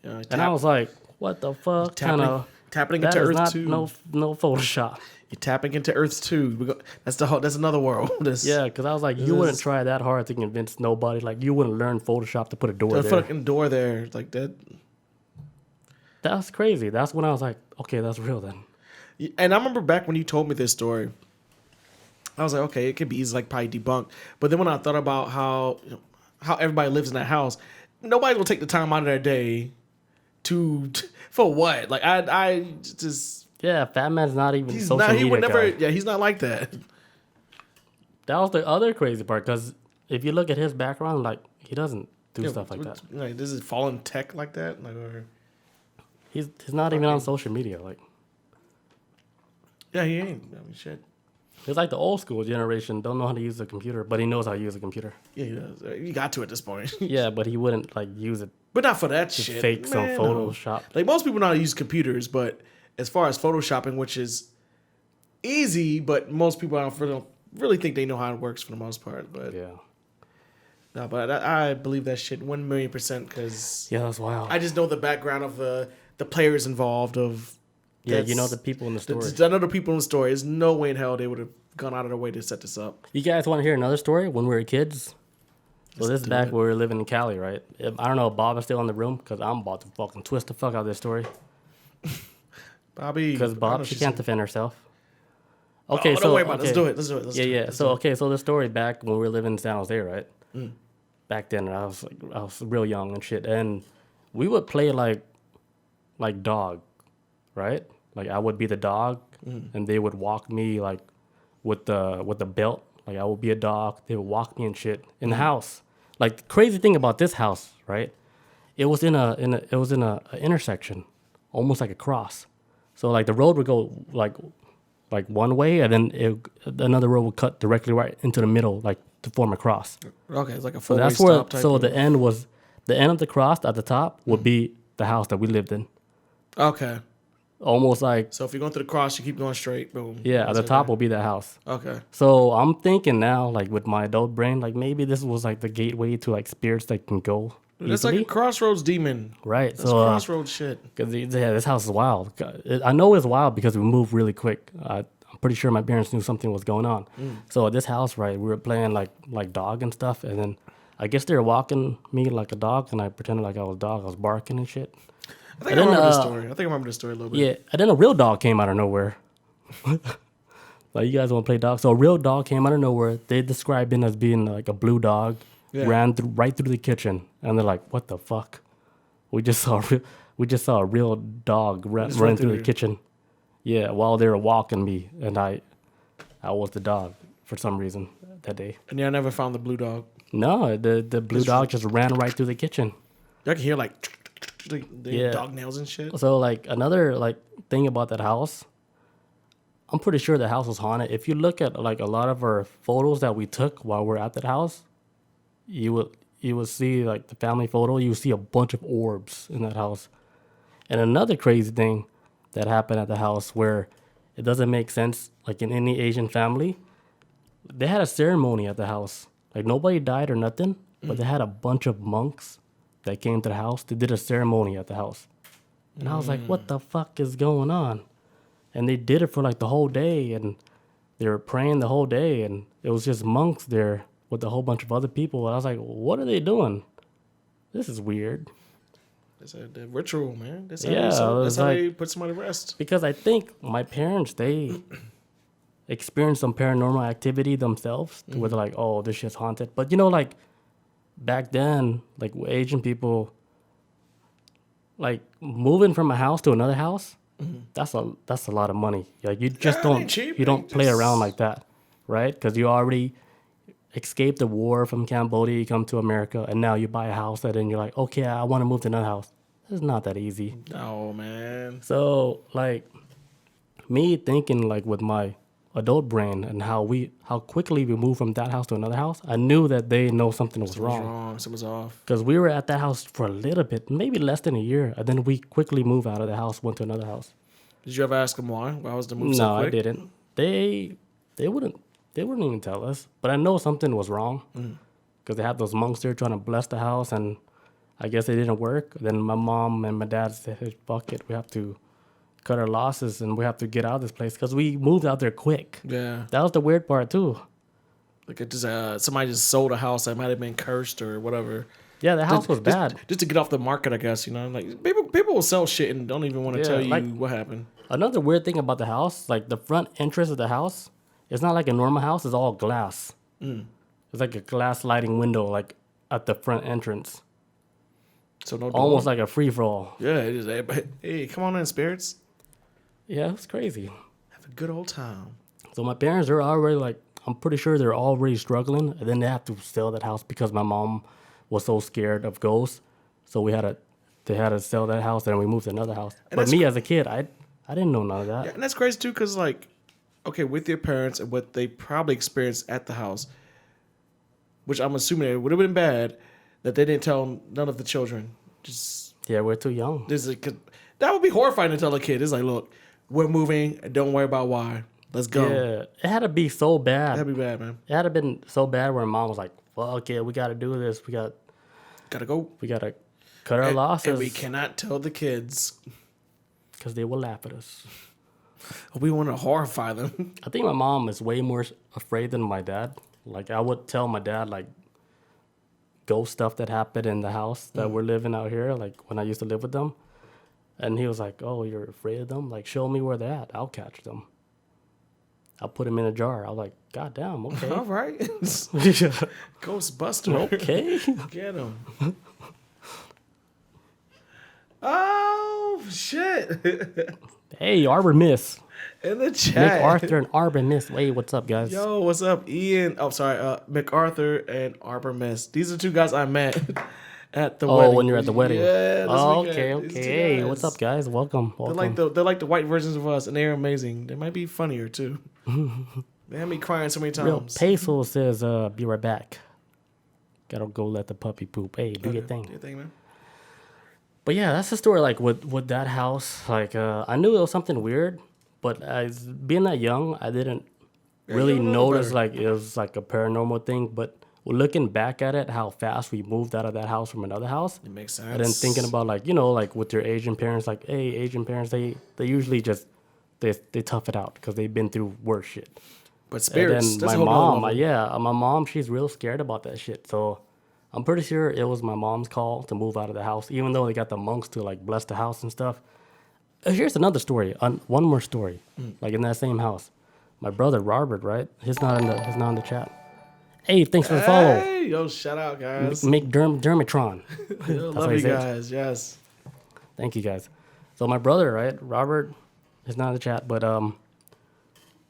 Speaker 2: Yeah,
Speaker 1: And I was like, what the fuck?
Speaker 2: tapping
Speaker 1: That
Speaker 2: into
Speaker 1: is
Speaker 2: Earth
Speaker 1: not
Speaker 2: 2.
Speaker 1: no Photoshop.
Speaker 2: You're tapping into Earth 2. That's another world.
Speaker 1: Yeah, because I was like, you wouldn't try that hard to convince nobody. Like, you wouldn't learn Photoshop to put a door
Speaker 2: The
Speaker 1: there.
Speaker 2: fucking door there, like that.
Speaker 1: That's crazy. That's when I was like, okay, that's real then.
Speaker 2: And I remember back when you told me this story, I was like, okay, it could be easy, like probably debunked. But then when I thought about how everybody lives in that house, nobody will take the time out of their day for what? Like I just
Speaker 1: Yeah, Fat Man's not even
Speaker 2: he's
Speaker 1: social
Speaker 2: not. He
Speaker 1: media
Speaker 2: would never.
Speaker 1: guy.
Speaker 2: Yeah, he's not like that.
Speaker 1: That was the other crazy part, because if you look at his background, like, he doesn't do stuff like that.
Speaker 2: Like, this is fallen tech like that. Like, or
Speaker 1: He's not even on social media. Like,
Speaker 2: yeah, he ain't. I mean, shit.
Speaker 1: he's like the old school generation, don't know how to use a computer, but he knows how to use a computer.
Speaker 2: Yeah, he does. You got to at this point.
Speaker 1: Yeah, but he wouldn't like use it
Speaker 2: But not for that
Speaker 1: to
Speaker 2: shit.
Speaker 1: fake some
Speaker 2: Man, no.
Speaker 1: Photoshop.
Speaker 2: Like most people know how to use computers, but as far as photoshopping, which is easy, but most people don't really think they know how it works for the most part. But
Speaker 1: Yeah.
Speaker 2: No, but I believe that shit 1,000,000% because
Speaker 1: Yeah, that's wild.
Speaker 2: I just know the background of the players involved.
Speaker 1: Yeah, you know
Speaker 2: that's-
Speaker 1: the people in the story.
Speaker 2: I know the people in the story. There's no way in hell they would have gone out of their way to set this up.
Speaker 1: You guys want to hear another story? When we were kids, so this is
Speaker 2: do
Speaker 1: back
Speaker 2: it.
Speaker 1: when we were living in Cali, right? I don't know if Bob is still in the room because I'm about to fucking twist the fuck out of this story.
Speaker 2: Bobby,
Speaker 1: Because
Speaker 2: I know
Speaker 1: Bob, she
Speaker 2: she's-
Speaker 1: can't defend herself.
Speaker 2: Okay,
Speaker 1: Okay,
Speaker 2: don't worry about it. Let's do it. Let's do it.
Speaker 1: Yeah. So the story back when we were living in San Jose, right? Back then, I was real young and shit, and we would play like dog, right? Like I would be the dog, and they would walk me like with the belt. Like I would be a dog. They would walk me and shit in the house. Like the crazy thing about this house, right? It was in a intersection, almost like a cross. So like the road would go like one way, and then another road would cut directly right into the middle, like to form a cross.
Speaker 2: Okay, it's like a
Speaker 1: So
Speaker 2: four-way
Speaker 1: that's where.
Speaker 2: stop type
Speaker 1: So
Speaker 2: of-
Speaker 1: the end of the cross at the top would be the house that we lived in.
Speaker 2: Okay,
Speaker 1: Almost like
Speaker 2: so if you're going through the cross, you keep going straight. Boom.
Speaker 1: yeah, at the top will be that house.
Speaker 2: Okay.
Speaker 1: So I'm thinking now, like with my adult brain, like maybe this was like the gateway to like spirits that can go
Speaker 2: It's like
Speaker 1: easily,
Speaker 2: a crossroads demon.
Speaker 1: right?
Speaker 2: That's
Speaker 1: So
Speaker 2: crossroads shit.
Speaker 1: because yeah, this house is wild. I know it's wild because we moved really quick. I'm pretty sure my parents knew something was going on. So at this house, right, we were playing like dog and stuff, and then I guess they were walking me like a dog, and I pretended like I was a dog. I was barking and shit.
Speaker 2: I think
Speaker 1: And
Speaker 2: I
Speaker 1: then,
Speaker 2: remember this story. I think I remember this story a little bit.
Speaker 1: Yeah, and then a real dog came out of nowhere. Like you guys want to play dog, so a real dog came out of nowhere. They described it as being like a blue dog,
Speaker 2: Yeah.
Speaker 1: ran right through the kitchen, and they're like, "What the fuck? We just saw a real dog
Speaker 2: Just
Speaker 1: running
Speaker 2: ran
Speaker 1: through
Speaker 2: through
Speaker 1: the kitchen." Yeah, while they were walking me, and I was the dog for some reason that day.
Speaker 2: And yeah, I never found the blue dog.
Speaker 1: No, the blue dog just ran right through the kitchen.
Speaker 2: I can hear like the
Speaker 1: Yeah.
Speaker 2: dog nails and shit.
Speaker 1: So like another like thing about that house, I'm pretty sure the house was haunted. If you look at like a lot of our photos that we took while we're at that house, you would see like the family photo. You would see a bunch of orbs in that house. And another crazy thing that happened at the house where it doesn't make sense, like in any Asian family, they had a ceremony at the house. Like nobody died or nothing, but they had a bunch of monks that came to the house. They did a ceremony at the house. And I was like, what the fuck is going on? And they did it for like the whole day, and they were praying the whole day, and it was just monks there with a whole bunch of other people. And I was like, what are they doing? This is weird.
Speaker 2: It's a the ritual, man. That's how,
Speaker 1: Yeah,
Speaker 2: they,
Speaker 1: it was
Speaker 2: that's how
Speaker 1: like-
Speaker 2: they put somebody to rest.
Speaker 1: Because I think my parents, they experienced some paranormal activity themselves where they're like, oh, this shit's haunted. But you know, like back then, like Asian people, like moving from a house to another house, that's a lot of money. Like you just
Speaker 2: Yeah, it
Speaker 1: don't
Speaker 2: ain't cheap,
Speaker 1: you don't
Speaker 2: man.
Speaker 1: play
Speaker 2: Just-
Speaker 1: around like that, right? Because you already escaped the war from Cambodia, you come to America, and now you buy a house, and then you're like, okay, I want to move to another house. It's not that easy.
Speaker 2: Oh man.
Speaker 1: So like me thinking like with my adult brain and how quickly we moved from that house to another house, I knew that they know something was
Speaker 2: Something's
Speaker 1: wrong.
Speaker 2: wrong. Something's off.
Speaker 1: Because we were at that house for a little bit, maybe less than a year, and then we quickly moved out of the house, went to another house.
Speaker 2: Did you ever ask them why? Why was the move so
Speaker 1: No,
Speaker 2: quick?
Speaker 1: I didn't. They wouldn't even tell us. But I know something was wrong because they had those monks there trying to bless the house, and I guess it didn't work. Then my mom and my dad said, hey, fuck it, we have to cut our losses and we have to get out of this place because we moved out there quick.
Speaker 2: Yeah.
Speaker 1: That was the weird part too.
Speaker 2: Like it just somebody just sold a house that might have been cursed or whatever.
Speaker 1: Yeah, the house was bad.
Speaker 2: Just to get off the market, I guess, you know. Like people will sell shit and don't even want to
Speaker 1: Yeah,
Speaker 2: tell you
Speaker 1: like-
Speaker 2: what happened.
Speaker 1: Another weird thing about the house, like the front entrance of the house, it's not like a normal house, it's all glass. It's like a glass sliding window like at the front entrance.
Speaker 2: So no
Speaker 1: Almost
Speaker 2: door.
Speaker 1: like a free for all.
Speaker 2: Yeah, it is. Hey, come on in, spirits.
Speaker 1: Yeah, it was crazy.
Speaker 2: Have a good old time.
Speaker 1: So my parents, they're already like, I'm pretty sure they're already struggling. And then they have to sell that house because my mom was so scared of ghosts. So they had to sell that house and we moved to another house.
Speaker 2: And
Speaker 1: But
Speaker 2: that's
Speaker 1: me as a kid, I didn't know none of that.
Speaker 2: Yeah, and that's crazy too, because like, okay, with your parents and what they probably experienced at the house, which I'm assuming it would have been bad that they didn't tell none of the children. Just
Speaker 1: Yeah, we're too young.
Speaker 2: that would be horrifying to tell a kid. It's like, look, we're moving. And don't worry about why. Let's go.
Speaker 1: Yeah, it had to be so bad.
Speaker 2: That'd be bad, man.
Speaker 1: It had to been so bad where mom was like, fuck it, we got to do this.
Speaker 2: Gotta go.
Speaker 1: We got to cut our losses.
Speaker 2: And we cannot tell the kids.
Speaker 1: Because they will laugh at us.
Speaker 2: We want to horrify them.
Speaker 1: I think my mom is way more afraid than my dad. Like, I would tell my dad, like, ghost stuff that happened in the house that we're living out here, like, when I used to live with them. And he was like, oh, you're afraid of them? Like, show me where they're at. I'll catch them. I'll put them in a jar. I was like, God damn, okay.
Speaker 2: All right. Ghostbuster.
Speaker 1: Okay.
Speaker 2: Get him. Oh, shit.
Speaker 1: Hey, Arbor Miss.
Speaker 2: In the chat.
Speaker 1: MacArthur and Arbor Miss. Hey, what's up, guys?
Speaker 2: Yo, what's up? Ian. Oh, sorry. MacArthur and Arbor Miss. These are two guys I met at the wedding.
Speaker 1: Oh, when you're at the wedding.
Speaker 2: Yeah.
Speaker 1: Oh, okay. Hey, what's up, guys? Welcome.
Speaker 2: They're like the white versions of us, and they're amazing. They might be funnier, too. They had me crying so many
Speaker 1: Real
Speaker 2: times.
Speaker 1: Peso says, be right back. Gotta go let the puppy poop. Hey, do your thing.
Speaker 2: Do your thing, man.
Speaker 1: But yeah, that's the story. Like with that house, like I knew it was something weird, but as being that young, I didn't really
Speaker 2: you don't know
Speaker 1: notice
Speaker 2: better.
Speaker 1: like it was like a paranormal thing. But looking back at it, how fast we moved out of that house from another house,
Speaker 2: It makes sense.
Speaker 1: and then thinking about like like with your Asian parents, like hey, Asian parents, they usually just they tough it out because they've been through worse shit.
Speaker 2: But spirits.
Speaker 1: And then
Speaker 2: that's
Speaker 1: my
Speaker 2: a whole nother
Speaker 1: mom,
Speaker 2: level.
Speaker 1: my mom, she's real scared about that shit. So I'm pretty sure it was my mom's call to move out of the house, even though they got the monks to like bless the house and stuff. Here's another story, one more story, like in that same house. My brother Robert, right? He's not in the chat. Hey, thanks for the follow.
Speaker 2: Hey, yo, shout out, guys.
Speaker 1: Dermitron.
Speaker 2: Yo,
Speaker 1: That's
Speaker 2: love
Speaker 1: what
Speaker 2: you
Speaker 1: he says.
Speaker 2: guys. Yes.
Speaker 1: Thank you guys. So my brother, right, Robert, is not in the chat, but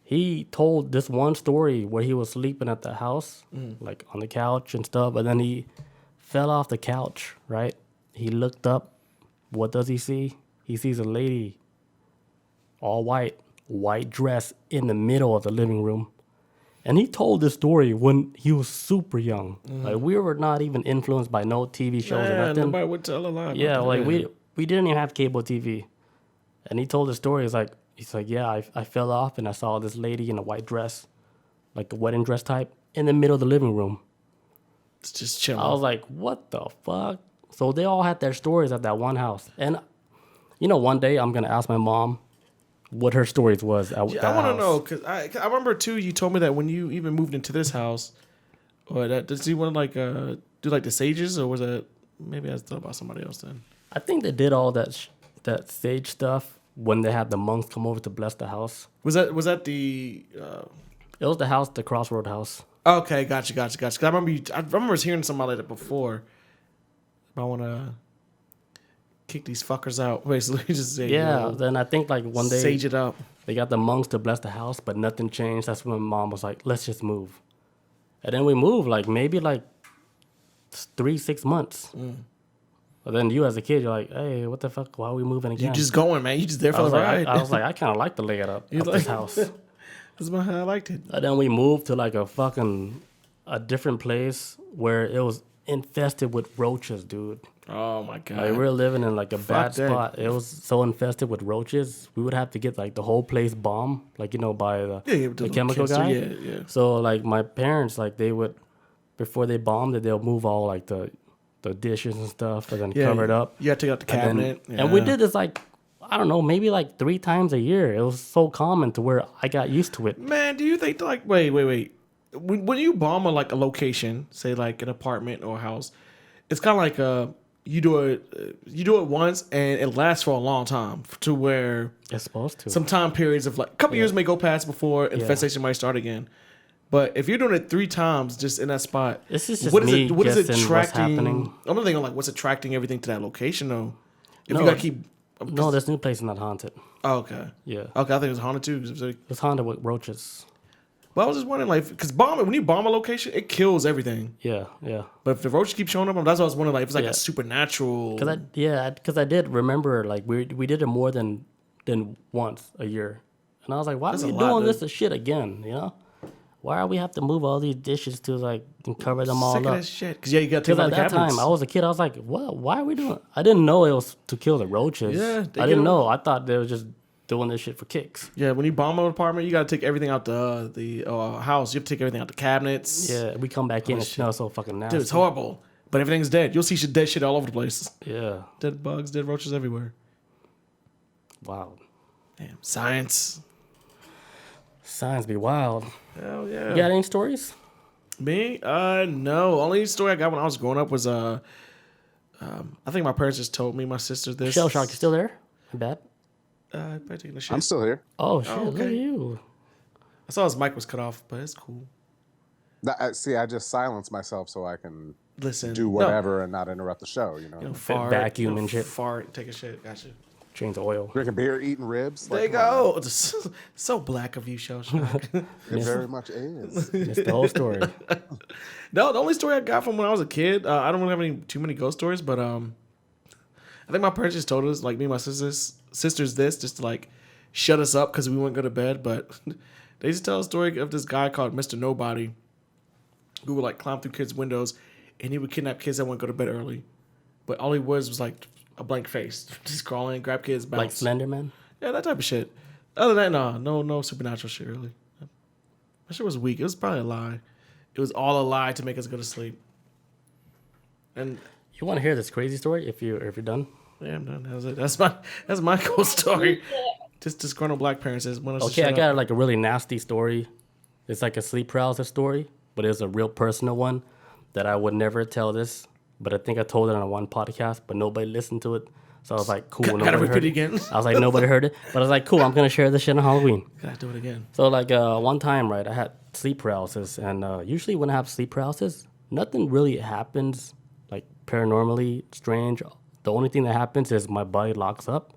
Speaker 1: he told this one story where he was sleeping at the house, like on the couch and stuff, and then he fell off the couch, right? He looked up. What does he see? He sees a lady, all white dress in the middle of the living room. And he told this story when he was super young. Like we were not even influenced by no TV shows or
Speaker 2: Man,
Speaker 1: nothing.
Speaker 2: nobody would tell a lie.
Speaker 1: Yeah,
Speaker 2: about
Speaker 1: like
Speaker 2: that.
Speaker 1: we didn't even have cable TV. And he told the story. He's like, yeah, I fell off and I saw this lady in a white dress, like a wedding dress type, in the middle of the living room.
Speaker 2: It's just chilling.
Speaker 1: I was like, what the fuck? So they all had their stories at that one house. And, one day I'm going to ask my mom what her stories was at that
Speaker 2: I want to
Speaker 1: house.
Speaker 2: know because I remember too. You told me that when you even moved into this house, or that does he want to like do like the sages, or was that maybe I thought about somebody else then?
Speaker 1: I think they did all that sage stuff when they had the monks come over to bless the house.
Speaker 2: Was that the?
Speaker 1: It was the house, the Crossroad house.
Speaker 2: Okay, gotcha. 'Cause I remember hearing somebody like that before. I want to kick these fuckers out, basically. Just say
Speaker 1: Yeah, then I think like one day
Speaker 2: sage it up.
Speaker 1: they got the monks to bless the house, but nothing changed. That's when my mom was like, let's just move. And then we moved like maybe like 3-6 months. But then you as a kid, you're like, hey, what the fuck? Why are we moving again?
Speaker 2: You just going, man. You just there for
Speaker 1: I was
Speaker 2: the
Speaker 1: like,
Speaker 2: ride.
Speaker 1: I was like, I kind of like the layout of this house.
Speaker 2: That's about how I liked it.
Speaker 1: And then we moved to like a different place where it was infested with roaches, dude.
Speaker 2: Oh my god.
Speaker 1: Like we were living in like a bad
Speaker 2: that.
Speaker 1: spot. It was so infested with roaches. We would have to get like the whole place bombed, like by the chemical guy.
Speaker 2: Yeah.
Speaker 1: So like my parents, like they would, before they bombed it, they'll move all like the dishes and stuff and then cover it up.
Speaker 2: You had to take out the
Speaker 1: And then-
Speaker 2: cabinet.
Speaker 1: And we did this like, I don't know, maybe like 3 times a year. It was so common to where I got used to it.
Speaker 2: Man, do you think like wait? When you bomb a location, say like an apartment or a house, it's kind of like you do it once and it lasts for a long time to where
Speaker 1: It's supposed to.
Speaker 2: some time periods of like a couple years may go past before infestation might start again. But if you're doing it 3 times just in that spot,
Speaker 1: This is just
Speaker 2: what is
Speaker 1: me
Speaker 2: it? What is it
Speaker 1: guessing what's
Speaker 2: attracting?
Speaker 1: happening.
Speaker 2: I'm not thinking like what's attracting everything to that location though. If
Speaker 1: No,
Speaker 2: you gotta keep.
Speaker 1: No, this new place is not haunted.
Speaker 2: Oh, okay.
Speaker 1: Yeah.
Speaker 2: Okay, I think it was haunted too. 'Cause it was like,
Speaker 1: It's haunted with roaches.
Speaker 2: but I was just wondering, like, because when you bomb a location, it kills everything.
Speaker 1: Yeah.
Speaker 2: But if the roaches keep showing up, that's what I was wondering, like, if it's like
Speaker 1: Yeah.
Speaker 2: a supernatural.
Speaker 1: Because I did remember like we did it more than once a year, and I was like, why
Speaker 2: That's
Speaker 1: are we
Speaker 2: a lot,
Speaker 1: doing
Speaker 2: dude.
Speaker 1: this shit again? Why are we have to move all these dishes to like and cover them all
Speaker 2: Sick of
Speaker 1: up?
Speaker 2: that shit. Because you got to take
Speaker 1: Because
Speaker 2: out
Speaker 1: at
Speaker 2: the
Speaker 1: that
Speaker 2: cabinets.
Speaker 1: time I was a kid, I was like, what? Why are we doing? I didn't know it was to kill the roaches.
Speaker 2: Yeah, they
Speaker 1: I
Speaker 2: get
Speaker 1: didn't
Speaker 2: 'em.
Speaker 1: know. I thought they was just doing this shit for kicks.
Speaker 2: Yeah, when you bomb an apartment, you gotta take everything out the house. You have to take everything out the cabinets.
Speaker 1: Yeah, we come back in and smell so fucking nasty.
Speaker 2: Dude, it's horrible. But everything's dead. You'll see dead shit all over the place.
Speaker 1: Yeah.
Speaker 2: Dead bugs, dead roaches everywhere.
Speaker 1: Wow.
Speaker 2: Damn, science.
Speaker 1: Science be wild.
Speaker 2: Hell yeah.
Speaker 1: You got any stories?
Speaker 2: Me? No. Only story I got when I was growing up was I think my parents just told me, my sister, this.
Speaker 1: Shell Shock, you still there? Bad.
Speaker 2: Probably taking a shit.
Speaker 4: I'm still here.
Speaker 1: Oh shit!
Speaker 2: okay.
Speaker 1: Look at you.
Speaker 2: I saw his mic was cut off, but it's cool.
Speaker 4: See, I just silence myself so I can
Speaker 2: Listen,
Speaker 4: do whatever and not interrupt the show. You know,
Speaker 2: You know, fart,
Speaker 1: vacuum and shit.
Speaker 2: Fart, take a shit. Gotcha.
Speaker 1: Change the oil.
Speaker 4: drinking beer, eating ribs.
Speaker 2: There you
Speaker 4: come on,
Speaker 2: go. It's so black of you, Shell Shock.
Speaker 4: man. It very much is.
Speaker 1: That's the whole story.
Speaker 2: No, the only story I got from when I was a kid, I don't really have too many ghost stories, but I think my parents just told us, like me and my sisters this, just to like shut us up because we wouldn't go to bed. But they used to tell a story of this guy called Mr. Nobody who would like climb through kids' windows and he would kidnap kids that wouldn't go to bed early. But all he was like a blank face, just crawling, grab kids, bounce.
Speaker 1: Like Slender Man.
Speaker 2: Yeah, that type of shit. Other than that, no supernatural shit really. That shit was weak. It was probably a lie. It was all a lie to make us go to sleep. And
Speaker 1: You want to hear this crazy story? If you're done.
Speaker 2: yeah, I'm done. That's my ghost story. Just disgruntled black parents.
Speaker 1: Okay, I got like a really nasty story. It's like a sleep paralysis story, but it's a real personal one that I would never tell this. But I think I told it on one podcast, but nobody listened to it. So I was like, cool.
Speaker 2: Gotta
Speaker 1: nobody
Speaker 2: repeat
Speaker 1: heard
Speaker 2: it again.
Speaker 1: I was like, nobody heard it. But I was like, cool, I'm going to share this shit on Halloween.
Speaker 2: Gotta do it again.
Speaker 1: So like one time, right, I had sleep paralysis. And usually when I have sleep paralysis, nothing really happens like paranormally strange. The only thing that happens is my body locks up.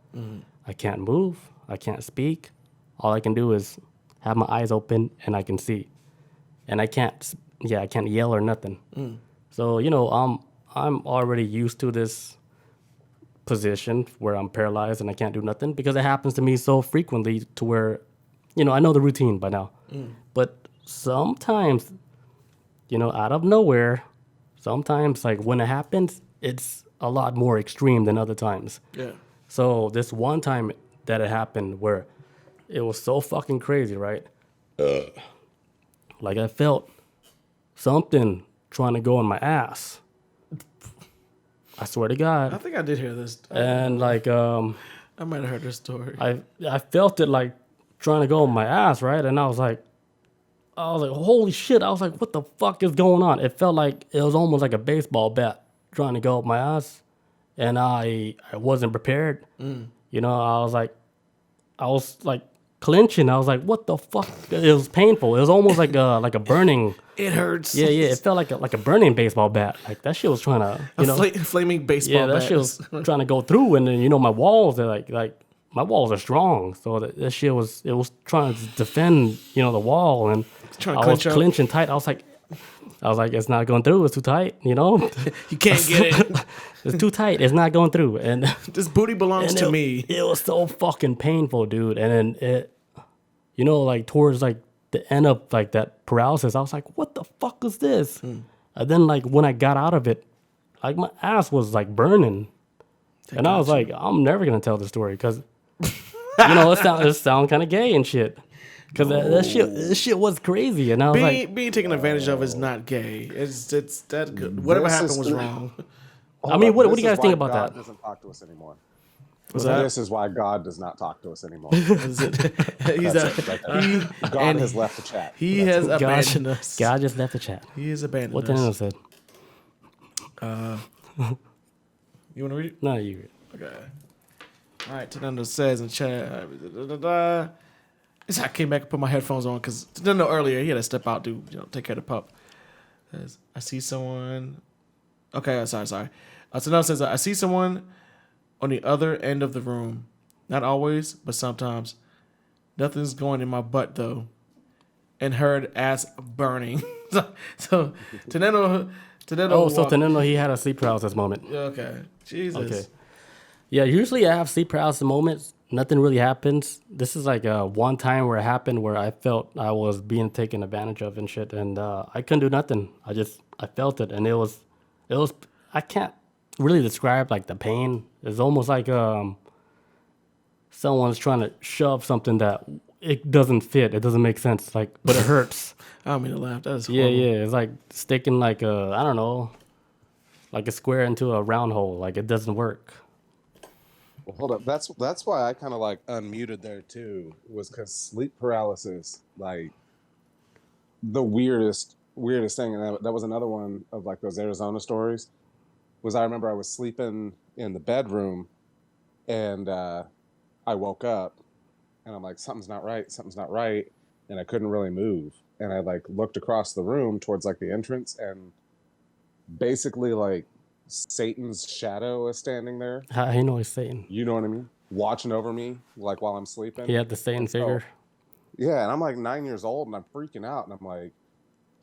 Speaker 1: I can't move. I can't speak. All I can do is have my eyes open and I can see. And I can't yell or nothing. So, you know, I'm already used to this position where I'm paralyzed and I can't do nothing because it happens to me so frequently to where, you know, I know the routine by now. But sometimes, you know, out of nowhere, sometimes like when it happens, it's a lot more extreme than other times.
Speaker 2: Yeah.
Speaker 1: So this one time that it happened where it was so fucking crazy, right? Like I felt something trying to go in my ass. I swear to
Speaker 2: I
Speaker 1: God.
Speaker 2: think I did hear this.
Speaker 1: And like
Speaker 2: I might have heard this story.
Speaker 1: I felt it like trying to go in my ass, right? And I was like, holy shit. I was like, what the fuck is going on? It felt like it was almost like a baseball bat trying to go up my ass. And I wasn't prepared. You know, I was like clenching. I was like, what the fuck? It was painful. It was almost like a burning.
Speaker 2: It hurts.
Speaker 1: Yeah. It felt like a burning baseball bat. Like that shit was trying to, you know.
Speaker 2: Flaming baseball
Speaker 1: Yeah, that
Speaker 2: bat.
Speaker 1: shit was trying to go through. And then, you know, my walls are like my walls are strong. So that shit was trying to defend, you know, the wall. And
Speaker 2: Trying to
Speaker 1: I was
Speaker 2: clench up.
Speaker 1: clenching tight. I was like, it's not going through. It's too tight, you know.
Speaker 2: You can't get it.
Speaker 1: It's too tight. It's not going through. And
Speaker 2: This booty belongs to me.
Speaker 1: it was so fucking painful, dude. And then it, you know, like towards like the end of like that paralysis, I was like, what the fuck is this? And then like when I got out of it, like my ass was like burning. And I was like, I'm never going to tell the story because, you know, it sound kind of gay and shit. Because that shit was crazy. And I was like,
Speaker 2: Being taken advantage of is not gay. It's that good. Whatever
Speaker 4: This
Speaker 2: happened
Speaker 4: is-
Speaker 2: was wrong.
Speaker 1: I mean, what do you
Speaker 4: This
Speaker 1: guys
Speaker 4: is
Speaker 1: think
Speaker 4: why
Speaker 1: about
Speaker 4: God
Speaker 1: that?
Speaker 4: doesn't talk to us anymore.
Speaker 2: Was that?
Speaker 4: This is why God does not talk to us anymore.
Speaker 2: He's
Speaker 4: That's it, right there. God
Speaker 2: and
Speaker 4: has left the chat.
Speaker 2: he has
Speaker 1: God,
Speaker 2: abandoned us.
Speaker 1: God just left the chat.
Speaker 2: He has abandoned
Speaker 1: What
Speaker 2: us.
Speaker 1: Tanino said.
Speaker 2: You want to read it?
Speaker 1: No, you.
Speaker 2: Okay. All right. Tanendo says in chat. I came back and put my headphones on because Tanendo earlier he had to step out to take care of the pup. Says, I see someone. Okay, sorry. Tanendo says I see someone on the other end of the room. Not always, but sometimes. Nothing's going in my butt though. And heard ass burning. so Tanendo.
Speaker 1: Oh, so
Speaker 2: walked-
Speaker 1: Tanino, he had a sleep paralysis moment.
Speaker 2: Okay. Jesus.
Speaker 1: Okay. Yeah, usually I have sleep paralysis moments. Nothing really happens. This is like one time where it happened where I felt I was being taken advantage of and shit, and I couldn't do nothing. I felt it, and it was. I can't really describe like the pain. It's almost like someone's trying to shove something that it doesn't fit. It doesn't make sense. Like, but it hurts.
Speaker 2: I don't mean to laugh. That is
Speaker 1: Yeah,
Speaker 2: horrible.
Speaker 1: yeah. It's like sticking like a, I don't know, like a square into a round hole. Like it doesn't work.
Speaker 4: Well, hold up. That's why I kind of like unmuted there too. Was because sleep paralysis, like the weirdest thing, and that was another one of like those Arizona stories. Was I remember I was sleeping in the bedroom, and I woke up, and I'm like, something's not right, and I couldn't really move, and I like looked across the room towards like the entrance, and basically like Satan's shadow is standing there.
Speaker 1: How you know he's Satan?
Speaker 4: You know what I mean? Watching over me like while I'm sleeping.
Speaker 1: He had the Satan figure.
Speaker 4: Yeah, and I'm like 9 years old, and I'm freaking out, and I'm like,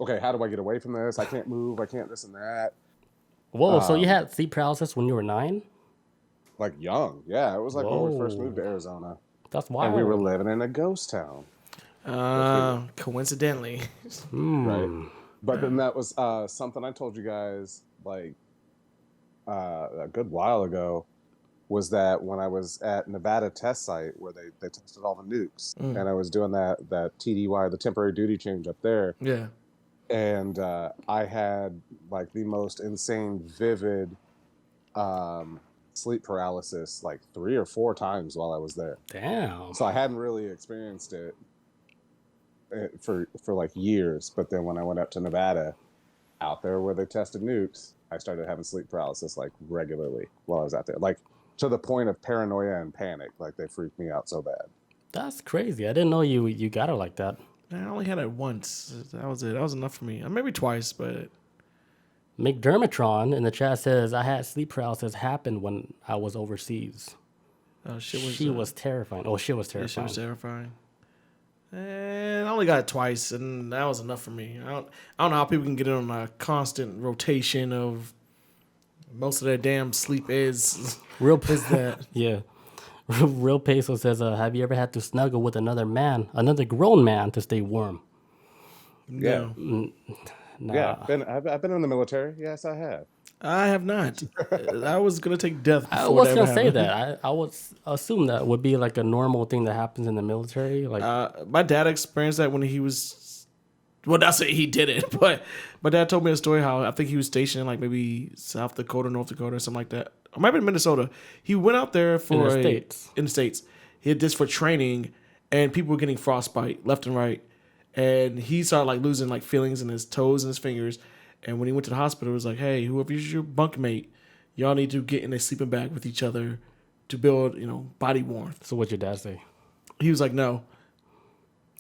Speaker 4: okay, how do I get away from this? I can't move. I can't this and that.
Speaker 1: Whoa, so you had sleep paralysis when you were 9?
Speaker 4: Like young, yeah. It was like when we first
Speaker 1: Whoa.
Speaker 4: moved to Arizona,
Speaker 1: That's wild.
Speaker 4: and we were living in a ghost town,
Speaker 2: Coincidentally.
Speaker 4: right? But then that was something I told you guys like a good while ago. Was that when I was at Nevada test site where they tested all the nukes, and I was doing that TDY, the temporary duty change up there.
Speaker 2: Yeah.
Speaker 4: And I had like the most insane, vivid sleep paralysis like 3 or 4 times while I was there.
Speaker 1: Damn.
Speaker 4: So I hadn't really experienced it for like years. But then when I went up to Nevada, out there where they tested nukes, I started having sleep paralysis like regularly while I was out there, like to the point of paranoia and panic. Like they freaked me out so bad.
Speaker 1: That's crazy. I didn't know you got it like that.
Speaker 2: I only had it once. That was it. That was enough for me. Maybe twice, but
Speaker 1: McDermotron in the chat says I had sleep paralysis happen when I was overseas. She was terrifying. Oh, shit was
Speaker 2: yeah,
Speaker 1: terrifying.
Speaker 2: shit was terrifying. And I only got it twice, and that was enough for me. I don't know how people can get it on a constant rotation of most of their damn sleep is that.
Speaker 1: Yeah. Real Peso says, have you ever had to snuggle with another grown man to stay warm?
Speaker 4: Yeah.
Speaker 2: No.
Speaker 1: Nah.
Speaker 4: Yeah, I've been in the military. Yes, I have.
Speaker 2: I have not. I was gonna take death.
Speaker 1: I
Speaker 2: Before
Speaker 1: was
Speaker 2: that
Speaker 1: going
Speaker 2: ever
Speaker 1: to say
Speaker 2: happened.
Speaker 1: that. I would assume that would be like a normal thing that happens in the military. Like,
Speaker 2: My dad experienced that when he was. Well, that's it. He did it, but my dad told me a story how I think he was stationed in like maybe South Dakota, North Dakota, or something like that. Or maybe Minnesota. He went out there for
Speaker 1: in the
Speaker 2: States. He did this for training, and people were getting frostbite left and right, and he started like losing like feelings in his toes and his fingers. And when he went to the hospital, it was like, hey, whoever's your bunkmate, y'all need to get in a sleeping bag with each other to build, body warmth.
Speaker 1: so what'd your dad say?
Speaker 2: He was like, no.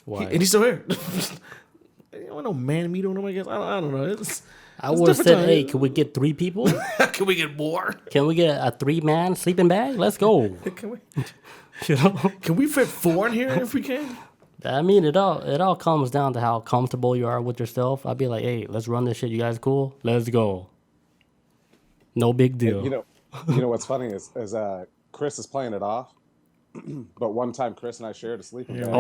Speaker 1: Why?
Speaker 2: And he's still here. You don't want no man meat on him, I guess. I don't know.
Speaker 1: I would have
Speaker 2: different
Speaker 1: said,
Speaker 2: time.
Speaker 1: hey, can we get 3 people?
Speaker 2: Can we get more?
Speaker 1: Can we get a 3-man sleeping bag? Let's go.
Speaker 2: Can we?
Speaker 1: You know?
Speaker 2: Can we fit 4 in here if we can?
Speaker 1: I mean, it all comes down to how comfortable you are with yourself. I'd be like, hey, let's run this shit. You guys cool? Let's go. No big deal.
Speaker 4: You know what's funny is Chris is playing it off, but one time Chris and I shared a sleeping bag,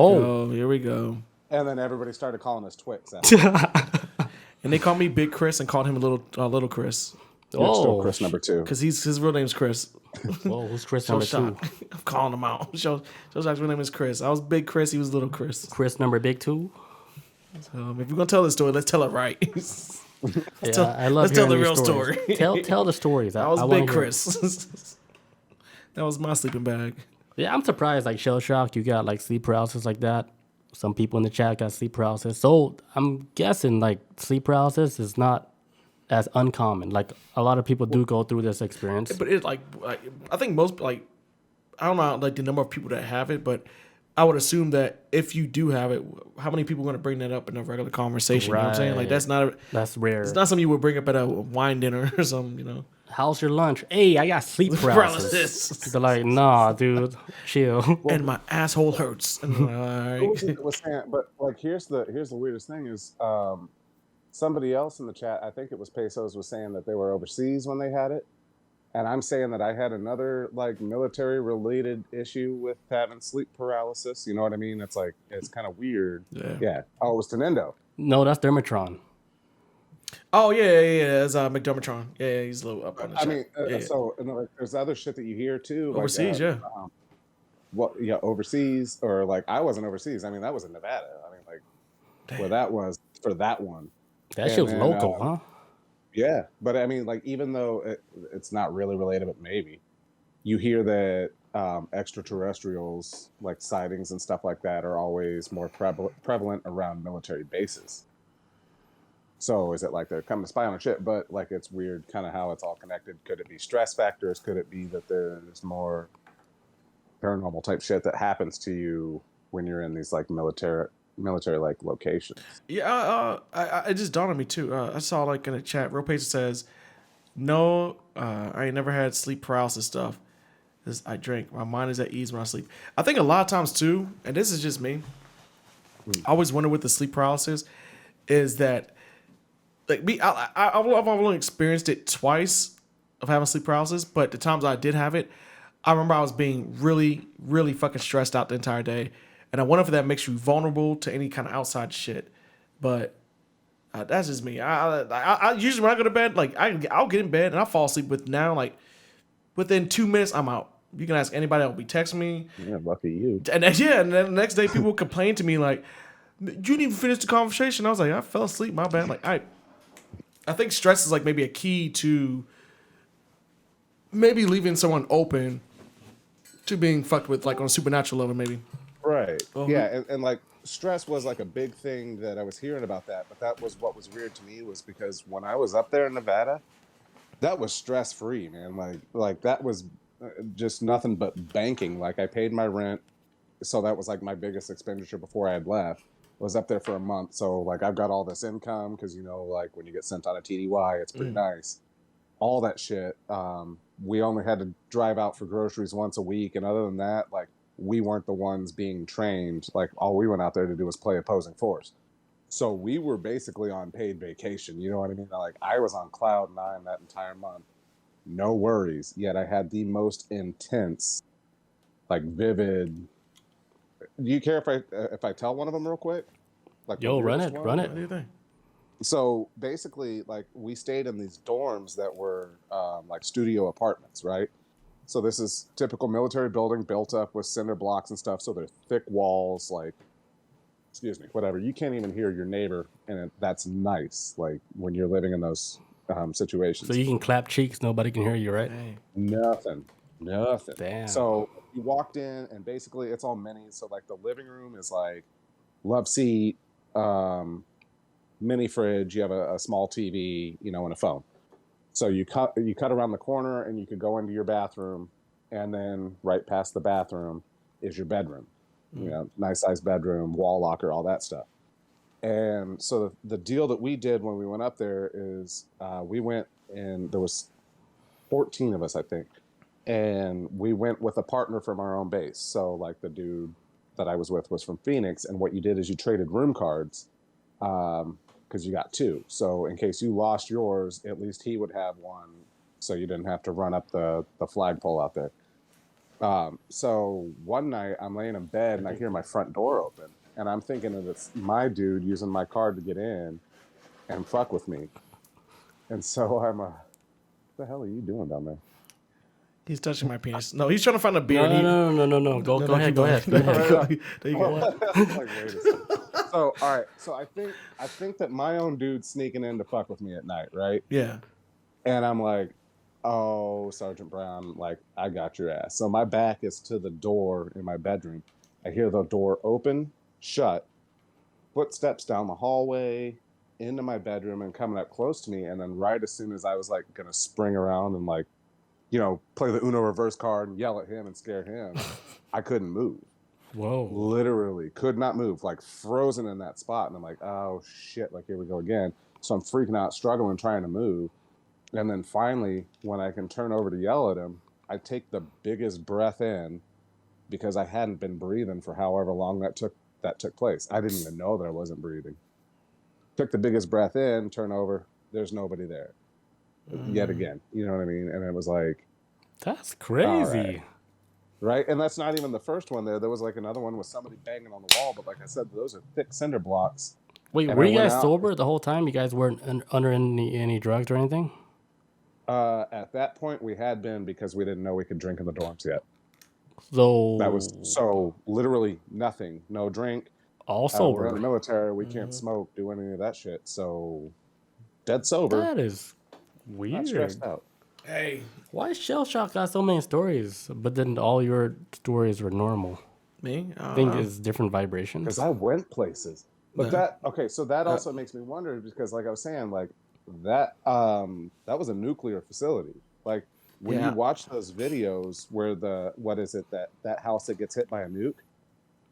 Speaker 2: Here we go.
Speaker 4: and then everybody started calling us Twix. After.
Speaker 2: And they called me Big Chris and called him little Chris
Speaker 4: You're still Chris number 2.
Speaker 2: because his real name's Chris.
Speaker 1: Whoa, who's Chris
Speaker 2: So
Speaker 1: number 2?
Speaker 2: shocked. I'm calling him out. Show Shock's real name is Chris. I was Big Chris. He was Little Chris.
Speaker 1: Chris number big 2?
Speaker 2: If we're gonna tell this story, let's tell it right.
Speaker 1: I love
Speaker 2: let's tell
Speaker 1: hearing
Speaker 2: the
Speaker 1: these
Speaker 2: real
Speaker 1: stories.
Speaker 2: story.
Speaker 1: Tell the stories.
Speaker 2: I was
Speaker 1: wanna
Speaker 2: Big
Speaker 1: hear it.
Speaker 2: Chris. That was my sleeping bag.
Speaker 1: Yeah, I'm surprised. Like shell shock, you got like sleep paralysis like that. Some people in the chat got sleep paralysis. So I'm guessing like sleep paralysis is not as uncommon. Like a lot of people do go through this experience.
Speaker 2: But it's like I think most I don't know like the number of people that have it, but I would assume that if you do have it, how many people are going to bring that up in a regular conversation? You know what I'm saying? Like
Speaker 1: That's rare.
Speaker 2: it's not something you would bring up at a wine dinner or something,
Speaker 1: How's your lunch? Hey, I got sleep paralysis. They're like, nah, dude, chill.
Speaker 2: And my asshole hurts. And I'm like, all
Speaker 4: What was
Speaker 2: right.
Speaker 4: it that was saying? But like, here's the weirdest thing is somebody else in the chat. I think it was Pesos was saying that they were overseas when they had it, and I'm saying that I had another like military related issue with having sleep paralysis. You know what I mean? It's like it's kind of weird.
Speaker 2: Yeah.
Speaker 4: Oh, it was Tenendo.
Speaker 1: No, that's Dermatron.
Speaker 2: Oh yeah. It's McDermotron. Yeah, he's a little up on the
Speaker 4: I
Speaker 2: chat.
Speaker 4: mean,
Speaker 2: Yeah.
Speaker 4: so and, like, there's other shit that you hear too.
Speaker 2: Overseas,
Speaker 4: like,
Speaker 2: yeah.
Speaker 4: overseas, or like I wasn't overseas. I mean, that was in Nevada. I mean, like where that was for that one.
Speaker 1: That shit
Speaker 4: And
Speaker 1: was
Speaker 4: then,
Speaker 1: local, huh?
Speaker 4: yeah, but I mean, like even though it's not really related, but maybe you hear that extraterrestrials, like sightings and stuff like that, are always more prevalent around military bases. So is it like they're coming to spy on a ship? But like it's weird, kind of how it's all connected. Could it be stress factors? Could it be that there's more paranormal type shit that happens to you when you're in these like military like locations?
Speaker 2: Yeah, it just dawned on me too. I saw like in a chat, Real Patient says, "No, I ain't never had sleep paralysis stuff. This I drink. My mind is at ease when I sleep." I think a lot of times too, and this is just me. I always wonder with the sleep paralysis is that like me. I've only experienced it twice of having sleep paralysis, but the times I did have it, I remember I was being really, really fucking stressed out the entire day. And I wonder if that makes you vulnerable to any kind of outside shit. But that's just me. I usually when I go to bed, like I'll get in bed and I'll fall asleep with now like within 2 minutes I'm out. You can ask anybody that'll be texting me.
Speaker 4: Yeah, lucky you.
Speaker 2: And then the next day people complain to me like, "You didn't even finish the conversation." I was like, "I fell asleep. My bad." Like I think stress is like maybe a key to maybe leaving someone open to being fucked with like on a supernatural level maybe.
Speaker 4: Right. Yeah, and like stress was like a big thing that I was hearing about that, but that was what was weird to me was because when I was up there in Nevada, that was stress free, man. Like that was just nothing but banking. Like I paid my rent, so that was like my biggest expenditure before I had left. I was up there for a month, so like I've got all this income because like when you get sent on a TDY, it's pretty nice. All that shit. We only had to drive out for groceries once a week, and other than that, like we weren't the ones being trained. Like all we went out there to do was play opposing force. So we were basically on paid vacation. You know what I mean? Like I was on cloud nine that entire month. No worries. Yet I had the most intense, like vivid. Do you care if I tell one of them real quick? Like
Speaker 1: Yo, run it.
Speaker 2: What do you think?
Speaker 4: So basically, like we stayed in these dorms that were like studio apartments, right? So this is typical military building built up with cinder blocks and stuff. So they're thick walls, like, excuse me, whatever. You can't even hear your neighbor, and that's nice. Like when you're living in those situations.
Speaker 1: So you can clap cheeks, nobody can hear you, right?
Speaker 2: Hey.
Speaker 4: Nothing.
Speaker 1: Damn.
Speaker 4: So you walked in, and basically it's all minis. So like the living room is like love seat, mini fridge. You have a small TV, and a phone. So you cut around the corner, and you could go into your bathroom, and then right past the bathroom is your bedroom. Nice size bedroom, wall locker, all that stuff. And so the deal that we did when we went up there is we went, and there was 14 of us, I think. And we went with a partner from our own base. So like the dude that I was with was from Phoenix. And what you did is you traded room cards because you got two. So in case you lost yours, at least he would have one. So you didn't have to run up the flagpole out there. So one night I'm laying in bed and I hear my front door open. And I'm thinking that it's my dude using my card to get in and fuck with me. And so I'm what the hell are you doing down there?
Speaker 2: He's touching my penis. No, he's trying to find a beard.
Speaker 1: No. Go ahead. There you go.
Speaker 4: Like, wait a second. So, all right. So I think that my own dude's sneaking in to fuck with me at night, right?
Speaker 2: Yeah.
Speaker 4: And I'm like, oh, Sergeant Brown, like, I got your ass. So my back is to the door in my bedroom. I hear the door open, shut, footsteps down the hallway, into my bedroom and coming up close to me. And then right as soon as I was like going to spring around and like, play the Uno reverse card and yell at him and scare him, I couldn't move.
Speaker 1: Whoa.
Speaker 4: Literally could not move, like frozen in that spot. And I'm like, oh shit, like here we go again. So I'm freaking out, struggling, trying to move. And then finally, when I can turn over to yell at him, I take the biggest breath in because I hadn't been breathing for however long that took place. I didn't even know that I wasn't breathing. Took the biggest breath in, turn over, there's nobody there. Yet again, you know what I mean? And it was like,
Speaker 1: that's crazy.
Speaker 4: Right? And that's not even the first one there. There was like another one with somebody banging on the wall, but like I said, those are thick cinder blocks.
Speaker 1: Wait,
Speaker 4: and
Speaker 1: were you guys sober the whole time? You guys weren't under any drugs or anything?
Speaker 4: At that point, we had been because we didn't know we could drink in the dorms yet.
Speaker 1: So
Speaker 4: That was so literally nothing. No drink.
Speaker 1: all
Speaker 4: We're in the
Speaker 1: sober.
Speaker 4: military. We can't smoke, do any of that shit. So dead sober,
Speaker 1: That is
Speaker 4: not stressed
Speaker 1: weird.
Speaker 4: out.
Speaker 2: Hey,
Speaker 1: Why Shell Shock got so many stories, but then all your stories were normal?
Speaker 2: me?
Speaker 1: I think it's different vibrations.
Speaker 4: Because I went places. But
Speaker 2: No.
Speaker 4: so that also makes me wonder, because like I was saying, like that was a nuclear facility. Like when you watch those videos where that house that gets hit by a nuke,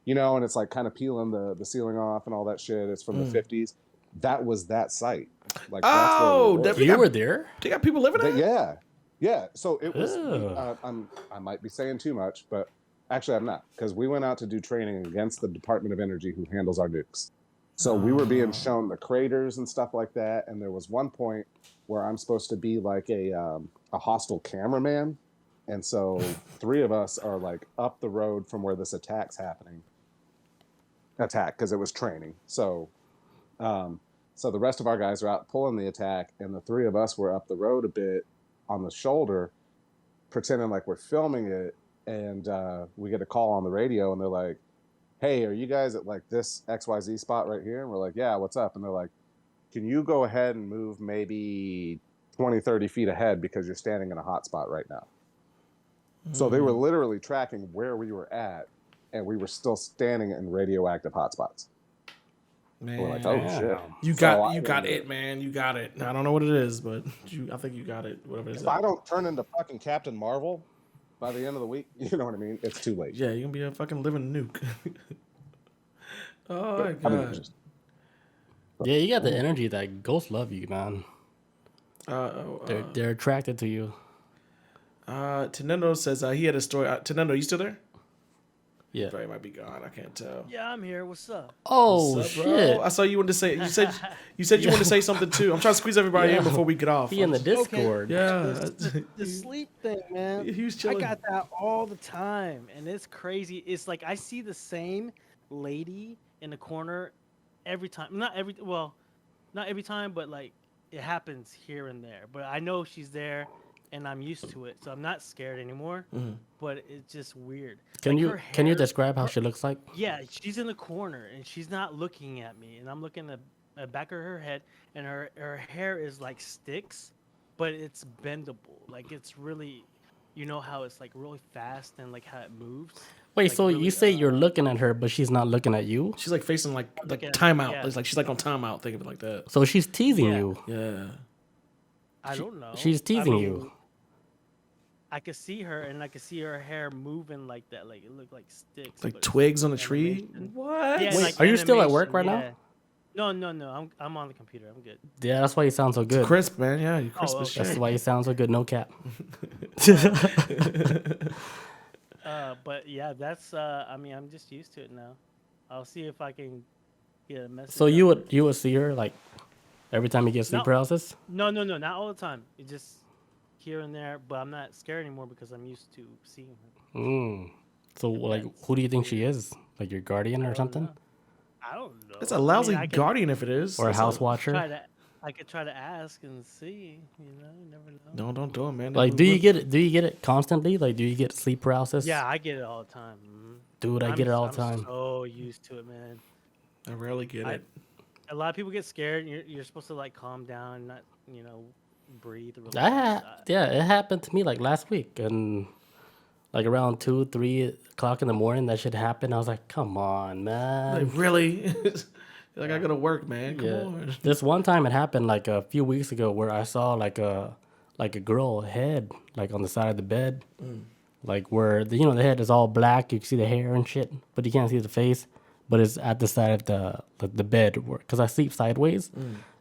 Speaker 4: you know, and it's like kind of peeling the ceiling off and all that shit. It's from the 50s. That was that site. Like that's where we were.
Speaker 1: You were there?
Speaker 2: They got people living there?
Speaker 4: Yeah. So it was.
Speaker 1: Ugh.
Speaker 4: I might be saying too much, but actually I'm not, because we went out to do training against the Department of Energy, who handles our nukes. So we were being shown the craters and stuff like that. And there was one point where I'm supposed to be like a hostile cameraman, and so 3 of us are like up the road from where this attack's happening. Because it was training. So so the rest of our guys are out pulling the attack, and the 3 of us were up the road a bit on the shoulder, pretending like we're filming it. And we get a call on the radio, and they're like, hey, are you guys at like this XYZ spot right here? And we're like, yeah, what's up? And they're like, can you go ahead and move maybe 20, 30 feet ahead, because you're standing in a hot spot right now. So they were literally tracking where we were at, and we were still standing in radioactive hotspots.
Speaker 2: Man,
Speaker 4: we're like, oh shit!
Speaker 2: You got it, man. You got it. I don't know what it is, but I think you got it. Whatever it is.
Speaker 4: If I don't turn into fucking Captain Marvel by the end of the week, you know what I mean? It's too late.
Speaker 2: Yeah, you're gonna be a fucking living nuke. Oh my god.
Speaker 4: I mean,
Speaker 1: Yeah, you got the energy that ghosts love you, man. They're attracted to you.
Speaker 2: Tenendo says he had a story. Tenendo, you still there?
Speaker 1: Yeah.
Speaker 2: Probably might be gone. I can't tell.
Speaker 3: Yeah, I'm here. What's up?
Speaker 1: Oh
Speaker 2: What's up,
Speaker 1: shit!
Speaker 2: bro? I saw you wanted to say. You said you wanted to say something too. I'm trying to squeeze everybody in before we get off.
Speaker 1: He in the Discord.
Speaker 2: Yeah.
Speaker 3: The sleep thing, man.
Speaker 2: He was
Speaker 3: I
Speaker 2: chilling.
Speaker 3: got that all the time, and it's crazy. It's like I see the same lady in the corner every time. Not every time, but like it happens here and there. But I know she's there, and I'm used to it, so I'm not scared anymore. But it's just weird.
Speaker 1: Can
Speaker 3: Like,
Speaker 1: you describe how she looks like?
Speaker 3: Yeah, she's in the corner and she's not looking at me, and I'm looking at the back of her head, and her hair is like sticks, but it's bendable. Like it's really, you know how it's like really fast and like how it moves.
Speaker 1: Wait,
Speaker 3: Like,
Speaker 1: so
Speaker 3: really,
Speaker 1: you say you're looking at her, but she's not looking at you?
Speaker 2: She's like facing like
Speaker 3: at-
Speaker 2: timeout.
Speaker 3: yeah.
Speaker 2: It's like she's like on timeout. Think of it like that.
Speaker 1: So she's teasing
Speaker 3: Yeah.
Speaker 1: you.
Speaker 2: Yeah.
Speaker 3: I don't know.
Speaker 1: She's teasing you.
Speaker 3: I could see her, and I could see her hair moving like that. Like it looked like sticks.
Speaker 2: Like
Speaker 3: but it's
Speaker 2: twigs on a tree.
Speaker 3: animation.
Speaker 2: What?
Speaker 3: Yeah,
Speaker 1: Wait,
Speaker 3: like
Speaker 1: are you still at work
Speaker 3: animation,
Speaker 1: right now?
Speaker 3: No. I'm on the computer. I'm good.
Speaker 1: Yeah, that's why you sound so good.
Speaker 2: Crisp, man. Yeah, you crisp as
Speaker 3: okay.
Speaker 1: That's
Speaker 2: shit.
Speaker 1: why you sound so good. No cap.
Speaker 3: But yeah, that's. I mean, I'm just used to it now. I'll see if I can get a message.
Speaker 1: So
Speaker 3: out.
Speaker 1: you would see her like every time you get sleep
Speaker 3: No.
Speaker 1: paralysis?
Speaker 3: No, not all the time. It just here and there. But I'm not scared anymore because I'm used to seeing her.
Speaker 1: So like, who do you think she is? Like your guardian or something,
Speaker 3: Know. I don't know.
Speaker 2: That's a lousy
Speaker 3: I can
Speaker 2: guardian if it is.
Speaker 1: or a
Speaker 2: That's
Speaker 1: house watcher?
Speaker 3: I could try to ask and see. You never know.
Speaker 2: No, don't do it, man.
Speaker 1: Like, do you get it constantly? Like, do you get sleep paralysis?
Speaker 3: Yeah, I get it all the time. Mhm.
Speaker 1: Dude, I get it all the time.
Speaker 3: I'm so used to it, man.
Speaker 2: I rarely get it.
Speaker 3: A lot of people get scared. You're supposed to like calm down, not breathe. Relax.
Speaker 1: Yeah, it happened to me like last week, and like around 2-3 o'clock in the morning, that shit happened. I was like, come on, man.
Speaker 2: Like, really? Like, I gotta work, man. Come on.
Speaker 1: This one time it happened like a few weeks ago where I saw like a girl head like on the side of the bed, like where the head is all black. You can see the hair and shit, but you can't see the face. But it's at the side of the bed, because I sleep sideways,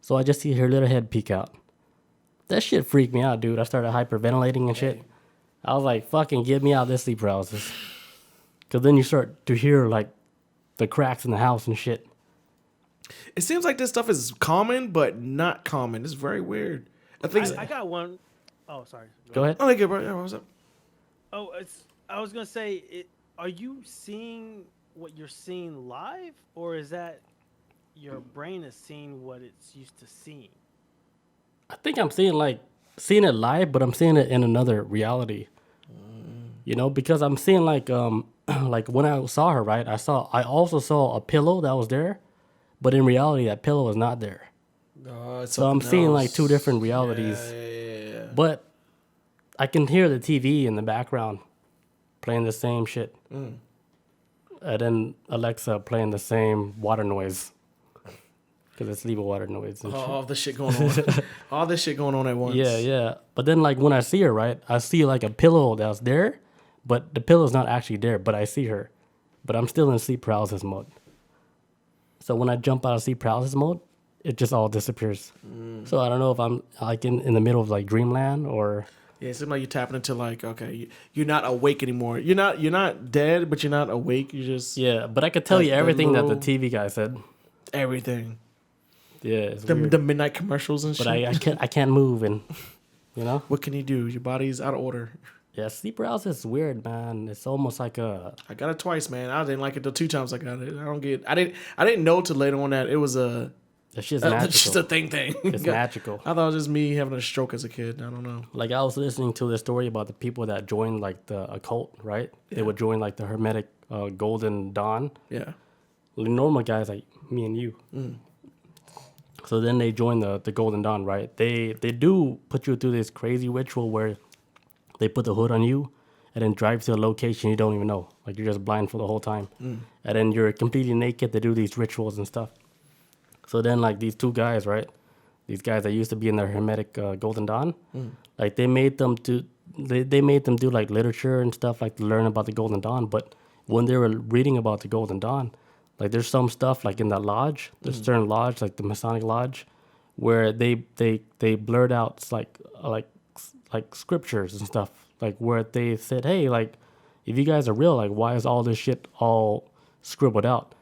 Speaker 1: so I just see her little head peek out. That shit freaked me out, dude. I started hyperventilating and shit. I was like, fucking get me out of this sleep paralysis. Because then you start to hear like the cracks in the house and shit.
Speaker 2: It seems like this stuff is common, but not common. It's very weird. I think.
Speaker 3: I got one. Oh, sorry.
Speaker 1: Go ahead.
Speaker 2: Oh, good, bro. Yeah, what's up?
Speaker 3: Oh, I was gonna say, are you seeing what you're seeing live, or is that your brain is seeing what it's used to seeing?
Speaker 1: I think I'm seeing it live, but I'm seeing it in another reality. You know, because I'm seeing like like when I saw her, right? I also saw a pillow that was there, but in reality that pillow was not there.
Speaker 2: It's
Speaker 1: So I'm
Speaker 2: something
Speaker 1: seeing like
Speaker 2: else.
Speaker 1: two different realities.
Speaker 2: Yeah.
Speaker 1: But I can hear the TV in the background playing the same shit. And then Alexa playing the same water noise. Because it's legal water noise and shit.
Speaker 2: All this shit going on. All this shit going on at once.
Speaker 1: Yeah, yeah. But then like when I see her, right, I see like a pillow that's there, but the pillow's not actually there, but I see her. But I'm still in sleep paralysis mode. So when I jump out of sleep paralysis mode, it just all disappears. So I don't know if I'm like in the middle of like dreamland or
Speaker 2: Yeah, it seems like you're tapping into like, okay, you're not awake anymore. You're not dead, but you're not awake. You just
Speaker 1: yeah, but I could tell
Speaker 2: Like
Speaker 1: you
Speaker 2: the
Speaker 1: everything that
Speaker 2: little-
Speaker 1: the TV guy said.
Speaker 2: everything.
Speaker 1: Yeah, it's
Speaker 2: The
Speaker 1: weird.
Speaker 2: midnight commercials and
Speaker 1: But
Speaker 2: shit.
Speaker 1: I can't move and you know?
Speaker 2: What can you do? Your body's out of order.
Speaker 1: Yeah, sleep paralysis is weird, man. It's almost like a
Speaker 2: I got it twice, man. I didn't like it the 2 times I got it. I didn't know till later on that it was a
Speaker 1: it's just
Speaker 2: it's just a
Speaker 1: magical.
Speaker 2: thing.
Speaker 1: It's magical.
Speaker 2: I thought it was just me having a stroke as a kid. I don't know.
Speaker 1: Like I was listening to the story about the people that joined like the occult, right? They would join like the Hermetic Golden Dawn.
Speaker 2: Yeah.
Speaker 1: The normal guys like me and you. So then they join the Golden Dawn, right? They do put you through this crazy ritual where they put the hood on you and then drive to a location you don't even know. Like you're just blind for the whole time. And then you're completely naked. They do these rituals and stuff. So then like these two guys, right? These guys that used to be in the Hermetic Golden Dawn, like they made them do like literature and stuff like to learn about the Golden Dawn. But when they were reading about the Golden Dawn, like there's some stuff like in that lodge, there's certain lodge like the Masonic lodge, where they blurred out like scriptures and stuff, like where they said, hey, like if you guys are real, like why is all this shit all scribbled out?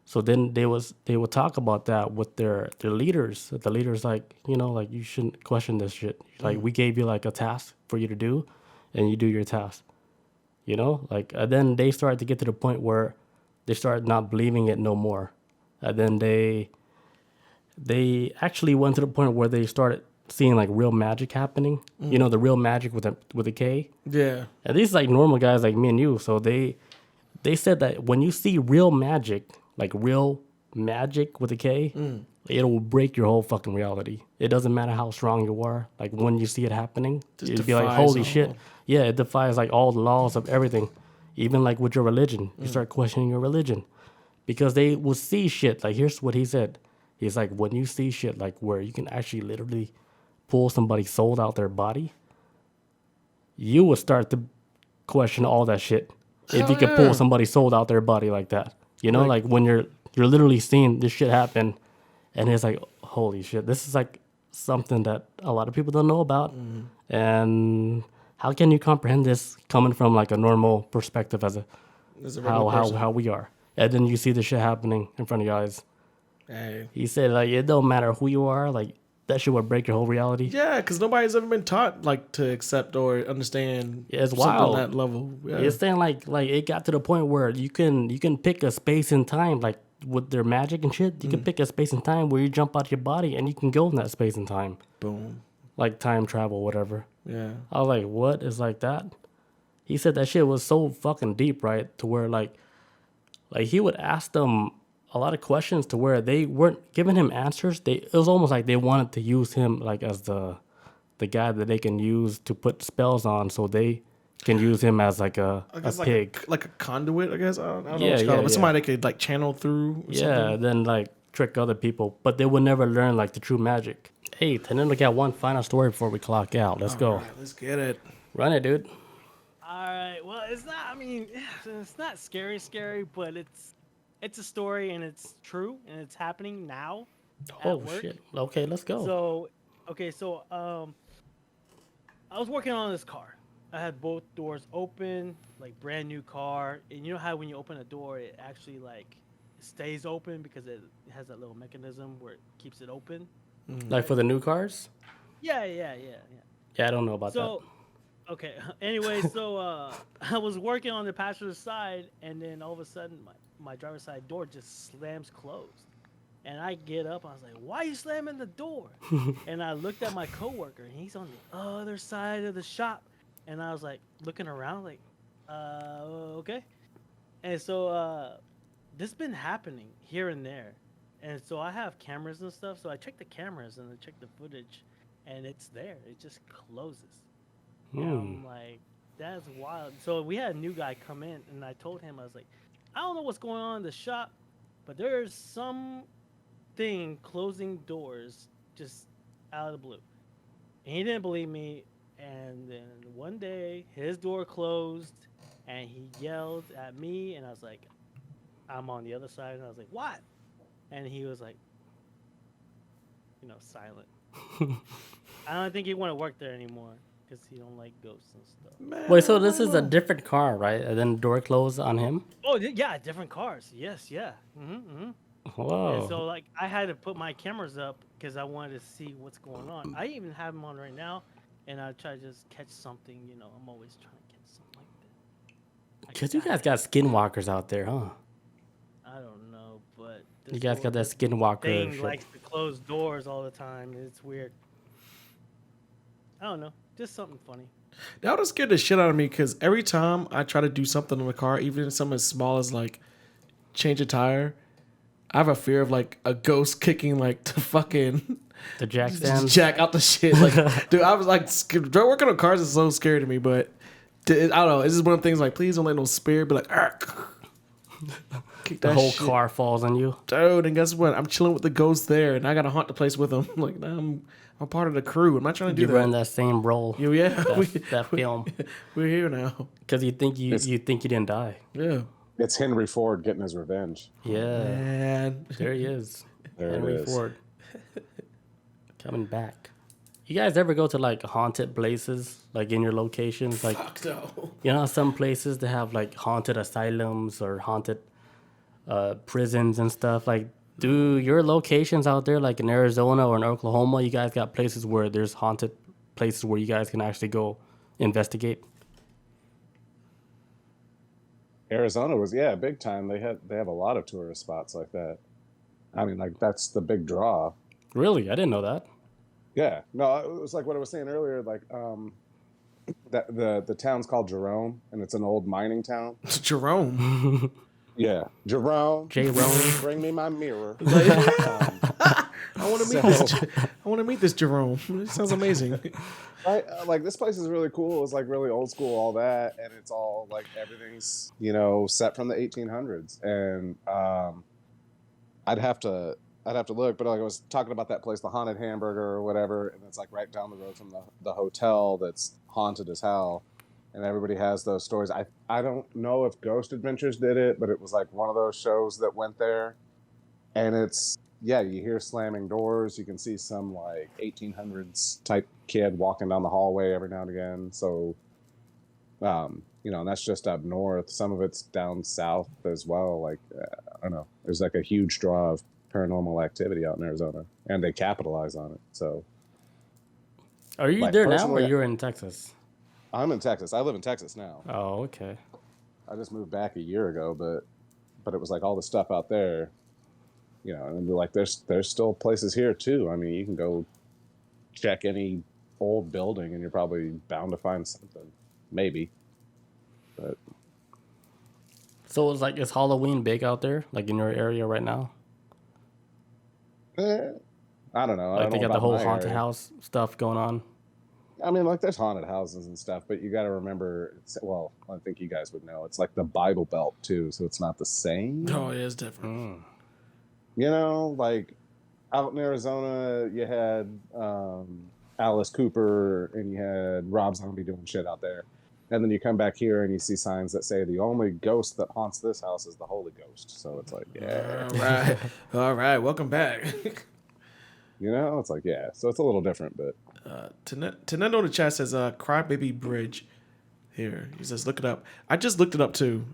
Speaker 1: So then they would talk about that with their leaders. The leaders like, you know, like you shouldn't question this shit. Like we gave you like a task for you to do, and you do your task. You know, like and then they started to get to the point where they started not believing it no more, and then they actually went to the point where they started seeing like real magic happening. You know, the real magic with a K.
Speaker 2: Yeah.
Speaker 1: And these like normal guys like me and you. So they said that when you see real magic, like real magic with a K, it'll break your whole fucking reality. It doesn't matter how strong you are. Like when you see it happening,
Speaker 2: Just
Speaker 1: you'd be like,
Speaker 2: defies
Speaker 1: holy
Speaker 2: all.
Speaker 1: shit. Yeah, it defies like all the laws of everything. Even like with your religion, you start questioning your religion. Because they will see shit. Like here's what he said. He's like, when you see shit like where you can actually literally pull somebody's soul out their body, you will start to question all that shit. If you could pull somebody's soul out their body like that. You know, like when you're literally seeing this shit happen, and it's like, holy shit, this is like something that a lot of people don't know about. And how can you comprehend this coming from like a normal perspective as how we are? And then you see the shit happening in front of your eyes.
Speaker 2: Hey.
Speaker 1: He said like it don't matter who you are, like that shit would break your whole reality.
Speaker 2: Yeah, because nobody's ever been taught like to accept or understand
Speaker 1: Yeah, it's
Speaker 2: something
Speaker 1: wild.
Speaker 2: on that level. Yeah.
Speaker 1: It's saying like it got to the point where you can pick a space and time, like with their magic and shit. You can pick a space and time where you jump out your body and you can go in that space and time,
Speaker 2: Boom.
Speaker 1: like time travel, whatever.
Speaker 2: Yeah.
Speaker 1: I was like, what is like that? He said that shit was so fucking deep, right? To where like he would ask them a lot of questions to where they weren't giving him answers. It was almost like they wanted to use him like as the guy that they can use to put spells on, so they can use him as like a
Speaker 2: guess
Speaker 1: pig.
Speaker 2: like a conduit, I guess. I don't know
Speaker 1: Yeah,
Speaker 2: what you call
Speaker 1: yeah,
Speaker 2: it, but
Speaker 1: yeah.
Speaker 2: somebody they could like channel through. Or
Speaker 1: Yeah,
Speaker 2: something.
Speaker 1: then like trick other people, but they would never learn like the true magic. Hey, and then we got one final story before we clock out. Let's go.
Speaker 2: All right, let's get it.
Speaker 1: Run it, dude.
Speaker 3: All right. Well, it's not. I mean, it's not scary, but it's a story and it's true and it's happening now.
Speaker 1: Oh
Speaker 3: at work.
Speaker 1: shit. Okay, let's go.
Speaker 3: So, I was working on this car. I had both doors open, like brand new car, and you know how when you open a door, it actually like stays open because it has that little mechanism where it keeps it open.
Speaker 1: Like for the new cars?
Speaker 3: Yeah.
Speaker 1: Yeah, I don't know about
Speaker 3: So, okay. Anyway, so I was working on the passenger side, and then all of a sudden, my driver's side door just slams closed. And I get up, I was like, "Why are you slamming the door?" And I looked at my coworker, and he's on the other side of the shop. And I was like, looking around, like, Okay. And so this been happening here and there. And so I have cameras and stuff. So I check the cameras and I check the footage, and it's there. It just closes. And I'm like, that's wild. So we had a new guy come in, and I told him, I was like, I don't know what's going on in the shop, but there's some thing closing doors just out of the blue. And he didn't believe me. And then one day, his door closed, and he yelled at me, and I was like, I'm on the other side, and I was like, what? And he was like, silent. I don't think he want to work there anymore because he don't like ghosts and stuff.
Speaker 2: Man,
Speaker 1: Wait, so this is a different car, right? And then door closed on him?
Speaker 3: Oh yeah, different cars. Yes, yeah.
Speaker 1: Whoa.
Speaker 3: And so like I had to put my cameras up because I wanted to see what's going on. I even have them on right now, and I try to just catch something. I'm always trying to catch something like that.
Speaker 1: Because you guys got skinwalkers out there, huh?
Speaker 3: I don't know, but
Speaker 1: You guys got that skinwalker
Speaker 3: thing
Speaker 1: shit.
Speaker 3: likes to close doors all the time. It's weird. I don't know, just something funny.
Speaker 2: That would have scared the shit out of me because every time I try to do something on the car, even something as small as like change a tire, I have a fear of like a ghost kicking like the fucking
Speaker 1: The jack stands.
Speaker 2: jack out the shit. Like, dude, I was like, working on cars is so scary to me, but I don't know. It's just one of the things like, please don't let no spirit be like, kick
Speaker 1: The
Speaker 2: that
Speaker 1: whole
Speaker 2: shit.
Speaker 1: car falls on you.
Speaker 2: Dude, and guess what? I'm chilling with the ghost there, and I gotta haunt the place with them. Like, nah, I'm part of the crew. I'm not trying to do
Speaker 1: You
Speaker 2: that.
Speaker 1: run that same role.
Speaker 2: Yeah,
Speaker 1: That film.
Speaker 2: we're here now.
Speaker 1: Because you think you didn't die.
Speaker 2: Yeah,
Speaker 4: It's Henry Ford getting his revenge.
Speaker 1: Yeah.
Speaker 2: man.
Speaker 1: There he is.
Speaker 4: There
Speaker 1: Henry
Speaker 4: it is.
Speaker 1: Ford. Coming back. You guys ever go to like haunted places, like in your locations? Like,
Speaker 2: Fuck no.
Speaker 1: some places they have like haunted asylums or haunted prisons and stuff. Like, do your locations out there, like in Arizona or in Oklahoma, you guys got places where there's haunted places where you guys can actually go investigate?
Speaker 4: Arizona was big time. They have a lot of tourist spots like that. I mean, like that's the big draw.
Speaker 1: Really? I didn't know that.
Speaker 4: Yeah, no, it was like what I was saying earlier. Like that the town's called Jerome, and it's an old mining town.
Speaker 2: Jerome.
Speaker 4: Yeah, Jerome.
Speaker 1: Jerome.
Speaker 4: Bring me my mirror.
Speaker 2: I want to meet this. I want to meet this Jerome. It sounds amazing.
Speaker 4: Right, like this place is really cool. It's like really old school, all that, and it's all like everything's set from the 1800s. And I'd have to look, but like I was talking about that place, the Haunted Hamburger or whatever, and it's like right down the road from the hotel that's haunted as hell. And everybody has those stories. I don't know if Ghost Adventures did it, but it was like one of those shows that went there. And it's, you hear slamming doors. You can see some like 1800s type kid walking down the hallway every now and again. So, and that's just up north. Some of it's down south as well. Like, I don't know. There's like a huge draw of paranormal activity out in Arizona, and they capitalize on it. So,
Speaker 1: Are you
Speaker 4: Like,
Speaker 1: there now or
Speaker 4: personally,
Speaker 1: you're in Texas?
Speaker 4: I'm in Texas. I live in Texas now.
Speaker 1: Oh, okay.
Speaker 4: I just moved back a year ago, but it was like all the stuff out there, and like there's still places here too. I mean, you can go check any old building and you're probably bound to find something, maybe. But
Speaker 1: So it's like, is Halloween big out there, like in your area right now?
Speaker 4: I don't know. I
Speaker 1: Like
Speaker 4: don't
Speaker 1: they
Speaker 4: know
Speaker 1: got the
Speaker 4: about
Speaker 1: whole
Speaker 4: my
Speaker 1: haunted
Speaker 4: area.
Speaker 1: house stuff going on.
Speaker 4: I mean, like there's haunted houses and stuff, but you got to remember. I think you guys would know. It's like the Bible Belt too, so it's not the same.
Speaker 2: Oh, yeah, it's different.
Speaker 4: Like out in Arizona, you had Alice Cooper and you had Rob Zombie doing shit out there. And then you come back here and you see signs that say the only ghost that haunts this house is the Holy Ghost. So it's like,
Speaker 2: All right. Welcome back.
Speaker 4: it's like, So it's a little different, but
Speaker 2: Tenendo in the chat says, Crybaby Bridge. Here. He says, look it up. I just looked it up too.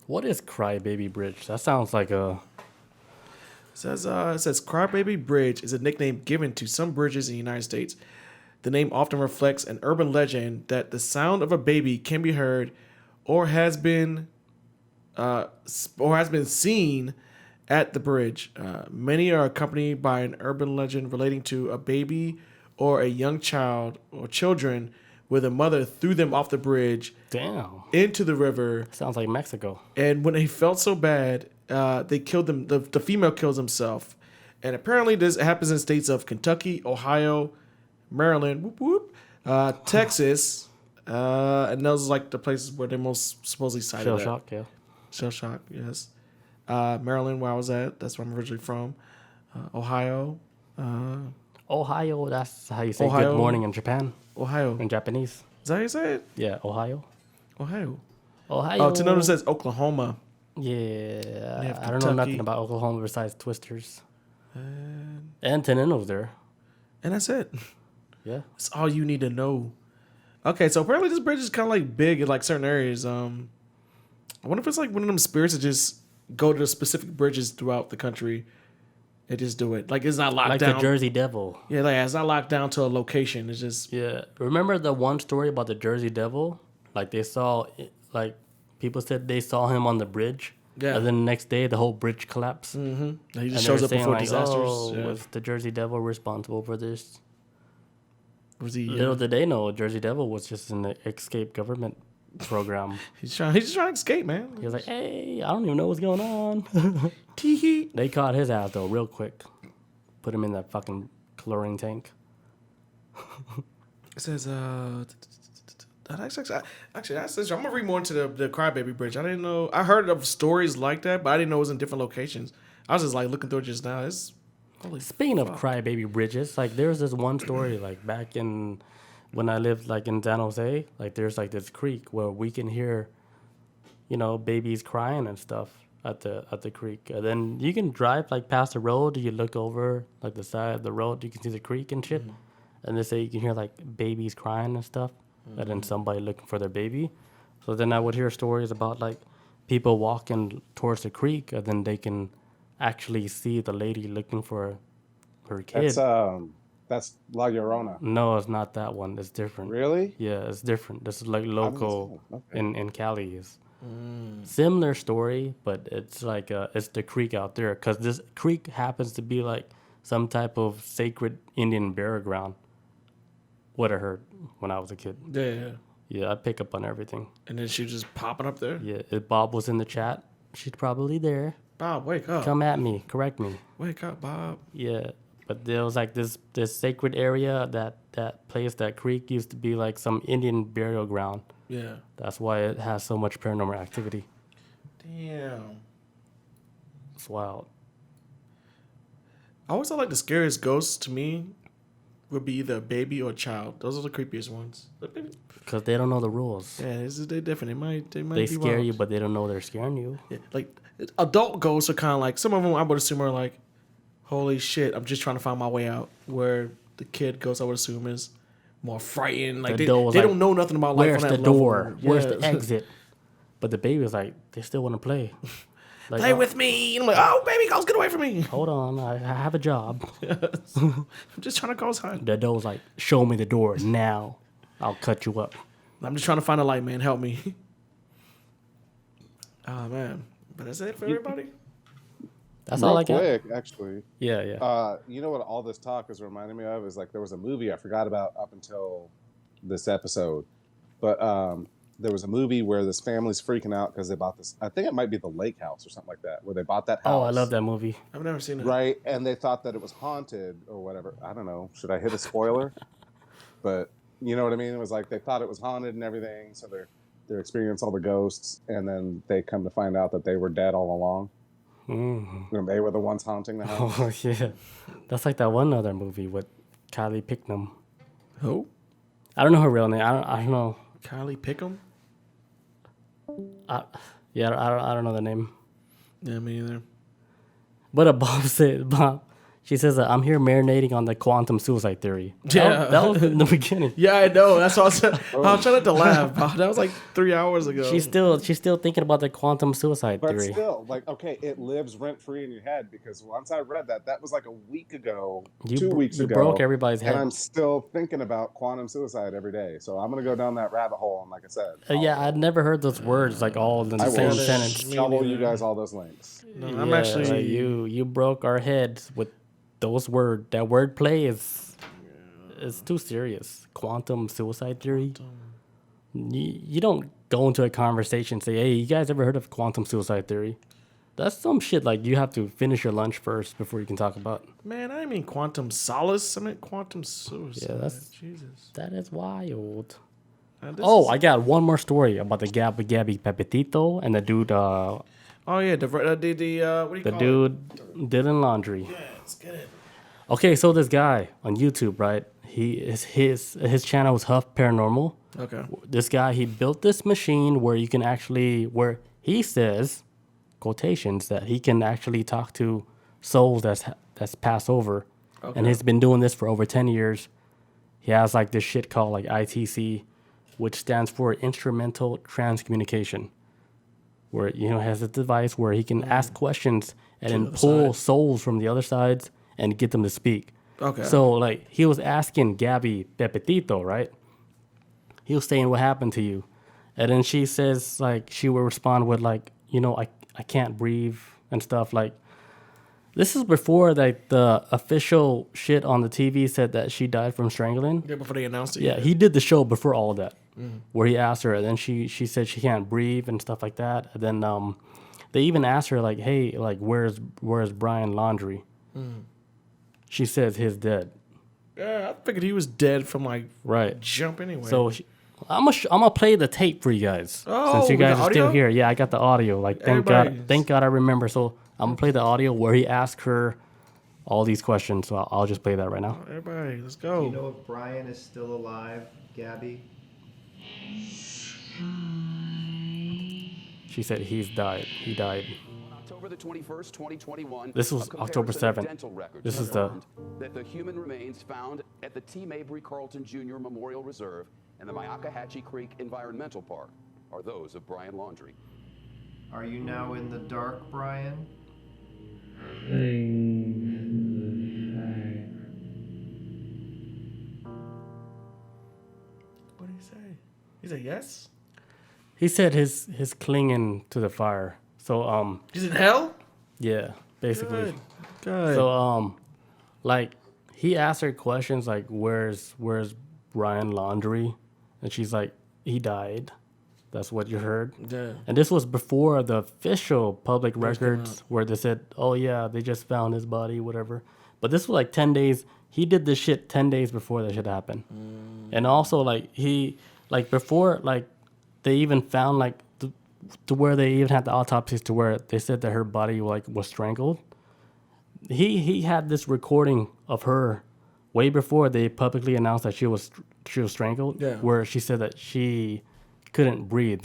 Speaker 1: What is Crybaby Bridge? That sounds like a...
Speaker 2: It says Crybaby Bridge is a nickname given to some bridges in the United States. The name often reflects an urban legend that the sound of a baby can be heard or has been seen at the bridge. Many are accompanied by an urban legend relating to a baby or a young child or children where the mother threw them off the bridge
Speaker 1: Damn.
Speaker 2: into the river.
Speaker 1: Sounds like Mexico.
Speaker 2: And when they felt so bad, they killed them. The female kills himself. And apparently this happens in states of Kentucky, Ohio, Maryland, whoop, whoop, Texas. And those are like the places where they most supposedly cited
Speaker 1: Shell
Speaker 2: that.
Speaker 1: shock, yeah.
Speaker 2: Shell shock, yes. Maryland, where I was at. That's where I'm originally from. Ohio.
Speaker 1: Ohio, that's how you say
Speaker 2: Ohio.
Speaker 1: good morning in Japan,
Speaker 2: Ohio.
Speaker 1: in Japanese.
Speaker 2: Is that how you say it?
Speaker 1: Yeah, Ohio.
Speaker 2: Ohio.
Speaker 1: Ohio.
Speaker 2: Oh, Tenono says Oklahoma.
Speaker 1: Yeah,
Speaker 2: have
Speaker 1: I don't know
Speaker 2: Kentucky.
Speaker 1: nothing about Oklahoma besides Twisters. And Tenino's there.
Speaker 2: And that's it.
Speaker 1: Yeah.
Speaker 2: That's all you need to know. Okay, so apparently this bridge is kind of like big in like certain areas. I wonder if it's like one of them spirits that just go to the specific bridges throughout the country and just do it. Like it's not locked
Speaker 1: Like
Speaker 2: down.
Speaker 1: the Jersey Devil.
Speaker 2: Yeah, like it's not locked down to a location. It's just
Speaker 1: Yeah. Remember the one story about the Jersey Devil? Like they saw, like people said they saw him on the bridge.
Speaker 2: Yeah.
Speaker 1: And then the next day the whole bridge collapsed.
Speaker 2: he
Speaker 1: And
Speaker 2: just
Speaker 1: they
Speaker 2: shows
Speaker 1: were
Speaker 2: up
Speaker 1: saying
Speaker 2: before
Speaker 1: like,
Speaker 2: disasters.
Speaker 1: oh,
Speaker 2: Yeah.
Speaker 1: was the Jersey Devil responsible for this?
Speaker 2: Was he?
Speaker 1: Little did they know, Jersey Devil was just an escape government program.
Speaker 2: He's just trying to escape, man.
Speaker 1: He was like, hey, I don't even know what's going on.
Speaker 2: Tee
Speaker 1: They caught his ass though real quick. Put him in that fucking chlorine tank.
Speaker 2: It says actually that's I'm gonna read more into the Crybaby Bridge. I didn't know. I heard of stories like that, but I didn't know it was in different locations. I was just like looking through it just now. It's holy.
Speaker 1: Speaking of crybaby bridges, like there's this one story like back in when I lived like in San Jose, like there's like this creek where we can hear, you know, babies crying and stuff at the creek. And then you can drive like past the road, you look over like the side of the road, you can see the creek and shit. And they say you can hear like babies crying and stuff. And then somebody looking for their baby. So then I would hear stories about like people walking towards the creek and then they can actually see the lady looking for her kid.
Speaker 4: That's La Llorona.
Speaker 1: No, it's not that one. It's different.
Speaker 4: Really?
Speaker 1: Yeah, it's different. This is like local
Speaker 4: Okay.
Speaker 1: in Cali. Is similar story, but it's like it's the creek out there because this creek happens to be like some type of sacred Indian burial ground. What I heard when I was a kid.
Speaker 2: Yeah.
Speaker 1: Yeah, I pick up on everything.
Speaker 2: And then she was just popping up there.
Speaker 1: Yeah, if Bob was in the chat, she's probably there.
Speaker 2: Bob, wake up.
Speaker 1: Come at me, correct me.
Speaker 2: Wake up, Bob.
Speaker 1: Yeah, but there was like this sacred area that place, that creek used to be like some Indian burial ground.
Speaker 2: Yeah.
Speaker 1: That's why it has so much paranormal activity.
Speaker 2: Damn.
Speaker 1: It's wild.
Speaker 2: I always thought like the scariest ghosts to me would be either a baby or a child. Those are the creepiest ones.
Speaker 1: Because they don't know the rules.
Speaker 2: Yeah, they're different. They might
Speaker 1: They
Speaker 2: be
Speaker 1: scare
Speaker 2: wild.
Speaker 1: you, but they don't know they're scaring you.
Speaker 2: Yeah, like adult ghosts are kind of like some of them. I would assume are like, holy shit, I'm just trying to find my way out. Where the kid ghost, I would assume, is more frightened. Like
Speaker 1: The
Speaker 2: they
Speaker 1: door's like,
Speaker 2: don't know nothing about life.
Speaker 1: Where's
Speaker 2: on
Speaker 1: the
Speaker 2: that level.
Speaker 1: door? Where's the
Speaker 2: Yeah.
Speaker 1: exit? But the baby's like, they still want to play. Like,
Speaker 2: Play
Speaker 1: oh,
Speaker 2: with me. And I'm like, oh baby ghost, get away from me.
Speaker 1: hold on, I have a job.
Speaker 2: I'm just trying to cause harm.
Speaker 1: The door's like, show me the door now. I'll cut you up.
Speaker 2: I'm just trying to find a light, man. Help me. Oh man, but that's it for everybody.
Speaker 1: That's
Speaker 4: Real
Speaker 1: all I got.
Speaker 4: quick, actually.
Speaker 1: Yeah.
Speaker 4: You know what all this talk is reminding me of is like there was a movie I forgot about up until this episode, but there was a movie where this family's freaking out because they bought this. I think it might be the Lake House or something like that, where they bought that house.
Speaker 1: Oh, I love that movie.
Speaker 2: I've never seen it.
Speaker 4: Right, and they thought that it was haunted or whatever. I don't know. Should I hit a spoiler? But you know what I mean. It was like they thought it was haunted and everything, so they're experiencing all the ghosts, and then they come to find out that they were dead all along.
Speaker 1: Mm-hmm.
Speaker 4: And they were the ones haunting the house.
Speaker 1: Oh, yeah. That's like that one other movie with Kylie Picknam.
Speaker 2: Who?
Speaker 1: I don't know her real name. I don't know.
Speaker 2: Kylie Pickham?
Speaker 1: I don't know the name.
Speaker 2: Yeah, me either.
Speaker 1: But Bob said, she says, I'm here marinating on the quantum suicide theory.
Speaker 2: Yeah.
Speaker 1: That was in the beginning.
Speaker 2: Yeah, I know. That's what I was trying not to laugh. Bob. That was like 3 hours ago.
Speaker 1: She's still thinking about the quantum suicide
Speaker 4: But
Speaker 1: theory.
Speaker 4: still, like, okay, it lives rent free in your head because once I read that was like a week ago, 2 weeks
Speaker 1: you
Speaker 4: ago.
Speaker 1: broke everybody's head.
Speaker 4: And I'm still thinking about quantum suicide every day. So I'm going to go down that rabbit hole. And like I said,
Speaker 1: Yeah, I'd never heard those words like all in the
Speaker 4: I
Speaker 1: same
Speaker 4: will
Speaker 1: sentence.
Speaker 2: Me
Speaker 4: shovel you
Speaker 2: neither.
Speaker 4: guys all those links.
Speaker 2: No, I'm
Speaker 1: Yeah,
Speaker 2: actually.
Speaker 1: like you broke our heads with those words. That word play is it's too serious. Quantum suicide theory. You don't go into a conversation and say, "Hey, you guys ever heard of quantum suicide theory?" That's some shit like you have to finish your lunch first before you can talk about.
Speaker 2: Man, I didn't mean quantum solace. I meant quantum suicide.
Speaker 1: Yeah, that's
Speaker 2: Jesus.
Speaker 1: That is wild.
Speaker 2: This
Speaker 1: Oh,
Speaker 2: is-
Speaker 1: I got one more story about the Gabby Pepitito and the dude.
Speaker 2: oh yeah, the what do you
Speaker 1: The
Speaker 2: call
Speaker 1: dude did in laundry.
Speaker 2: it? Yeah, let's get it.
Speaker 1: Okay, so this guy on YouTube, right? His channel was Huff Paranormal.
Speaker 2: Okay.
Speaker 1: This guy, he built this machine where you can actually, where he says, quotations, that he can actually talk to souls that's passed over.
Speaker 2: Okay.
Speaker 1: And he's been doing this for over 10 years. He has like this shit called like ITC, which stands for Instrumental Transcommunication, where has a device where he can ask questions and then pull souls from the other sides and get them to speak.
Speaker 2: Okay.
Speaker 1: So like he was asking Gabby Pepitito, right? He was saying, "What happened to you?" And then she says like she will respond with like, I can't breathe and stuff. Like this is before like the official shit on the TV said that she died from strangling.
Speaker 2: Yeah, before they announced it.
Speaker 1: Yeah, he did the show before all of that, where he asked her, and then she said she can't breathe and stuff like that. And then they even asked her like, "Hey, like where's Brian Laundrie?" She says he's dead.
Speaker 2: Yeah, I figured he was dead from like
Speaker 1: Right.
Speaker 2: jump anyway.
Speaker 1: So I'm gonna play the tape for you guys.
Speaker 2: Oh,
Speaker 1: since you
Speaker 2: we got
Speaker 1: guys are still
Speaker 2: audio?
Speaker 1: here. Yeah, I got the audio. Like
Speaker 2: Everybody-
Speaker 1: thank God I remember. So I'm gonna play the audio where he asked her all these questions. So I'll just play that right now.
Speaker 2: everybody, let's
Speaker 6: Do
Speaker 2: go.
Speaker 6: you know if Brian is still alive, Gabby?
Speaker 1: She said he's died. He died.
Speaker 7: October the 21st, 2021.
Speaker 1: This was
Speaker 7: a comparison
Speaker 1: October
Speaker 7: of
Speaker 1: 7th.
Speaker 7: dental records
Speaker 1: This is the-
Speaker 7: confirmed that the human remains found at the T. Mabry Carlton Jr. Memorial Reserve and the Myakkahatchee Creek Environmental Park are those of Brian Laundrie.
Speaker 6: Are you now in the dark, Brian?
Speaker 2: What did he say? He said yes.
Speaker 1: He said his clinging to the fire. So
Speaker 2: He's in hell.
Speaker 1: yeah, basically.
Speaker 2: Good. Good.
Speaker 1: So like he asked her questions like where's Brian Laundrie, and she's like he died. That's what you heard.
Speaker 2: Yeah.
Speaker 1: And this was before the official public records where they said, "Oh yeah, they just found his body, whatever." But this was like 10 days. He did this shit 10 days before that shit happened. And also like he like before like they even found like to where they even had the autopsies to where they said that her body like was strangled. He had this recording of her way before they publicly announced that she was strangled.
Speaker 2: Yeah.
Speaker 1: Where she said that she couldn't breathe.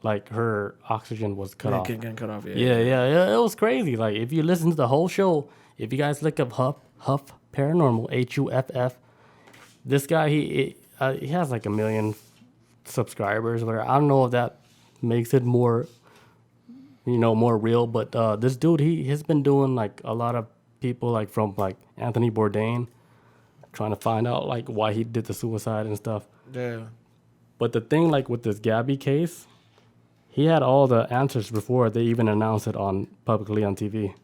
Speaker 1: Like her oxygen was cut off.
Speaker 2: Getting cut off.
Speaker 1: Yeah. It was crazy. Like if you listen to the whole show, if you guys look up Huff Paranormal, HUFF, this guy he has like 1 million subscribers. Where I don't know if that makes it more, more real. But this dude, he has been doing like a lot of people like from like Anthony Bourdain, trying to find out like why he did the suicide and stuff.
Speaker 2: Yeah.
Speaker 1: But the thing like with this Gabby case, he had all the answers before they even announced it publicly on TV,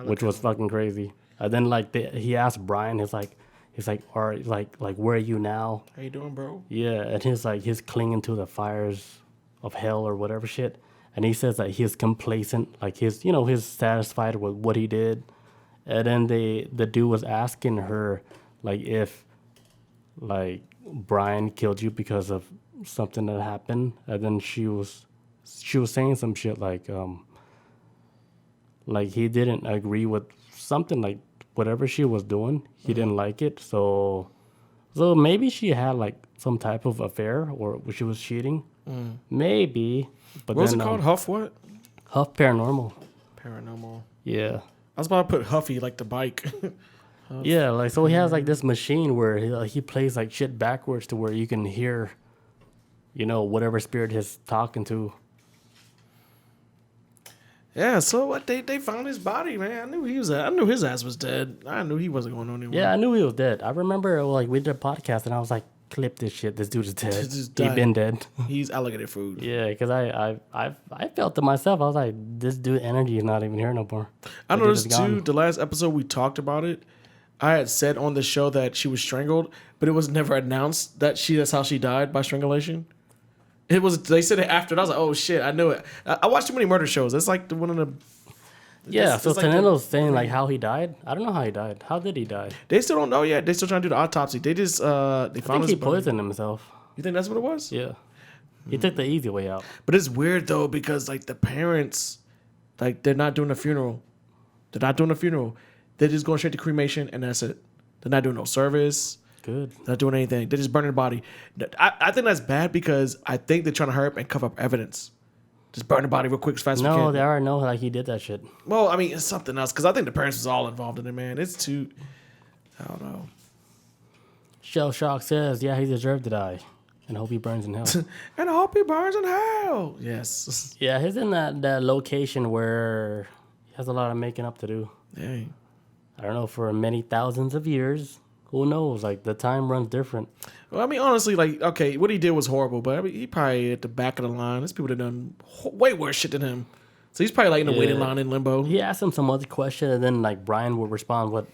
Speaker 1: which was fucking crazy. And then like he asked Brian, he's like, "All right, like where are you now?"
Speaker 2: How you doing, bro?
Speaker 1: Yeah, and he's clinging to the fires of hell or whatever shit. And he says that he's complacent, like he's satisfied with what he did. And then the dude was asking her like if like Brian killed you because of something that happened. And then she was saying some shit like he didn't agree with something, like whatever she was doing, he didn't like it. So maybe she had like some type of affair or she was cheating. Maybe. But
Speaker 2: What was
Speaker 1: then,
Speaker 2: it called? Huff what?
Speaker 1: Huff Paranormal.
Speaker 2: Paranormal.
Speaker 1: Yeah.
Speaker 2: I was about to put Huffy like the bike.
Speaker 1: Yeah, like so he has like this machine where he plays like shit backwards to where you can hear, whatever spirit he's talking to.
Speaker 2: Yeah. So what? They found his body, man. I knew his ass was dead. I knew he wasn't going anywhere.
Speaker 1: Yeah, I knew he was dead. I remember like we did a podcast and I was like, clip this shit. This dude is dead.
Speaker 2: This dude's
Speaker 1: He
Speaker 2: died.
Speaker 1: been dead.
Speaker 2: He's alligator food.
Speaker 1: Yeah, because I felt it myself. I was like, this dude energy is not even here no more.
Speaker 2: I
Speaker 1: The dude is
Speaker 2: noticed too.
Speaker 1: gone.
Speaker 2: The last episode we talked about it. I had said on the show that she was strangled, but it was never announced that that's how she died by strangulation. It was. They said it after. And I was like, oh shit, I knew it. I watched too many murder shows. It's like one of the.
Speaker 1: Yeah, so
Speaker 2: it's like
Speaker 1: Tanelo's saying like how he died. I don't know how he died. How did he die?
Speaker 2: They still don't know yet. They still trying to do the autopsy. They just they
Speaker 1: I
Speaker 2: found
Speaker 1: think
Speaker 2: his
Speaker 1: he
Speaker 2: body.
Speaker 1: poisoned himself.
Speaker 2: You think that's what it was?
Speaker 1: Yeah. He took the easy way out.
Speaker 2: But it's weird though because like the parents, like they're not doing a funeral. They're not doing a funeral. They're just going straight to cremation and that's it. They're not doing no service.
Speaker 1: Good.
Speaker 2: They're not doing anything. They're just burning the body. I think that's bad because I think they're trying to hurry up and cover up evidence. Just burn the body real quick as fast as we
Speaker 1: No,
Speaker 2: can.
Speaker 1: they already know like he did that shit.
Speaker 2: Well, I mean, it's something else because I think the parents was all involved in it, man. It's too. I don't know.
Speaker 1: Shell Shock says, yeah, he deserved to die. And I hope he burns in hell.
Speaker 2: And I hope he burns in hell. Yes.
Speaker 1: Yeah, he's in that location where he has a lot of making up to do.
Speaker 2: Dang.
Speaker 1: I don't know, for many thousands of years. Who knows? Like, the time runs different.
Speaker 2: Well, I mean, honestly, like, okay, what he did was horrible, but I mean, he probably at the back of the line. There's people that done way worse shit than him. So he's probably like in the waiting line in limbo.
Speaker 1: He asked him some other question, and then, like, Brian would respond with,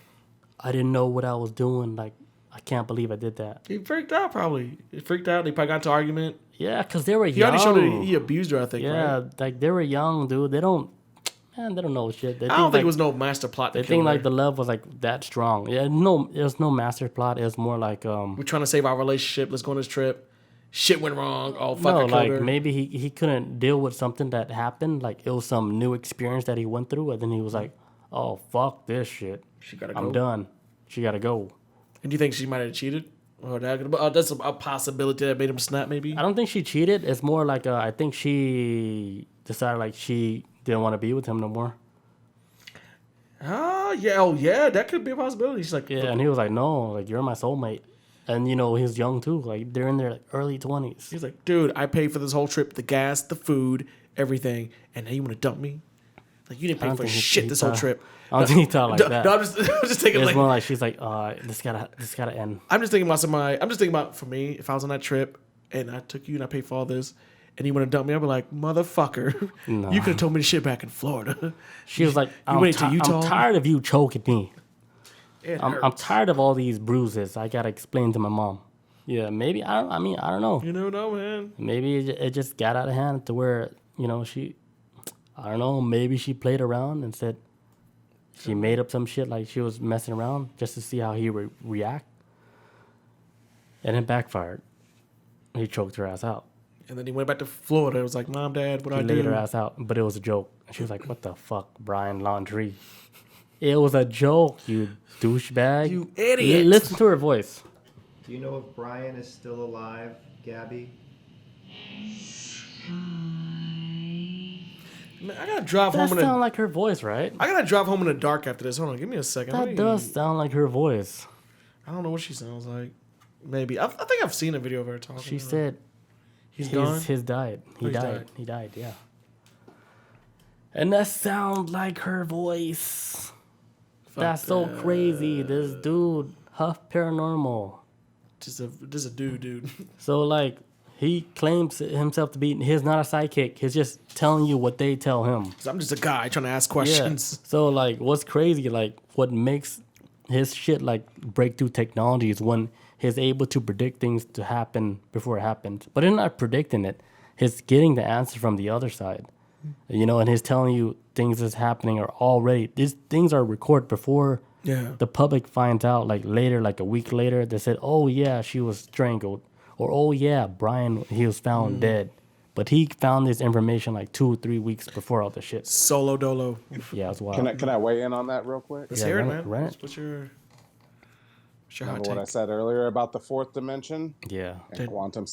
Speaker 1: I didn't know what I was doing. Like, I can't believe I did that.
Speaker 2: He freaked out, probably. He freaked out. They probably got into an argument.
Speaker 1: Yeah, because they were
Speaker 2: He
Speaker 1: young.
Speaker 2: already showed that he abused her, I think,
Speaker 1: Yeah,
Speaker 2: right?
Speaker 1: like, they were young, dude. They don't know shit. They
Speaker 2: I don't think
Speaker 1: like,
Speaker 2: it was no master plot.
Speaker 1: They
Speaker 2: To
Speaker 1: think,
Speaker 2: kill
Speaker 1: like,
Speaker 2: her.
Speaker 1: the love was, like, that strong. Yeah, no, it was no master plot. It was more like,
Speaker 2: We're trying to save our relationship. Let's go on this trip. Shit went wrong. Oh, fuck,
Speaker 1: no,
Speaker 2: I killed
Speaker 1: like
Speaker 2: her.
Speaker 1: maybe he couldn't deal with something that happened. Like it was some new experience that he went through, and then he was like, "Oh fuck this shit,
Speaker 2: She gotta
Speaker 1: I'm
Speaker 2: go.
Speaker 1: done. She gotta go."
Speaker 2: And do you think she might have cheated? Or that's a possibility that made him snap, maybe?
Speaker 1: I don't think she cheated. It's more like I think she decided like she didn't want to be with him no more.
Speaker 2: Yeah. Oh, yeah. That could be a possibility. She's like,
Speaker 1: Yeah, and he was like, "No, like you're my soulmate," and you know he's young too. Like they're in their like, early 20s.
Speaker 2: he's like, dude, I paid for this whole trip, the gas, the food, everything, and now you want to dump me? Like, you didn't
Speaker 1: I
Speaker 2: pay
Speaker 1: don't
Speaker 2: for
Speaker 1: think
Speaker 2: shit this whole
Speaker 1: thought-
Speaker 2: trip.
Speaker 1: I don't think he thought like
Speaker 2: No,
Speaker 1: that.
Speaker 2: I'm just thinking
Speaker 1: It's
Speaker 2: like,
Speaker 1: more like she's like, this gotta end."
Speaker 2: I'm just thinking about somebody. I'm just thinking about for me, if I was on that trip and I took you and I paid for all this, and you want to dump me, I'd be like, motherfucker,
Speaker 1: No.
Speaker 2: you could have told me to shit back in Florida.
Speaker 1: She was like,
Speaker 2: went to Utah?
Speaker 1: I'm tired of you choking me.
Speaker 2: It
Speaker 1: I'm
Speaker 2: hurts.
Speaker 1: tired of all these bruises. I gotta explain to my mom. Yeah, maybe I don't know.
Speaker 2: You never know, man.
Speaker 1: Maybe it just got out of hand to where I don't know. Maybe she played around and said she made up some shit like she was messing around just to see how he would react, and it backfired. He choked her ass out.
Speaker 2: And then he went back to Florida. It was like, Mom, Dad, what
Speaker 1: He
Speaker 2: I
Speaker 1: laid
Speaker 2: do?
Speaker 1: her ass out, but it was a joke. And she was like, "What the fuck, Brian Laundrie? It was a joke, you douchebag.
Speaker 2: You idiot."
Speaker 1: Listen to her voice."
Speaker 6: Do you know if Brian is still alive, Gabby?
Speaker 2: Man, I gotta drive
Speaker 1: That
Speaker 2: home in
Speaker 1: sound
Speaker 2: the.
Speaker 1: like her voice, right?
Speaker 2: I gotta drive home in the dark after this. Hold on, give me a second. Let
Speaker 1: That
Speaker 2: me-
Speaker 1: does sound like her voice.
Speaker 2: I don't know what she sounds like. Maybe I think I've seen a video of her talking.
Speaker 1: She said
Speaker 2: he's gone.
Speaker 1: his died. He
Speaker 2: Oh, he's
Speaker 1: died.
Speaker 2: died.
Speaker 1: He died, yeah. And that sounds like her voice. That's so crazy. This dude, Huff Paranormal.
Speaker 2: Just a dude.
Speaker 1: So like he claims himself to be he's not a psychic. He's just telling you what they tell him.
Speaker 2: So I'm just a guy trying to ask
Speaker 1: Yeah.
Speaker 2: questions.
Speaker 1: So like what's crazy, like what makes his shit like breakthrough technology is when he's able to predict things to happen before it happens. But he's not predicting it. He's getting the answer from the other side. And he's telling you things that's happening are already these things are recorded before
Speaker 2: Yeah.
Speaker 1: the public finds out, like later, like a week later, they said, "Oh yeah, she was strangled," or "Oh yeah, Brian, he was found dead." But he found this information like 2 or 3 weeks before all the shit.
Speaker 2: Solo dolo.
Speaker 1: Yeah, it's wild.
Speaker 4: Can I weigh in on that real quick?
Speaker 2: Let's
Speaker 1: Yeah,
Speaker 2: hear it,
Speaker 1: run it,
Speaker 2: man.
Speaker 1: run it.
Speaker 2: What's your hot
Speaker 4: Remember what I
Speaker 2: take?
Speaker 4: said earlier about the fourth dimension
Speaker 1: Yeah.
Speaker 4: and quantum?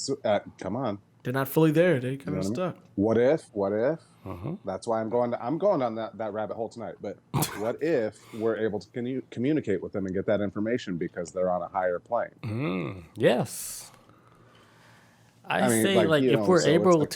Speaker 4: Come on.
Speaker 2: They're not fully there. They kind of
Speaker 4: You know what I mean?
Speaker 2: stuck.
Speaker 4: What if?
Speaker 1: Mm-hmm.
Speaker 4: That's why I'm going on that rabbit hole tonight. But what if we're able to communicate with them and get that information because they're on a higher plane?
Speaker 1: Yes. I
Speaker 4: mean,
Speaker 1: say
Speaker 4: like,
Speaker 1: like
Speaker 4: you
Speaker 1: if
Speaker 4: know,
Speaker 1: we're
Speaker 4: so it's
Speaker 1: able
Speaker 4: like-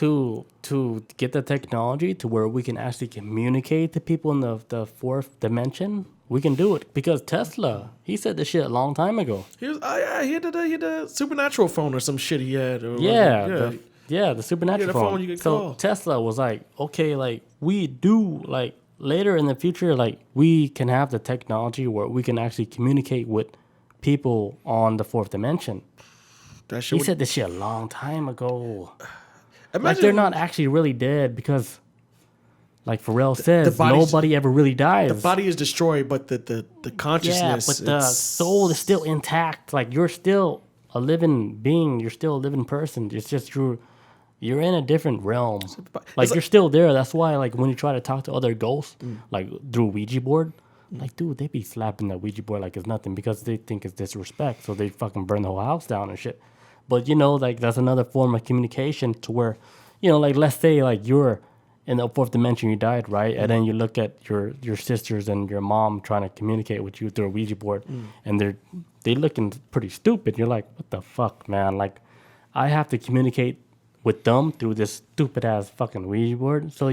Speaker 1: to get the technology to where we can actually communicate to people in the fourth dimension, we can do it. Because Tesla, he said this shit a long time ago.
Speaker 2: He was. Oh yeah. He had the supernatural phone or some shit he had. Or
Speaker 1: Yeah,
Speaker 2: yeah.
Speaker 1: the supernatural
Speaker 2: the phone you could
Speaker 1: So
Speaker 2: call.
Speaker 1: Tesla was like, okay, like we do like later in the future, like we can have the technology where we can actually communicate with people on the fourth dimension.
Speaker 2: That
Speaker 1: He
Speaker 2: shit.
Speaker 1: said this shit a long time ago. Like
Speaker 2: Imagine
Speaker 1: they're not actually really dead because, like Pharrell says,
Speaker 2: body's-
Speaker 1: nobody ever really dies.
Speaker 2: the body is destroyed, but the
Speaker 1: yeah,
Speaker 2: consciousness.
Speaker 1: but the
Speaker 2: it's-
Speaker 1: soul is still intact. Like you're still a living being. You're still a living person. It's just you're in a different realm. Like you're still there. That's why, like when you try to talk to other ghosts, like through Ouija board, like dude, they be slapping that Ouija board like it's nothing because they think it's disrespect. So they fucking burn the whole house down and shit. But you know, like that's another form of communication to where, you know, like let's say like you're in the fourth dimension, you died, right? And then you look at your sisters and your mom trying to communicate with you through a Ouija board, and they looking pretty stupid. You're like, what the fuck, man? Like, I have to communicate with them through this stupid ass fucking Ouija board. So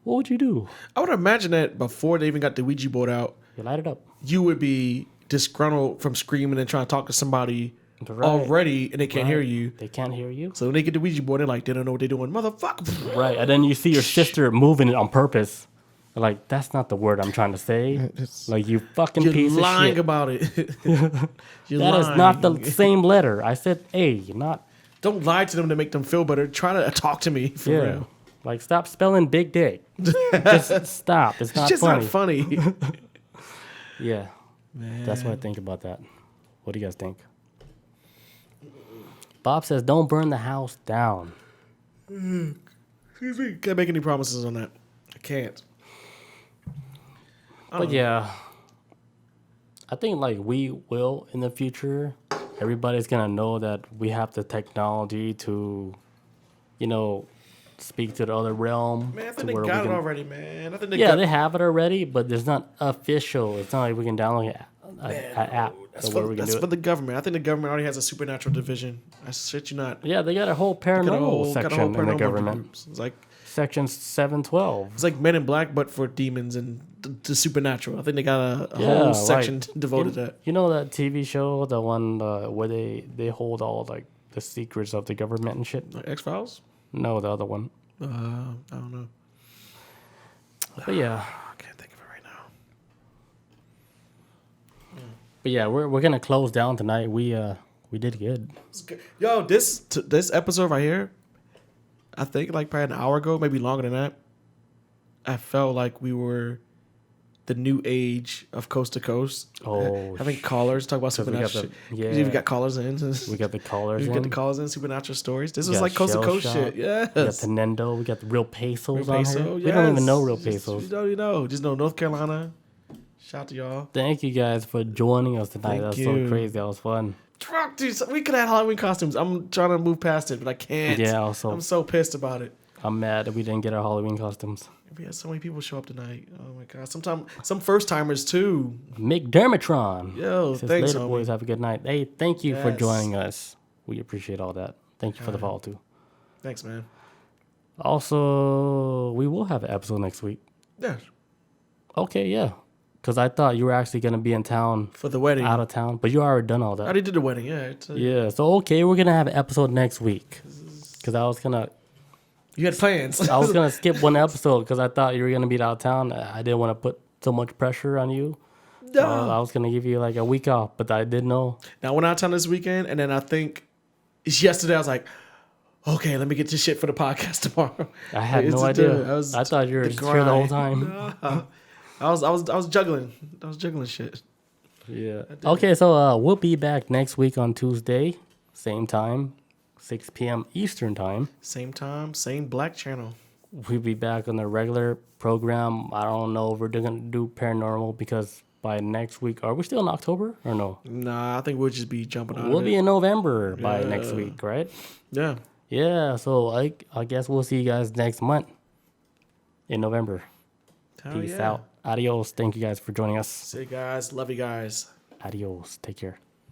Speaker 1: what would you do?
Speaker 2: I would imagine that before they even got the Ouija board out,
Speaker 1: You light it up.
Speaker 2: you would be disgruntled from screaming and trying to talk to somebody
Speaker 1: Right.
Speaker 2: already, and they can't hear you.
Speaker 1: They can't hear you.
Speaker 2: So when they get the Ouija board, they're like, they don't know what they're doing, motherfucker.
Speaker 1: Right, and then you see your sister moving it on purpose. Like, that's not the word I'm trying to say. Like, you fucking
Speaker 2: You're
Speaker 1: piece of
Speaker 2: lying
Speaker 1: shit.
Speaker 2: about it. You're
Speaker 1: That is
Speaker 2: lying.
Speaker 1: not the same letter. I said A, not...
Speaker 2: Don't lie to them to make them feel better. Try to talk to me for
Speaker 1: Yeah.
Speaker 2: real.
Speaker 1: Like, stop spelling big dick. Just stop. It's not
Speaker 2: It's just
Speaker 1: funny.
Speaker 2: not funny.
Speaker 1: Yeah. That's what I think about that. What do you guys think? Bob says, don't burn the house down.
Speaker 2: Excuse me. Can't make any promises on that. I can't.
Speaker 1: But yeah, I think like we will in the future. Everybody's gonna know that we have the technology to, you know, speak to the other realm.
Speaker 2: Man, I
Speaker 1: to
Speaker 2: think they
Speaker 1: where we
Speaker 2: got it
Speaker 1: can-
Speaker 2: already, man. I think they
Speaker 1: Yeah,
Speaker 2: got
Speaker 1: they have it already, but it's not official. It's not like we can download an app
Speaker 2: That's,
Speaker 1: where
Speaker 2: for,
Speaker 1: we can
Speaker 2: that's
Speaker 1: do
Speaker 2: for
Speaker 1: it.
Speaker 2: the government. I think the government already has a supernatural division. I shit you not.
Speaker 1: Yeah, they got a whole
Speaker 2: Got a
Speaker 1: paranormal
Speaker 2: whole
Speaker 1: section in the
Speaker 2: paranormal
Speaker 1: government.
Speaker 2: groups. It's like
Speaker 1: Section 712.
Speaker 2: Men in Black, but for demons and the supernatural. I think they got a
Speaker 1: Yeah,
Speaker 2: whole
Speaker 1: like,
Speaker 2: section devoted to that.
Speaker 1: You know that TV show, the one where they hold all like the secrets of the government and shit?
Speaker 2: Like X-Files?
Speaker 1: No, the other one.
Speaker 2: I don't know.
Speaker 1: But yeah,
Speaker 2: I can't think of it right now.
Speaker 1: but yeah, we're gonna close down tonight. We did good.
Speaker 2: It's good. Yo, this episode right here, I think like probably an hour ago, maybe longer than that. I felt like we were the new age of Coast to Coast.
Speaker 1: Oh,
Speaker 2: having callers talk about
Speaker 1: 'cause we got
Speaker 2: supernatural
Speaker 1: the-
Speaker 2: shit.
Speaker 1: yeah.
Speaker 2: We got callers in.
Speaker 1: We got the callers.
Speaker 2: We got the
Speaker 1: in.
Speaker 2: callers in supernatural stories. This
Speaker 1: We
Speaker 2: was
Speaker 1: got
Speaker 2: like Coast to
Speaker 1: Shell
Speaker 2: Coast
Speaker 1: Shock.
Speaker 2: shit. Yes.
Speaker 1: We got Tenendo. We got the real pesos
Speaker 2: Real
Speaker 1: on
Speaker 2: peso,
Speaker 1: here. We don't even
Speaker 2: yes.
Speaker 1: know real
Speaker 2: You
Speaker 1: pesos.
Speaker 2: don't even know. Just know North Carolina. Shout out to y'all.
Speaker 1: Thank you guys for joining us tonight.
Speaker 2: Thank
Speaker 1: That was
Speaker 2: you.
Speaker 1: so crazy. That was fun.
Speaker 2: Fuck, dude, we could have Halloween costumes. I'm trying to move past it, but I can't.
Speaker 1: Yeah, also
Speaker 2: I'm so pissed about it.
Speaker 1: I'm mad that we didn't get our Halloween costumes.
Speaker 2: We had so many people show up tonight. Oh my god. Some first timers too.
Speaker 1: McDermotron.
Speaker 2: Yo,
Speaker 1: Says,
Speaker 2: thanks,
Speaker 1: later,
Speaker 2: homie.
Speaker 1: boys. Have a good night. Hey, thank you for
Speaker 2: Yes.
Speaker 1: joining us. We appreciate all that. Thank you for the follow too.
Speaker 2: Thanks, man.
Speaker 1: Also, we will have an episode next week.
Speaker 2: Yeah.
Speaker 1: Okay, yeah. Because I thought you were actually going to be in town,
Speaker 2: For the wedding.
Speaker 1: out of town, but you already done all
Speaker 2: I
Speaker 1: that.
Speaker 2: already did the wedding, yeah.
Speaker 1: Yeah, so okay, we're going to have an episode next week. Because I was going to
Speaker 2: You had plans.
Speaker 1: I was gonna skip one episode because I thought you were gonna be out of town. I didn't want to put so much pressure on you. So I was gonna give you like a week off, but I didn't know.
Speaker 2: Now I went out of town this weekend, and then I think yesterday I was like, okay, let me get this shit for the podcast tomorrow.
Speaker 1: I had
Speaker 2: It's
Speaker 1: no
Speaker 2: a-
Speaker 1: idea.
Speaker 2: was
Speaker 1: I thought you were
Speaker 2: the
Speaker 1: just here the whole
Speaker 2: grind.
Speaker 1: time.
Speaker 2: I was juggling. I was juggling shit.
Speaker 1: Yeah. Okay, so we'll be back next week on Tuesday, same time, 6 p.m. Eastern time.
Speaker 2: Same time, same black channel.
Speaker 1: We'll be back on the regular program. I don't know if we're gonna do paranormal because by next week, are we still in October or no?
Speaker 2: Nah, I think we'll just be jumping out
Speaker 1: We'll
Speaker 2: of
Speaker 1: be
Speaker 2: it.
Speaker 1: in November by next week, right?
Speaker 2: Yeah.
Speaker 1: Yeah, so I guess we'll see you guys next month in November.
Speaker 2: Hell
Speaker 1: Peace
Speaker 2: yeah.
Speaker 1: out. Adios. Thank you guys for joining us.
Speaker 2: See you guys. Love you guys.
Speaker 1: Adios. Take care.